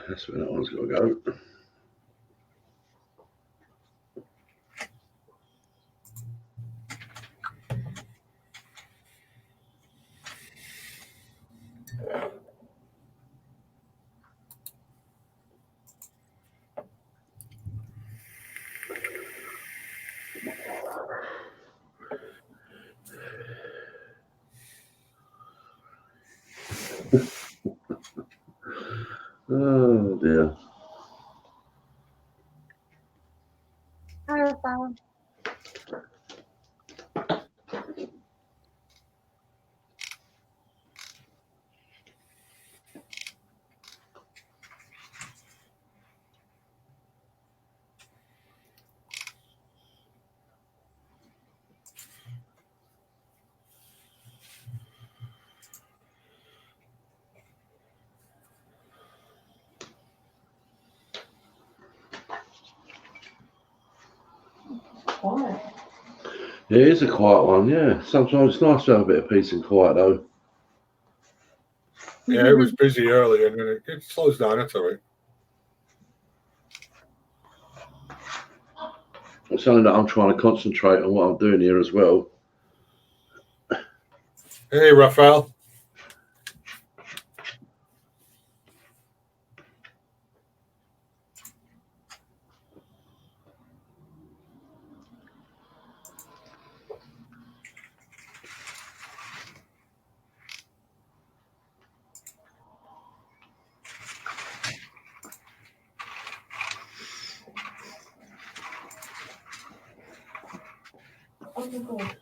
That's where that one's got to go. Oh dear. Quiet. Yeah, it is a quiet one, yeah. Sometimes it's nice to have a bit of peace and quiet though. Yeah, it was busy earlier, and then it slows down. That's all right. It's something that I'm trying to concentrate on what I'm doing here as well. Hey, Raphael. Oh my God.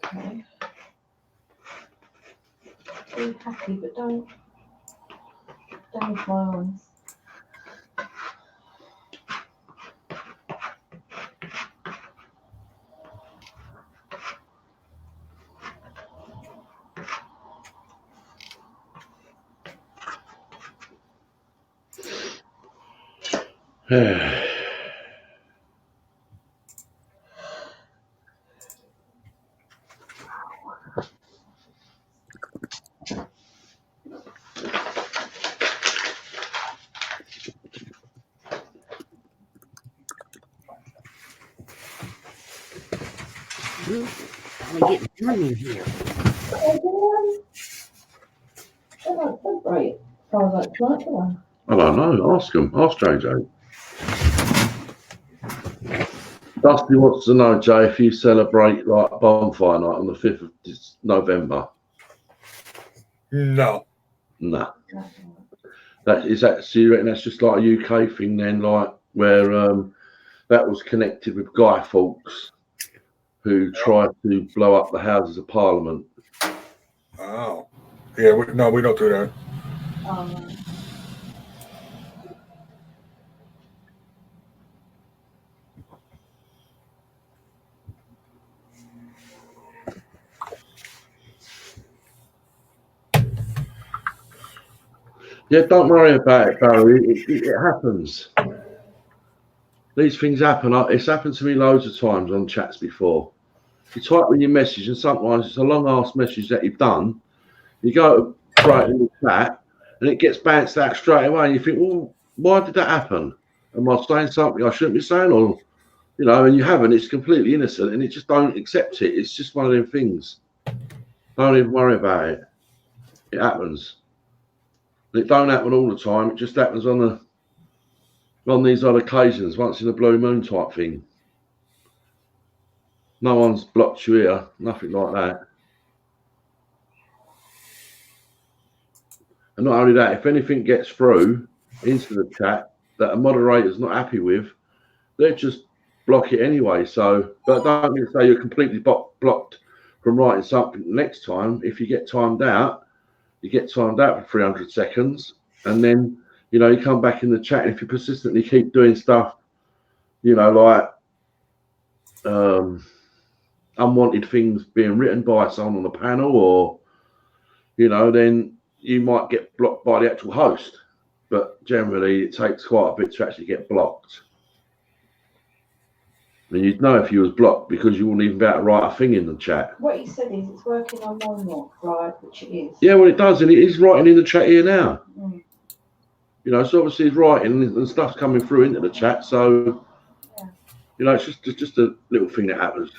Okay. Be happy, but don't damage my eyes. I'm getting warm in here. Right. Sounds like tonight, do I don't know. Ask him. Ask JJ. Dusty wants to know, Jay, if you celebrate like bonfire night on the 5th of November. No. Nah. So you reckon that's just like a UK thing then, like where that was connected with Guy Fawkes, who tried to blow up the Houses of Parliament. Oh. Yeah, no, we don't do that. Yeah, don't worry about it, Barry. It happens. These things happen. It's happened to me loads of times on chats before. You type in your message, and sometimes it's a long-ass message that you've done. You go to write in the chat, and it gets bounced out straight away. And you think, well, why did that happen? Am I saying something I shouldn't be saying? Or, you know, and you haven't. It's completely innocent, and it just don't accept it. It's just one of them things. Don't even worry about it. It happens. It don't happen all the time. It just happens on these odd occasions, once in a blue moon type thing. No one's blocked you here, nothing like that. And not only that, if anything gets through into the chat that a moderator's not happy with, they'll just block it anyway. So, but don't mean to say you're completely blocked from writing something next time. If you get timed out, you get timed out for 300 seconds, and then, you know, you come back in the chat. And if you persistently keep doing stuff, you know, like unwanted things being written by someone on the panel, or, you know, then you might get blocked by the actual host. But generally, it takes quite a bit to actually get blocked. And you'd know if you was blocked because you wouldn't even be able to write a thing in the chat. What he said is it's working on Monarch, right? Which it is. Yeah, well, it does, and it is writing in the chat here now. Mm. You know, so obviously it's writing and stuff's coming through into the chat. So, yeah. You know, it's just a little thing that happens.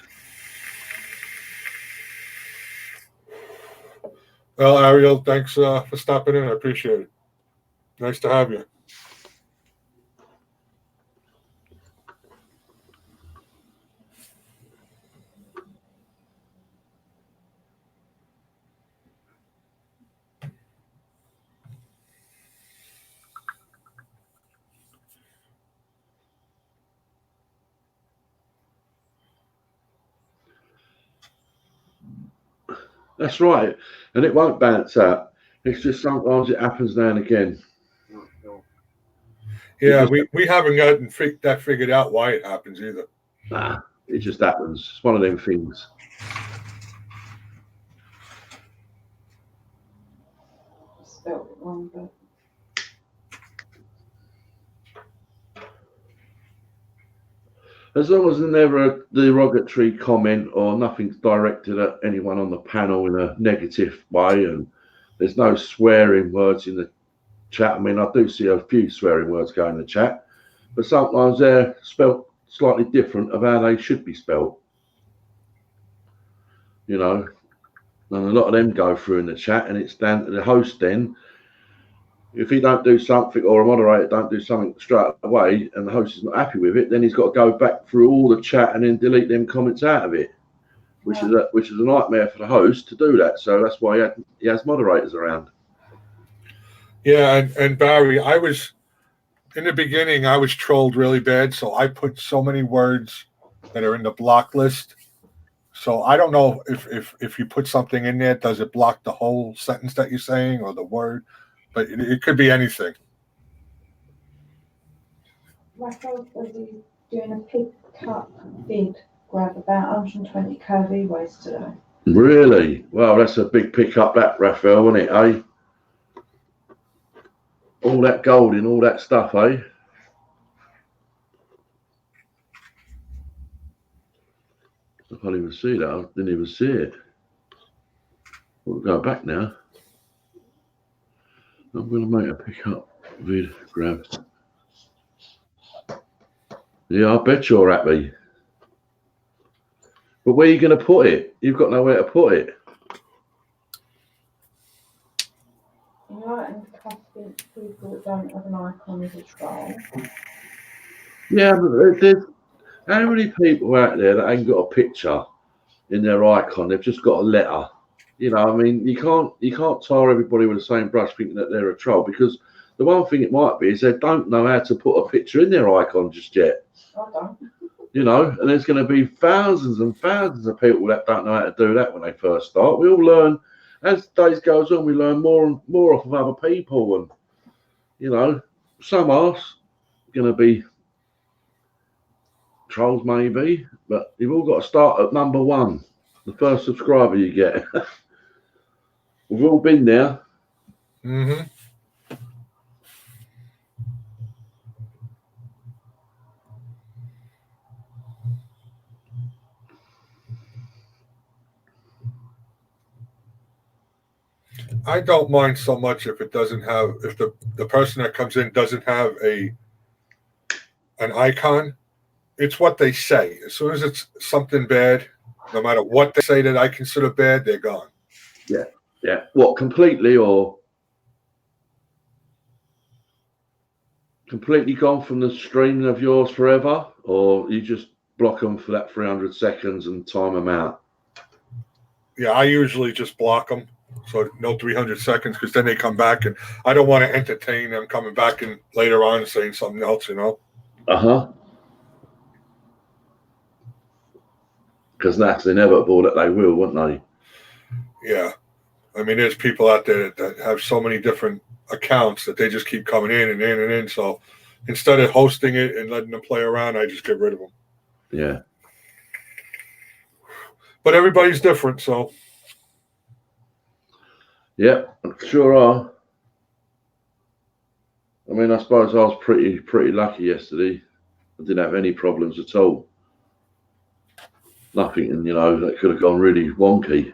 Well, Ariel, thanks for stopping in. I appreciate it. Nice to have you. That's right, and it won't bounce out. It's just sometimes it happens now and again. Yeah, we haven't gotten that figured out why it happens either. Nah, it just happens. It's one of them things. Spelled it wrong, but. As long as there's never a derogatory comment or nothing's directed at anyone on the panel in a negative way, and there's no swearing words in the chat. I mean, I do see a few swearing words go in the chat, but sometimes they're spelt slightly different of how they should be spelt. You know, and a lot of them go through in the chat, and it's down to the host then. If he don't do something, or a moderator don't do something straight away, and the host is not happy with it, then he's got to go back through all the chat and then delete them comments out of it, which is a nightmare for the host to do that. So that's why he has moderators around. Yeah, and Barry, in the beginning, I was trolled really bad, so I put so many words that are in the block list. So I don't know if you put something in there, does it block the whole sentence that you're saying or the word? But it could be anything. Raphael says he's doing a pick-up bid grab about 120 kV waste today. Really? Well, that's a big pickup, that, Raphael, isn't it, eh? All that gold in all that stuff, eh? can't even see that. I didn't even see it. We'll go back now. I'm going to make a pickup vid grab. Yeah, I bet you're happy. But where are you going to put it? You've got nowhere to put it. Right, and custom people that don't have an icon is a troll. Yeah, but there's how many people out there that ain't got a picture in their icon? They've just got a letter. You know, I mean, you can't tar everybody with the same brush thinking that they're a troll, because the one thing it might be is they don't know how to put a picture in their icon just yet. I don't. You know, and there's going to be thousands and thousands of people that don't know how to do that when they first start. We all learn, as days goes on, we learn more and more off of other people, and you know, some are going to be trolls maybe, but you've all got to start at number one, the first subscriber you get. We've all been there. Mm-hmm. I don't mind so much if it doesn't have, if the person that comes in doesn't have an icon. It's what they say. As soon as it's something bad, no matter what they say that I consider bad, they're gone. Yeah, yeah. What, completely or completely gone from the stream of yours forever, or you just block them for that 300 seconds and time them out? Yeah, I usually just block them. So no 300 seconds, because then they come back, and I don't want to entertain them coming back and later on saying something else, you know? Uh-huh. Because that's inevitable that they will, won't they? Yeah. I mean, there's people out there that have so many different accounts that they just keep coming in and in and in. So instead of hosting it and letting them play around, I just get rid of them. Yeah. But everybody's different, so. Yeah, sure are. I mean, I suppose I was pretty lucky yesterday. I didn't have any problems at all. Nothing, you know, that could have gone really wonky.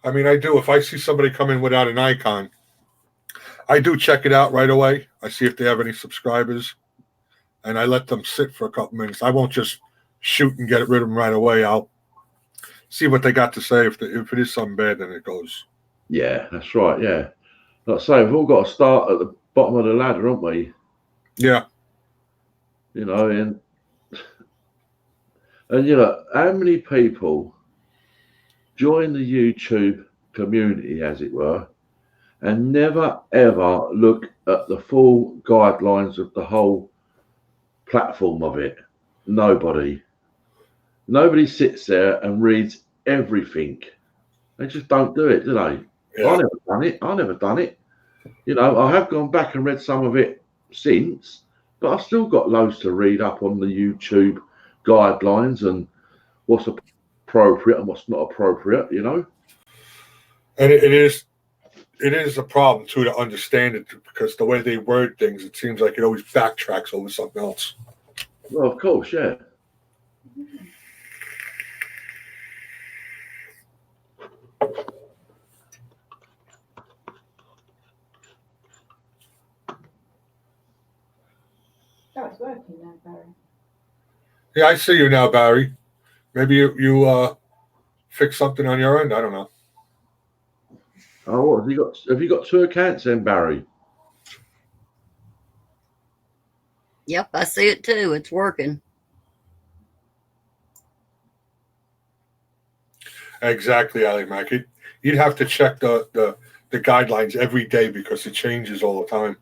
I mean, I do. If I see somebody come in without an icon, I do check it out right away. I see if they have any subscribers, and I let them sit for a couple minutes. I won't just shoot and get rid of them right away. I'll see what they got to say. If it is something bad, then it goes. Yeah, that's right. Yeah. Like I say, we've all got to start at the bottom of the ladder, haven't we? Yeah. You know, and you know, how many people join the YouTube community, as it were, and never ever look at the full guidelines of the whole platform of it? Nobody sits there and reads everything. They just don't do it, do they? Yeah. I never done it. You know, I have gone back and read some of it since, but I've still got loads to read up on the YouTube guidelines and what's appropriate and what's not appropriate, you know. And it is a problem too to understand it, because the way they word things, it seems like it always backtracks over something else. Well, of course, yeah. Oh, it's working now, Barry. Yeah, I see you now, Barry. Maybe you fix something on your end. I don't know. Oh, what have you got? Have you got 2 accounts then, Barry? Yep, I see it too. It's working. Exactly, Ali Mac. You'd have to check the guidelines every day, because it changes all the time.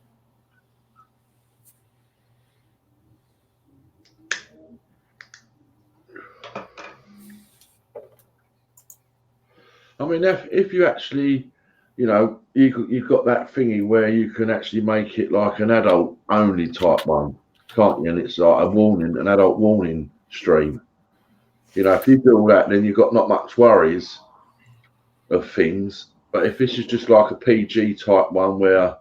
I mean, if you actually, you know, you've got that thingy where you can actually make it like an adult only type one, can't you? And it's like an adult warning stream. You know, if you do all that, then you've got not much worries of things. But if this is just like a PG type one where,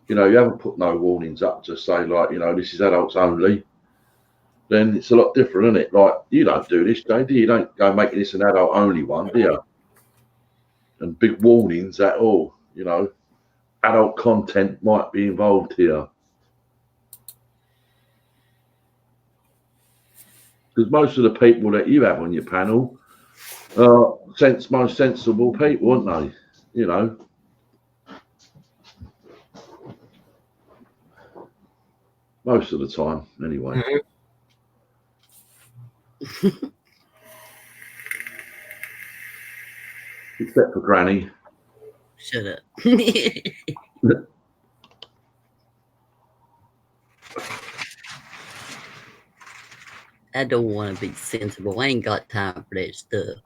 you know, you haven't put no warnings up to say like, you know, this is adults only, then it's a lot different, isn't it? Like, you don't do this, JD. You don't go making this an adult only one, do you? And big warnings at all, you know, adult content might be involved here. Because most of the people that you have on your panel are most sensible people, aren't they? You know. Most of the time, anyway. Mm-hmm. Except for Granny. Shut up. I don't want to be sensible. I ain't got time for that stuff.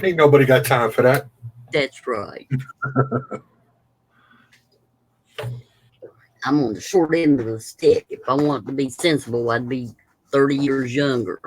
Ain't nobody got time for that. That's right. I'm on the short end of the stick. If I wanted to be sensible, I'd be 30 years younger.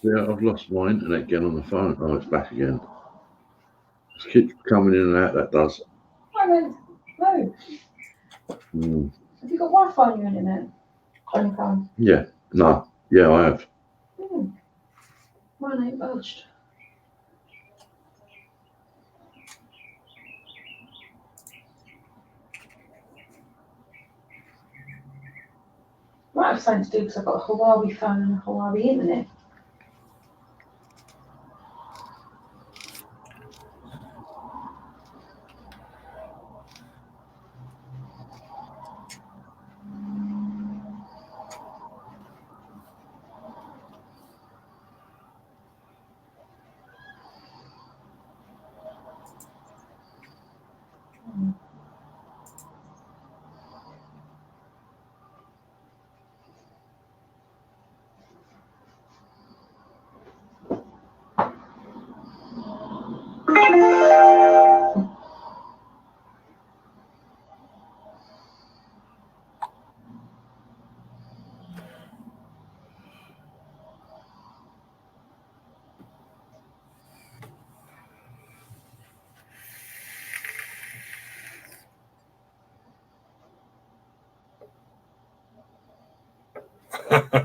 See, I've lost my internet again on the phone. Oh, it's back again. Just keeps coming in and out, that does. No. Have you got Wi-Fi on your internet? On your phone? Yeah, no. Yeah, I have. Mine ain't budged. Might have something to do because I've got a Huawei phone and a Huawei internet.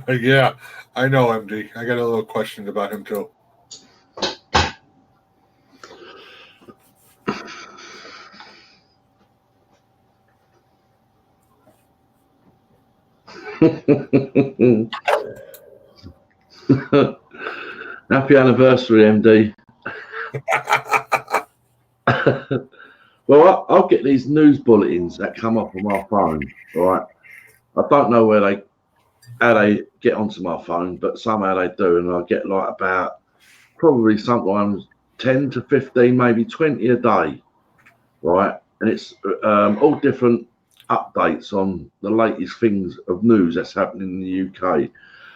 Yeah, I know, MD. I got a little question about him too. Happy anniversary, MD. Well, I'll get these news bulletins that come up on my phone, right? I don't know how they get onto my phone, but somehow they do, and I get like about probably sometimes 10 to 15, maybe 20 a day, right? And it's all different updates on the latest things of news that's happening in the UK.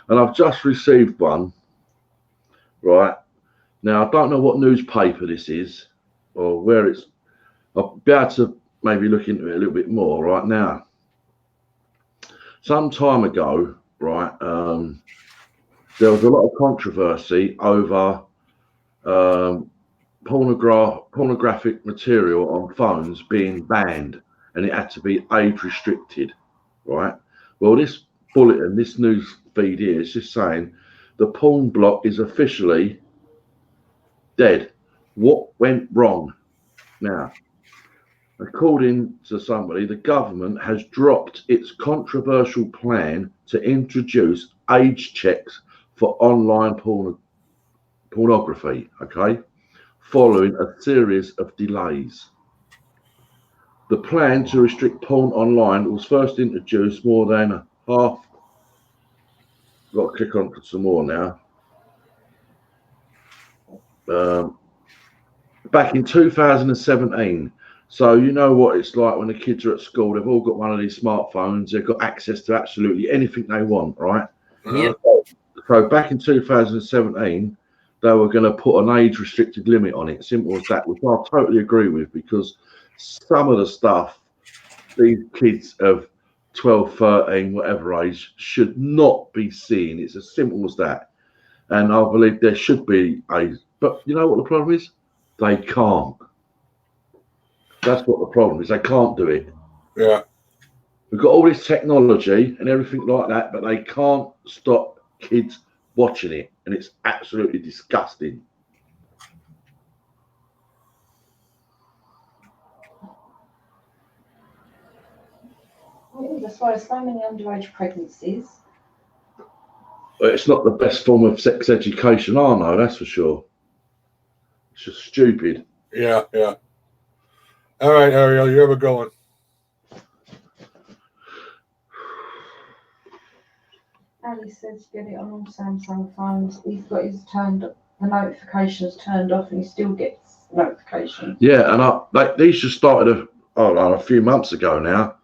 And I've just received one, right? Now, I don't know what newspaper this is or where it's. I'll be able to maybe look into it a little bit more right now. Some time ago, right, there was a lot of controversy over pornographic material on phones being banned, and it had to be age restricted, right? Well, this bulletin, this news feed here is just saying the porn block is officially dead. What went wrong? Now, according to somebody, the government has dropped its controversial plan to introduce age checks for online pornography, okay, following a series of delays. The plan to restrict porn online was first introduced more than half. Got to click on some more now. Back in 2017. So you know what it's like when the kids are at school. They've all got one of these smartphones. They've got access to absolutely anything they want, right? Yep. So back in 2017, they were going to put an age-restricted limit on it. Simple as that, which I totally agree with, because some of the stuff these kids of 12, 13, whatever age should not be seeing. It's as simple as that. And I believe there should be age. But you know what the problem is? They can't. That's what the problem is. They can't do it. Yeah. We've got all this technology and everything like that, but they can't stop kids watching it. And it's absolutely disgusting. That's why there's so many underage pregnancies. But it's not the best form of sex education, I know, that's for sure. It's just stupid. Yeah, yeah. All right, Ariel, you have a good one. Ali says get it on all Samsung phones. He's got his the notifications turned off, and he still gets notifications. Yeah, and these just started a few months ago now.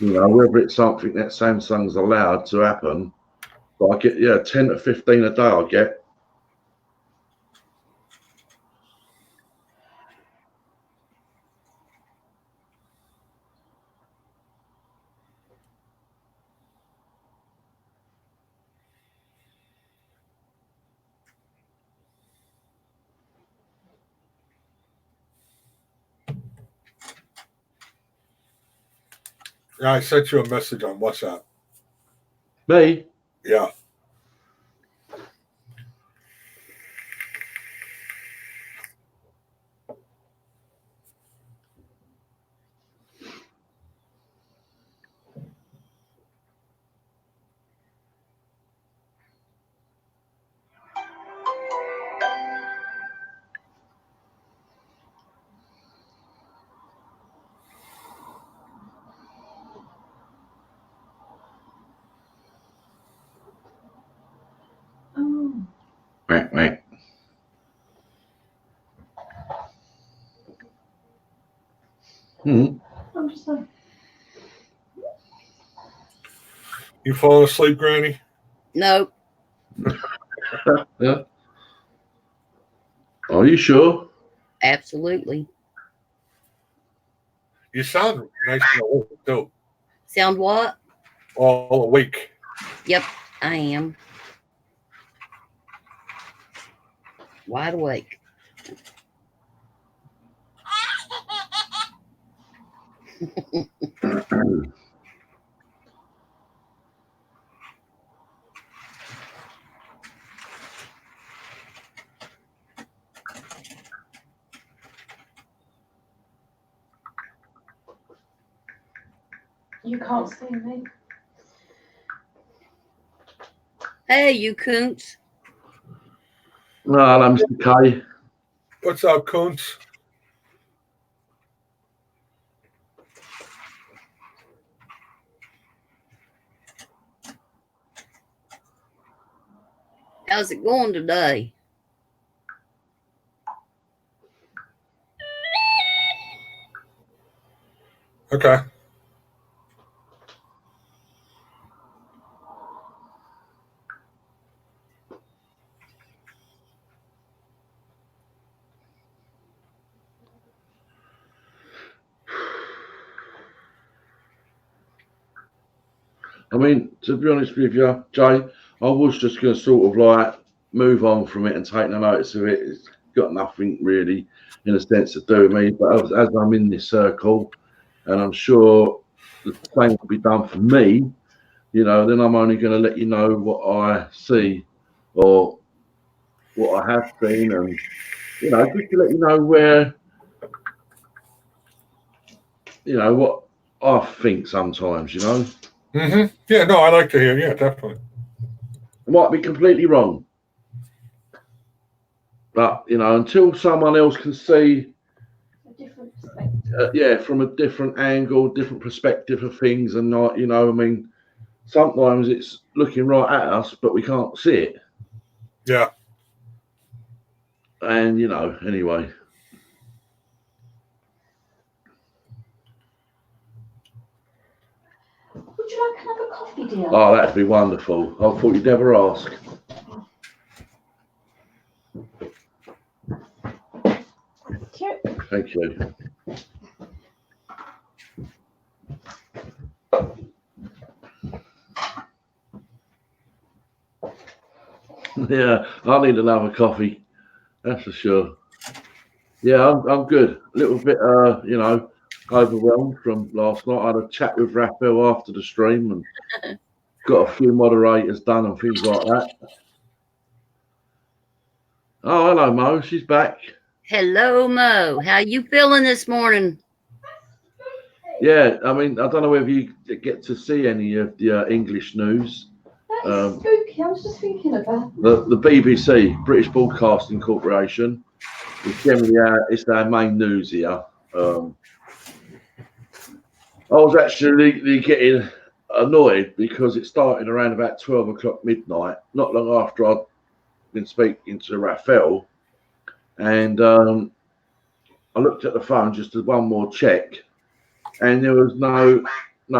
You know, whether it's something that Samsung's allowed to happen, but I get 10 to 15 a day. I get. Yeah, I sent you a message on WhatsApp. Me? Yeah. Right. I'm just like, You falling asleep, Granny? Nope. Yeah. Are you sure? Absolutely. You sound nice and awake, too. Sound what? All awake. Yep, I am. Wide awake. you can't see me. Hey, you coons. No, I'm Mr. K. What's up, Coons? How's it going today? Okay. I mean, to be honest with you, Jay, I was just going to sort of like move on from it and take no notice of it. It's got nothing really, in a sense, to do with me. But as I'm in this circle, and I'm sure the same will be done for me, you know, then I'm only going to let you know what I see or what I have seen, and you know, just to let you know where you know, what I think sometimes, you know. Mm-hmm. Yeah, no, I like to hear. Yeah, definitely. I might be completely wrong. But, you know, until someone else can see, A different perspective. yeah, from a different angle, different perspective of things, and not, you know, I mean, sometimes it's looking right at us, but we can't see it. Yeah. And, you know, anyway. Would you like another coffee, dear? Oh, that'd be wonderful. I thought you'd never ask. Thank you. Yeah, I need another coffee. That's for sure. Yeah, I'm good. A little bit, you know, overwhelmed from last night. I had a chat with Raphael after the stream and got a few moderators done and things like that. Oh, hello, Mo. She's back. Hello, Mo. How you feeling this morning? Yeah, I mean, I don't know whether you get to see any of the English news. That is spooky. I was just thinking about The BBC, British Broadcasting Corporation, is generally it's our main news here. I was actually getting annoyed because it started around about 12 o'clock midnight, not long after I'd been speaking to Raphael, and I looked at the phone just as one more check, and there was no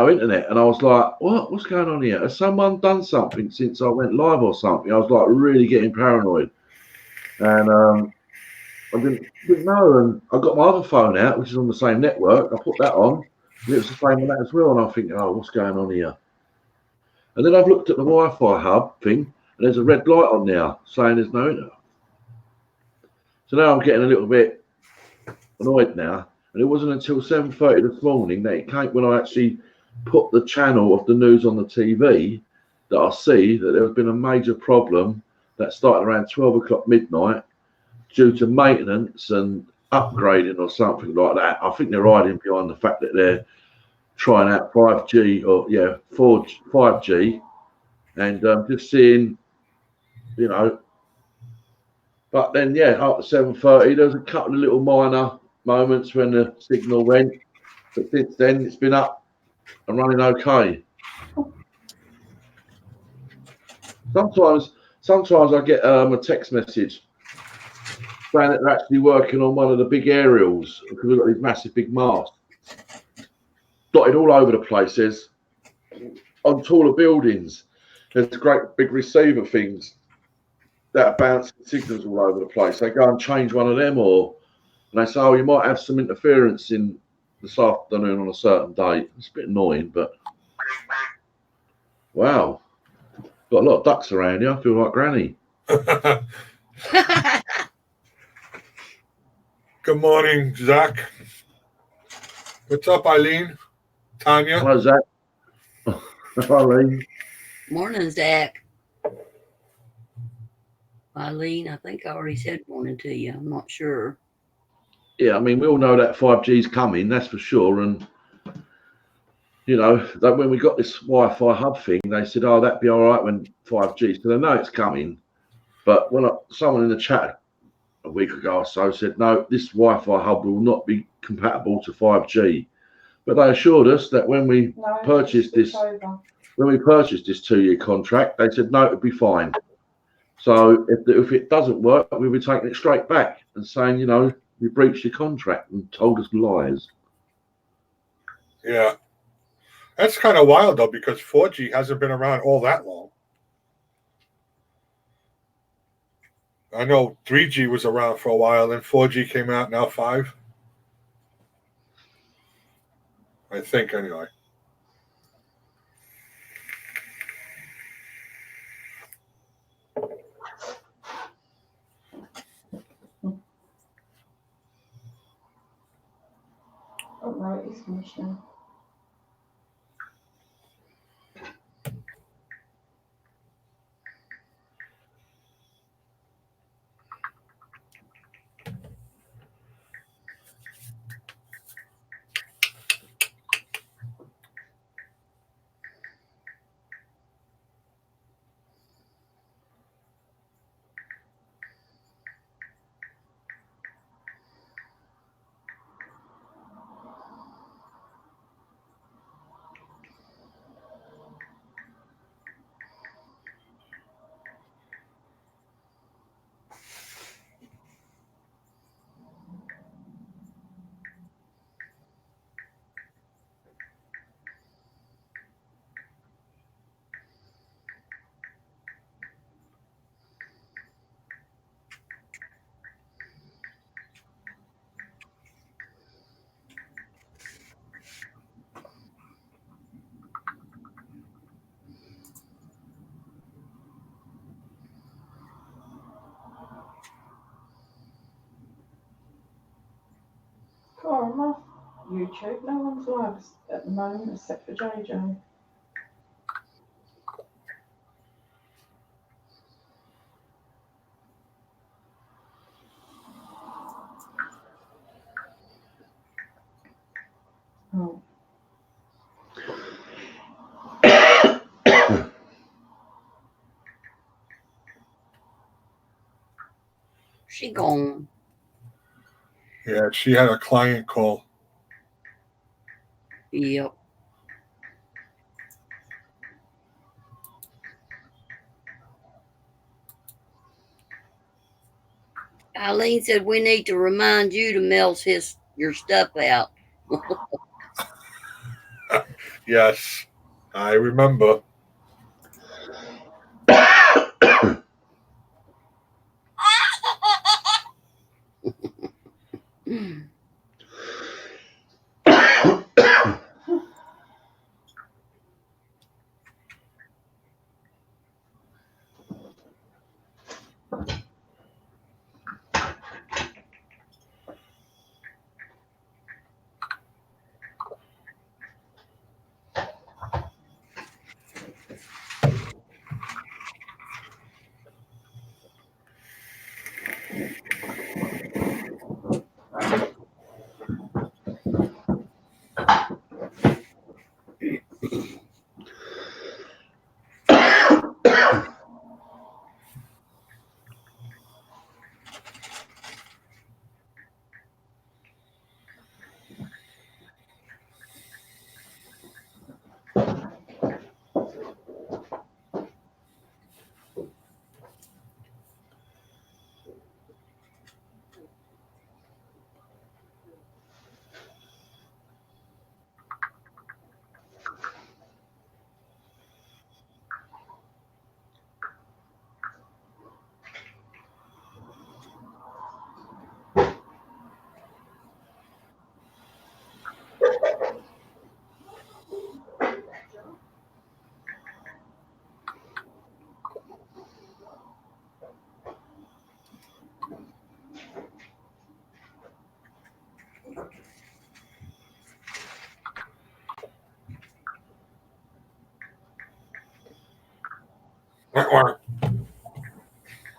internet, and I was like, what's going on here? Has someone done something since I went live or something? I was like really getting paranoid, and I didn't know, and I got my other phone out, which is on the same network. I put that on, and it was the same on that as well, and I think, oh, what's going on here? And then I've looked at the Wi-Fi hub thing, and there's a red light on there saying there's no internet. So now I'm getting a little bit annoyed now. And it wasn't until 7:30 this morning that it came when I actually put the channel of the news on the TV that I see that there has been a major problem that started around 12 o'clock midnight due to maintenance and upgrading or something like that. I think they're hiding behind the fact that they're trying out 5G or 5G, and just seeing, you know. But then, yeah, after 7:30, there was a couple of little minor moments when the signal went, but since then it's been up and running okay. Sometimes I get a text message saying that they're actually working on one of the big aerials because we've got these massive big masts dotted all over the place. There's on taller buildings, there's great big receiver things that are bouncing signals all over the place. They go and change one of them, or and they say, oh, you might have some interference in this afternoon on a certain date. It's a bit annoying, but wow. Got a lot of ducks around here. I feel like Granny. Good morning, Zach. What's up, Eileen? Tanya? Hello, Zach. Eileen. Morning, Zach. Eileen, I think I already said morning to you. I'm not sure. Yeah, I mean, we all know that 5G's coming, that's for sure. And, you know, that when we got this Wi-Fi hub thing, they said, oh, that'd be all right when 5G. So they know it's coming. But when someone in the chat a week ago or so said, no, this Wi-Fi hub will not be compatible to 5G. But they assured us that when we purchased this 2-year contract, they said, no, it'll be fine. So if it doesn't work, we'll be taking it straight back and saying, you know, you breached your contract and told us lies. Yeah. That's kind of wild, though, because 4G hasn't been around all that long. I know 3G was around for a while, then 4G came out, now 5. I think, anyway. Oh no, it is finished now. Oh, I'm off YouTube. No one's live at the moment except for JJ. Oh. She gone. Yeah, she had a client call. Yep. Eileen said we need to remind you to mail your stuff out. Yes, I remember.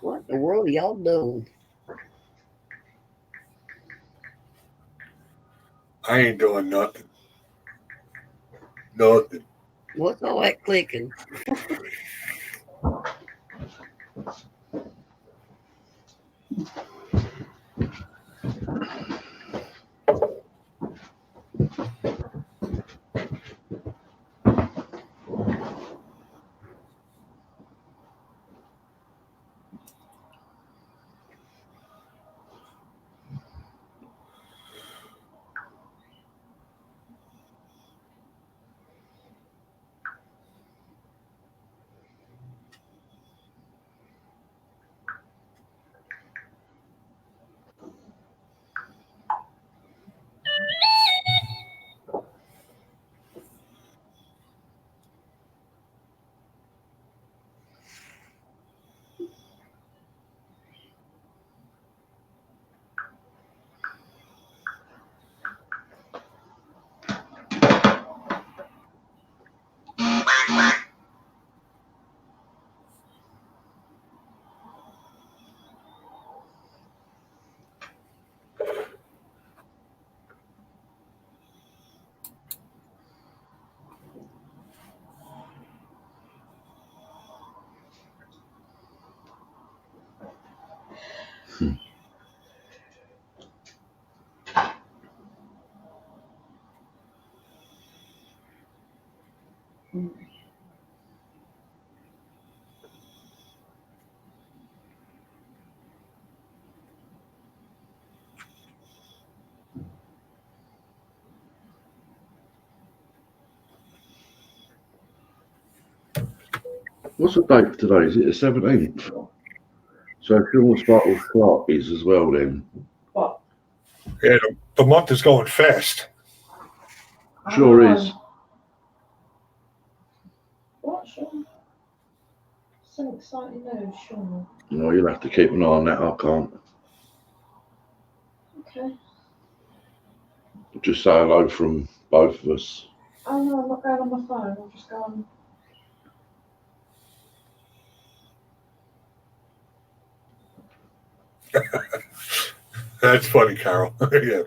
What in the world y'all doing? I ain't doing nothing. Nothing. What's all that clicking? What's the date for today? Is it the 17th? So Film Sparkle Clark is as well then. What? Yeah, the month is going fast. Sure is. What, Sean? Some exciting news, Sean. No, you'll have to keep an eye on that. I can't. Okay. Just say hello from both of us. Oh no, I'm not going on my phone. I'll just go on. That's funny, Carol. Yeah.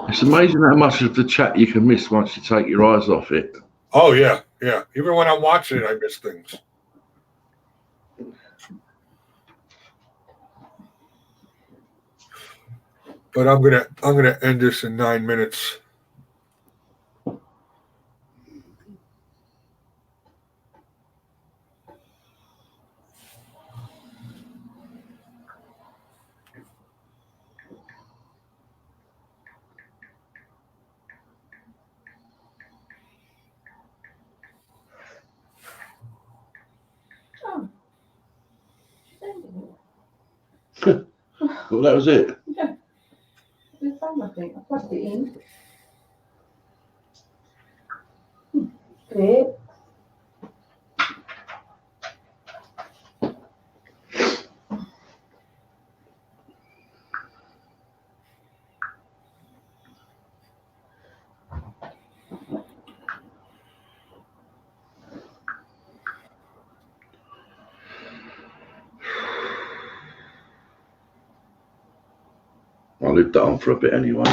It's amazing how much of the chat you can miss once you take your eyes off it. Oh yeah, yeah. Even when I'm watching it, I miss things. But I'm gonna end this in 9 minutes. Oh. Well, that was it. Yeah. It's fun, I think. I plugged it in. Great. I'll leave that on for a bit anyway.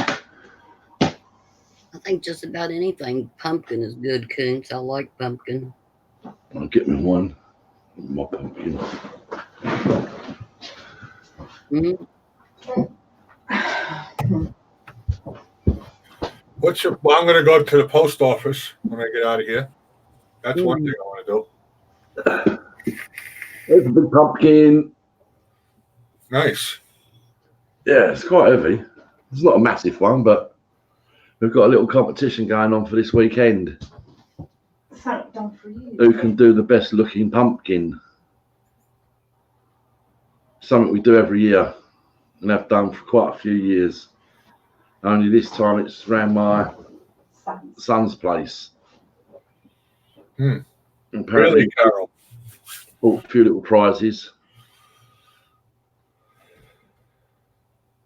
I think just about anything. Pumpkin is good, Coons. I like pumpkin. I'll get me one. My pumpkin. Mm-hmm. Well, I'm gonna go to the post office when I get out of here. That's one thing I want to do. There's a big pumpkin. Nice. Yeah, it's quite heavy. It's not a massive one, but we've got a little competition going on for this weekend. Something done for you. Who can do the best looking pumpkin? Something we do every year and have done for quite a few years. Only this time it's around my son's place. Apparently, Really, Carol? bought a few little prizes.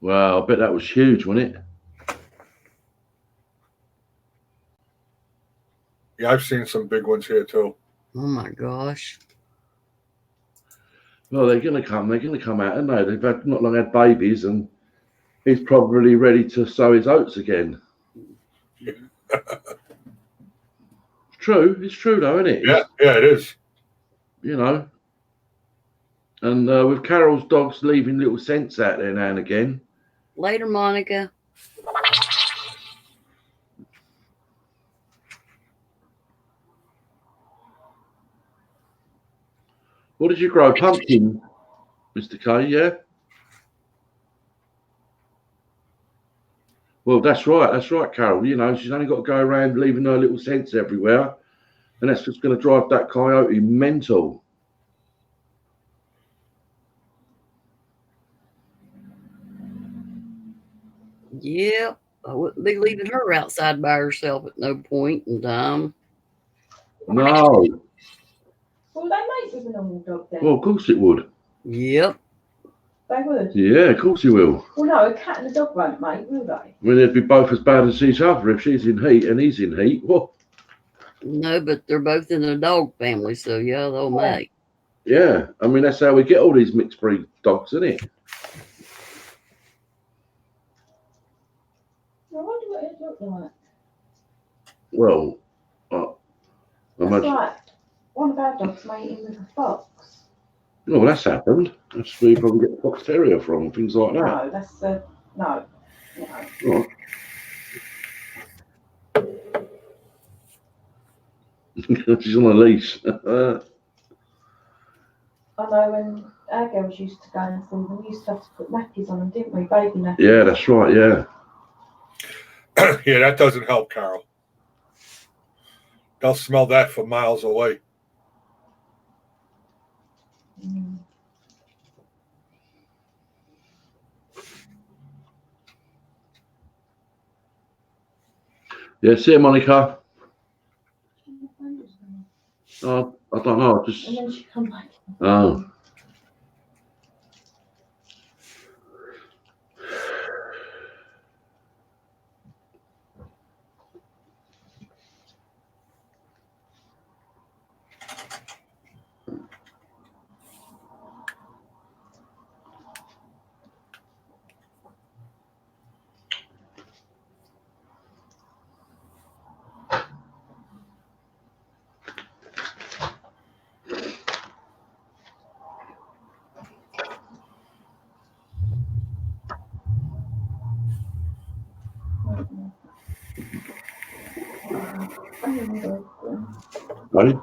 Well, I bet that was huge, wasn't it? Yeah, I've seen some big ones here too. Oh my gosh. Well, they're going to come out, aren't they? They've had, not long had babies, and he's probably ready to sow his oats again. It's true though, isn't it? Yeah, it is. You know. And with Carol's dogs leaving little scents out there now and again. Later, Monica. What did you grow? Pumpkin, Mr. K, yeah? Well, that's right, Carol. You know, she's only got to go around leaving her little scents everywhere. And that's what's going to drive that coyote mental. Yep. I wouldn't be leaving her outside by herself at no point in time. No. Well, they make with a normal dog then. Well, of course it would. Yep. They would. Yeah, of course he will. Well, no, a cat and a dog won't mate, will they? Well, they'd be both as bad as each other if she's in heat and he's in heat. What? No, but they're both in the dog family, so yeah, they'll mate. Yeah, I mean, that's how we get all these mixed breed dogs, isn't it? I wonder what it looked like. Well, That's like one of our dogs mating with a fox. well, that's happened. That's where you probably get the fox terrier from and things like that. No, that's no. Right. She's on a leash. I know when our girls used to go and see them, we used to have to put nappies on them, didn't we? Baby nappies. Yeah, that's right. Yeah. Yeah, that doesn't help, Carol. They'll smell that from miles away. Yeah, see you, Monica. Oh, I don't know. I just. And then she come back. Oh. Ready?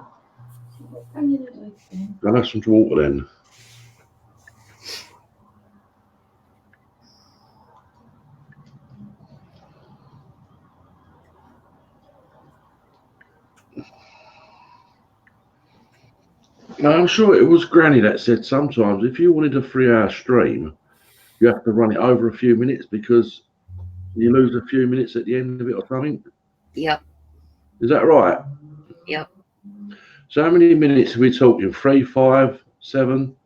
Go have some water then. No, I'm sure it was Granny that said sometimes if you wanted a 3-hour stream, you have to run it over a few minutes because you lose a few minutes at the end of it or something. Yep. Is that right? Yep. So how many minutes are we talking? 3, 5, 7?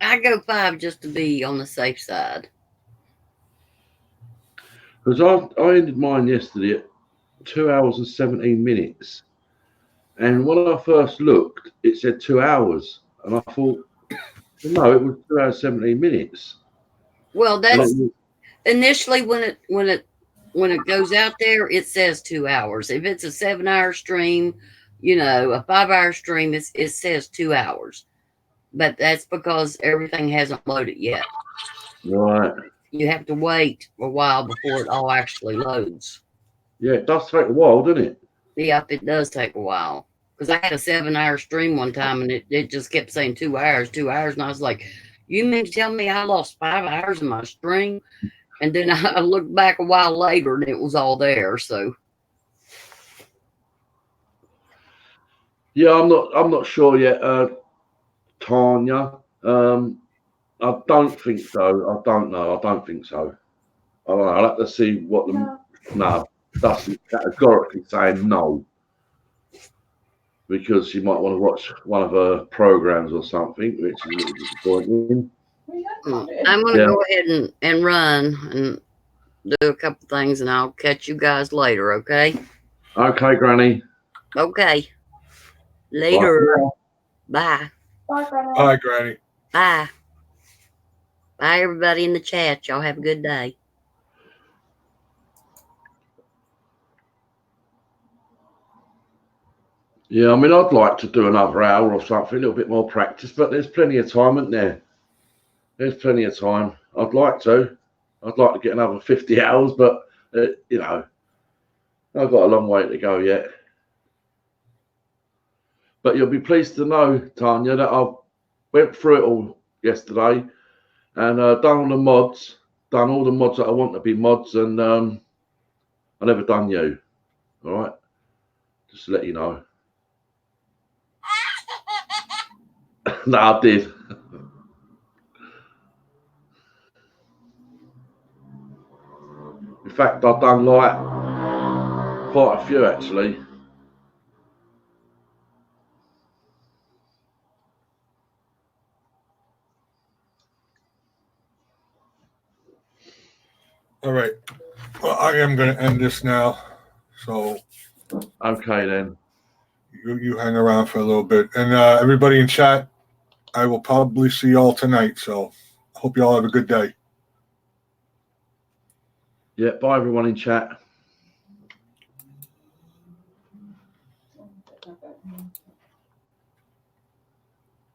I go 5 just to be on the safe side. Because I ended mine yesterday at 2 hours and 17 minutes. And when I first looked, it said 2 hours. And I thought, no, it was 2 hours, 17 minutes. Well, that's initially when it goes out there, it says 2 hours. If it's a 7-hour stream, a 5-hour stream, it says 2 hours. But that's because everything hasn't loaded yet. Right. You have to wait a while before it all actually loads. Yeah, it does take a while, doesn't it? Yep, it does take a while. Because I had a 7-hour stream one time and it just kept saying 2 hours, 2 hours. And I was like, you mean to tell me I lost 5 hours in my stream? And then I looked back a while later and it was all there. So yeah, I'm not sure yet, Tanya. I don't think so. I don't know. I don't think so. I don't know. I'll have to see what the no. That's categorically saying no. Because she might want to watch one of her programs or something, which is a little disappointing. I'm going to go ahead and run and do a couple things and I'll catch you guys later, okay? Okay, Granny. Okay. Later. Bye. Bye, Granny. Bye, Granny. Bye. Bye, everybody in the chat. Y'all have a good day. Yeah, I mean, I'd like to do another hour or something, a little bit more practice, but there's plenty of time, isn't there? There's plenty of time. I'd like to get another 50 hours, but, I've got a long way to go yet. But you'll be pleased to know, Tanya, that I went through it all yesterday and done all the mods that I want to be mods, and I never done you. All right? Just to let you know. No, I did. In fact, I've done like quite a few actually. All right. Well, I am going to end this now. So. Okay, then. You hang around for a little bit. And everybody in chat, I will probably see y'all tonight. So I hope y'all have a good day. Yeah, bye everyone in chat.